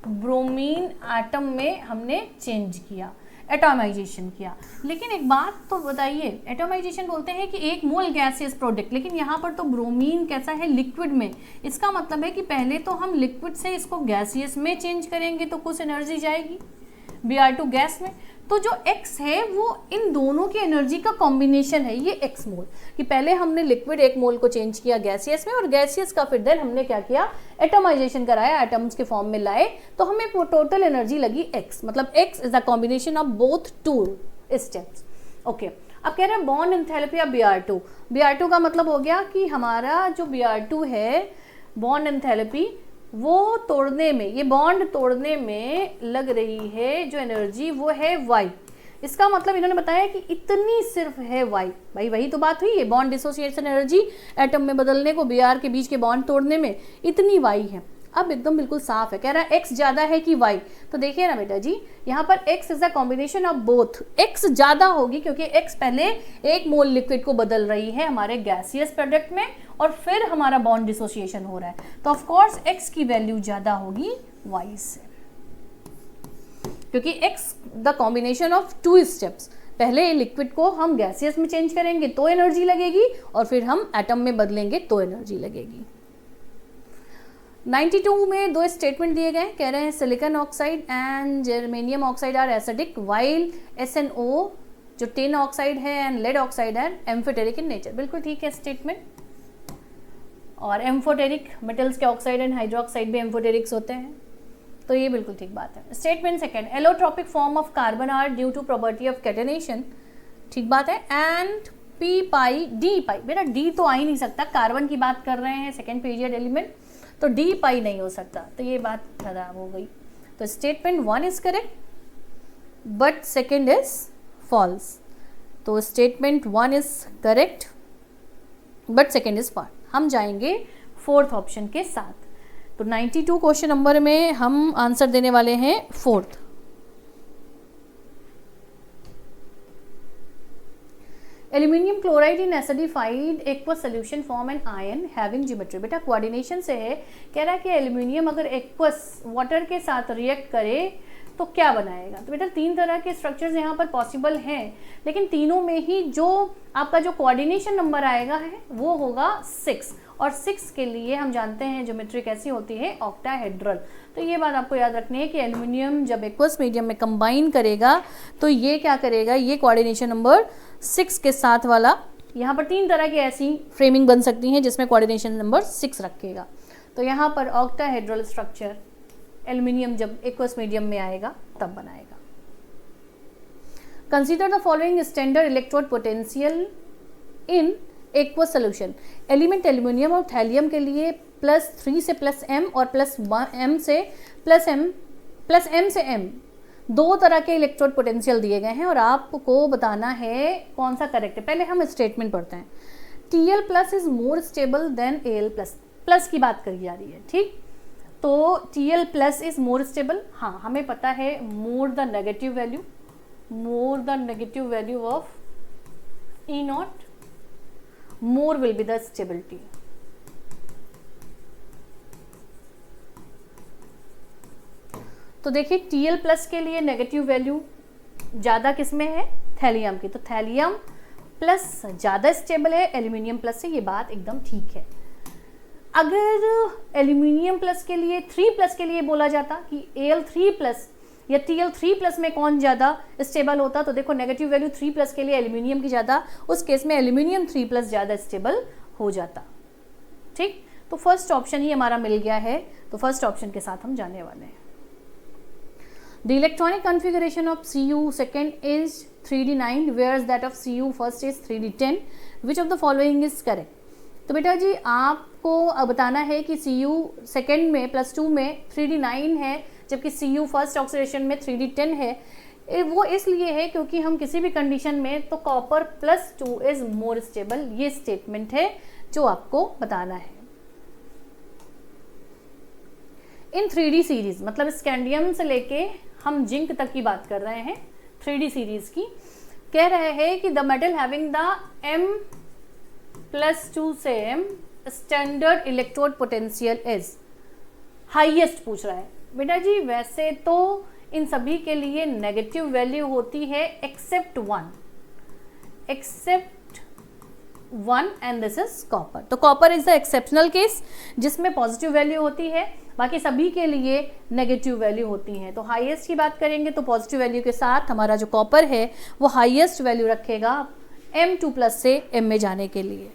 ब्रोमीन एटम में हमने चेंज किया, एटोमाइजेशन किया। लेकिन एक बात तो बताइए, एटोमाइजेशन बोलते हैं कि एक मोल गैसियस प्रोडक्ट, लेकिन यहाँ पर तो ब्रोमीन कैसा है, लिक्विड में। इसका मतलब है कि पहले तो हम लिक्विड से इसको गैसियस में चेंज करेंगे तो कुछ एनर्जी जाएगी Br2 गैस में। तो जो x है वो इन दोनों की एनर्जी का कॉम्बिनेशन है, ये x मोल, कि पहले हमने लिक्विड एक मोल को चेंज किया गैसियस में और गैसियस का फिर देन हमने क्या किया, एटोमाइजेशन कराया, एटम्स के फॉर्म में लाए, तो हमें वो टोटल एनर्जी लगी x। मतलब x is the combination of both two steps. Okay, अब कह रहे हैं bond enthalpy of Br2। Br2 का मतलब हो गया कि हमारा जो Br2 है बॉन्ड एंथैल्पी वो तोड़ने में, ये बॉन्ड तोड़ने में लग रही है जो एनर्जी वो है y। इसका मतलब इन्होंने बताया कि इतनी सिर्फ है y। भाई वही तो बात हुई है, बॉन्ड डिसोसिएशन एनर्जी एटम में बदलने को Br के बीच के बॉन्ड तोड़ने में इतनी y है। अब एकदम बिल्कुल साफ है। कह रहा है x ज़्यादा है कि y, तो देखिए ना बेटा जी, यहाँ पर x is a combination of both. x ज़्यादा होगी क्योंकि x पहले 1 मोल लिक्विड को बदल रही है हमारे गैसियस प्रोडक्ट में और फिर हमारा बॉन्ड डिसोसिएशन हो रहा है, तो ऑफ कोर्स x की वैल्यू ज़्यादा होगी y से, क्योंकि x the combination of 2 steps. पहले लिक्विड को हम गैसियस में चेंज करेंगे तो एनर्जी लगेगी और फिर हम एटम में बदलेंगे तो एनर्जी लगेगी। 92 में 2 स्टेटमेंट दिए गए, कह रहे हैं silicon oxide and germanium oxide are acidic while SnO जो टिन ऑक्साइड है एंड लेड ऑक्साइड है एम्फोटेरिक इन नेचर। बिल्कुल ठीक है स्टेटमेंट। और एम्फोटेरिक मेटल्स के ऑक्साइड एंड हाइड्रोक्साइड भी एम्फोटेरिक्स होते हैं, तो ये बिल्कुल ठीक बात है। Statement second, allotropic form of carbon are due to property of catenation, ठीक बात है। And p pi d pi, बेटा d तो आ ही नहीं सकता, कार्बन की बात कर रहे हैं सेकेंड पीरियड एलिमेंट, तो d पाई नहीं हो सकता, तो ये बात खराब हो गई। तो statement 1 is correct but second is false, तो statement 1 is correct but second is false. हम जाएंगे 4th ऑप्शन के साथ। तो 92 क्वेश्चन नंबर में हम आंसर देने वाले हैं 4th। Aluminium chloride in acidified aqueous solution form an ion having geometry. बेटा कोऑर्डिनेशन से है, कह रहा है कि एल्यूमिनियम अगर एक्वस वाटर के साथ रिएक्ट करे तो क्या बनाएगा। तो बेटा 3 तरह के स्ट्रक्चर्स यहाँ पर पॉसिबल हैं, लेकिन तीनों में ही जो आपका जो कोऑर्डिनेशन नंबर आएगा है वो होगा 6, और 6 के लिए हम जानते हैं ज्योमेट्री कैसी होती है, ऑक्टाहेड्रल। तो ये बात आपको याद रखनी है कि एल्यूमिनियम जब एक्वस मीडियम में कंबाइन करेगा तो ये क्या करेगा, ये कोऑर्डिनेशन नंबर 6 के साथ वाला, यहाँ पर 3 तरह की ऐसी फ्रेमिंग बन सकती हैं जिसमें कोऑर्डिनेशन नंबर 6 रखेगा। तो यहाँ पर ऑक्टाहेड्रल स्ट्रक्चर एल्यूमिनियम जब एक्वस मीडियम में आएगा तब बनाएगा। Consider the following standard electrode potential in aqueous solution. Element aluminium और थैलियम के लिए +3 से +m और +m से m 2 तरह के इलेक्ट्रोड पोटेंशियल दिए गए हैं और आपको बताना है कौन सा करेक्ट है। पहले हम स्टेटमेंट पढ़ते हैं। Tl+ is more stable then Al+, plus की बात करी जा रही है, ठीक। तो Tl+ इज मोर स्टेबल, हाँ हमें पता है, more the negative value of E0 more will be the stability। तो देखिए Tl+ के लिए नेगेटिव वैल्यू ज़्यादा किसमें है, थैलियम की, तो थैलियम प्लस ज़्यादा स्टेबल है एल्यूमिनियम प्लस से, ये बात एकदम ठीक है। अगर एल्यूमिनियम प्लस के लिए 3+ के लिए बोला जाता कि Al3+ या Tl3+ में कौन ज़्यादा स्टेबल होता, तो देखो नेगेटिव वैल्यू 3+ के लिए एल्यूमिनियम की ज़्यादा, उस केस में एल्यूमिनियम 3+ ज़्यादा स्टेबल हो जाता, ठीक। तो फर्स्ट ऑप्शन ही हमारा मिल गया है, तो फर्स्ट ऑप्शन के साथ हम जाने वाले हैं। The electronic configuration of Cu second is 3d9 whereas that of Cu first is 3d10, which of the following is correct. तो बेटा जी आपको बताना है कि Cu सेकेंड में +2 में 3d9 है जबकि Cu फर्स्ट ऑक्सीडेशन में 3d10 है। वो इसलिए है क्योंकि हम किसी भी कंडीशन में तो कॉपर +2 इज मोर स्टेबल, ये स्टेटमेंट है जो आपको बताना है। इन 3D सीरीज, मतलब स्कैंडियम से लेके हम जिंक तक की बात कर रहे हैं 3D सीरीज की, कह रहे हैं कि the metal having the M+2 same standard electrode potential is highest पूछ रहा है। बेटा जी वैसे तो इन सभी के लिए नेगेटिव वैल्यू होती है except one and this is copper. तो copper is the exceptional case जिसमें पॉजिटिव वैल्यू होती है, बाकी सभी के लिए नेगेटिव वैल्यू होती है। तो हाईएस्ट की बात करेंगे तो पॉजिटिव वैल्यू के साथ हमारा जो कॉपर है वो हाईएस्ट वैल्यू रखेगा M2+ से M में जाने के लिए।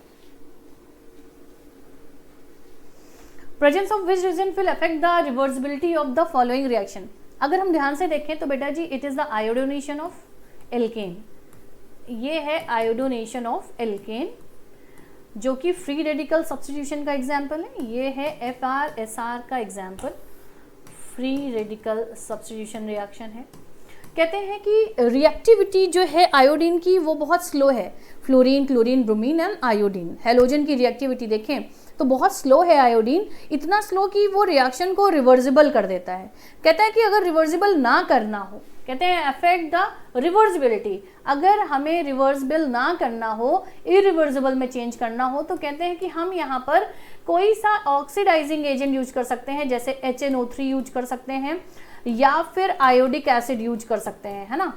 Presence of which reason will affect the reversibility of the following reaction. अगर हम ध्यान से देखें तो बेटा जी it is the iodination of alkane, ये है आयोडोनेशन ऑफ एल्केन जो कि फ्री रेडिकल सब्स्टिट्यूशन का एग्जाम्पल है। ये है FR-SR का example, free radical substitution reaction है। कहते हैं कि रिएक्टिविटी जो है आयोडीन की वो बहुत स्लो है। Fluorine, chlorine, bromine and iodine, halogen की रिएक्टिविटी देखें तो बहुत स्लो है आयोडीन, इतना स्लो कि वो रिएक्शन को रिवर्सिबल कर देता है। कहता है कि अगर रिवर्सिबल ना करना हो, कहते हैं अफेक्ट द रिवर्सिबिलिटी, अगर हमें रिवर्सिबल ना करना हो, इरिवर्सिबल में चेंज करना हो, तो कहते हैं कि हम यहाँ पर कोई सा ऑक्सीडाइजिंग एजेंट यूज कर सकते हैं, जैसे HNO3 यूज कर सकते हैं या फिर आयोडिक एसिड यूज कर सकते हैं, है ना।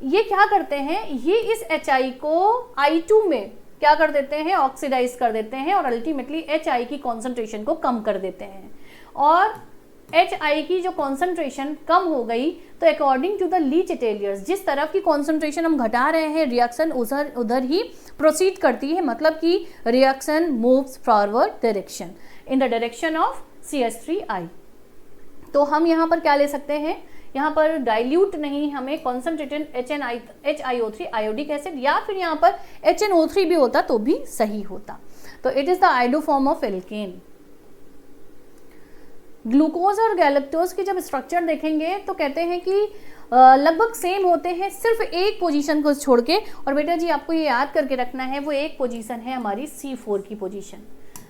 ये क्या करते हैं, ये इस HI को I2 में क्या कर देते हैं, ऑक्सीडाइज कर देते हैं और अल्टीमेटली HI की कॉन्सेंट्रेशन को कम कर देते हैं। और HI की जो कॉन्सेंट्रेशन कम हो गई तो अकॉर्डिंग टू द ली चेटेलियर्स, जिस तरफ की कॉन्सेंट्रेशन हम घटा रहे हैं रिएक्शन उधर ही प्रोसीड करती है, मतलब कि reaction moves forward direction in the direction of CH3I। तो हम यहाँ पर क्या ले सकते हैं, यहाँ पर डाइल्यूट नहीं, हमें कॉन्सेंट्रेटेड HiO3 आयोडिक एसिड या फिर यहाँ पर HNO3 भी होता तो भी सही होता। तो it is the आइडो form of alkene. Glucose और गैलेक्टोज की जब स्ट्रक्चर देखेंगे तो कहते हैं कि लगभग सेम होते हैं, सिर्फ एक पोजीशन को छोड़ के। और बेटा जी आपको ये याद करके रखना है, वो एक पोजीशन है हमारी C4 की पोजीशन।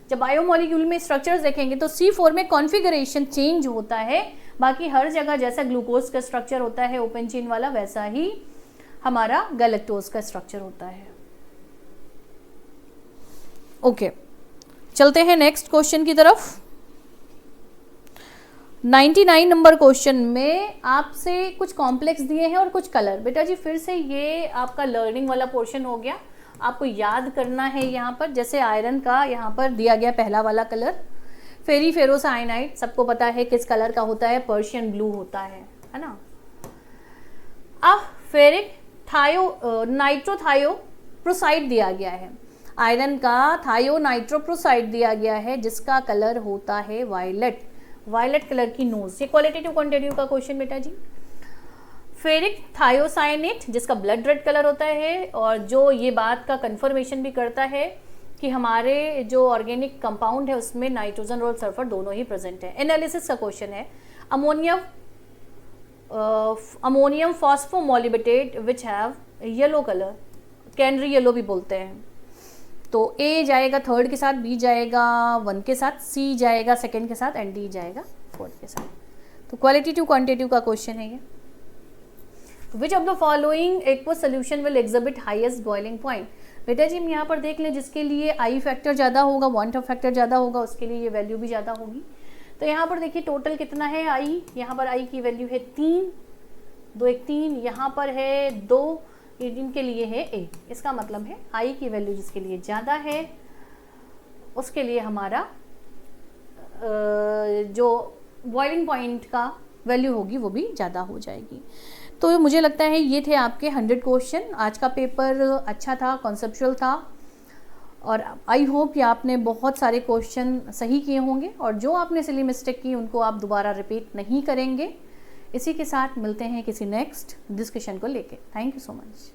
जब बायोमोलिक्यूल में स्ट्रक्चर्स देखेंगे तो C4 में कॉन्फ़िगरेशन चेंज होता है, बाकी हर जगह जैसा ग्लूकोज का स्ट्रक्चर होता है ओपन चेन वाला, वैसा ही हमारा गैलेक्टोज का स्ट्रक्चर होता है। ओके, चलते हैं नेक्स्ट क्वेश्चन की तरफ। 99 नंबर क्वेश्चन में आपसे कुछ कॉम्प्लेक्स दिए हैं और कुछ कलर। बेटा जी फिर से ये आपका लर्निंग वाला पोर्शन हो गया, आपको याद करना है। यहाँ पर जैसे आयरन का यहाँ पर दिया गया पहला वाला कलर फेरिफेरोसाइनाइड, सबको पता है किस कलर का होता है, पर्शियन ब्लू होता है ना। अब फेरिक नाइट्रोथायोप्रोसाइड दिया गया है, आयरन का थायोनाइट्रोप्रोसाइड दिया गया है जिसका कलर होता है वायलेट, वायलेट कलर की नोज। ये क्वालिटेटिव क्वांटिटेटिव का क्वेश्चन बेटा जी। फेरिक थायोसाइनेट जिसका ब्लड रेड कलर होता है और जो ये बात का कंफर्मेशन भी करता है कि हमारे जो ऑर्गेनिक कंपाउंड है उसमें नाइट्रोजन और सल्फर दोनों ही प्रेजेंट है। एनालिसिस का क्वेश्चन है ammonium phosphomolybdate which have yellow colour, canary yellow भी बोलते हैं। तो A जाएगा थर्ड के साथ, B जाएगा 1 के साथ, C जाएगा सेकंड के साथ एंड D जाएगा 4th के साथ। तो क्वालिटेटिव क्वांटिटेटिव का क्वेश्चन है ये। विच of the following aqueous solution will exhibit highest boiling point. बेटा जी हम यहाँ पर देख लें, जिसके लिए I फैक्टर ज़्यादा होगा, वांट ऑफ फैक्टर ज़्यादा होगा, उसके लिए ये वैल्यू भी ज़्यादा होगी। तो यहाँ पर देखिए टोटल कितना है I, यहाँ पर I की वैल्यू है 3, 2 1 3, यहाँ पर है 2, इनके लिए है 1। इसका मतलब है I की वैल्यू जिसके लिए ज़्यादा है उसके लिए हमारा जो बॉइलिंग पॉइंट का वैल्यू होगी वो भी ज़्यादा हो जाएगी। तो मुझे लगता है ये थे आपके 100 क्वेश्चन। आज का पेपर अच्छा था, कॉन्सेप्चुअल था और आई होप कि आपने बहुत सारे क्वेश्चन सही किए होंगे और जो आपने सिली मिस्टेक की उनको आप दोबारा रिपीट नहीं करेंगे। इसी के साथ मिलते हैं किसी नेक्स्ट डिस्कशन को लेके। Thank you so much.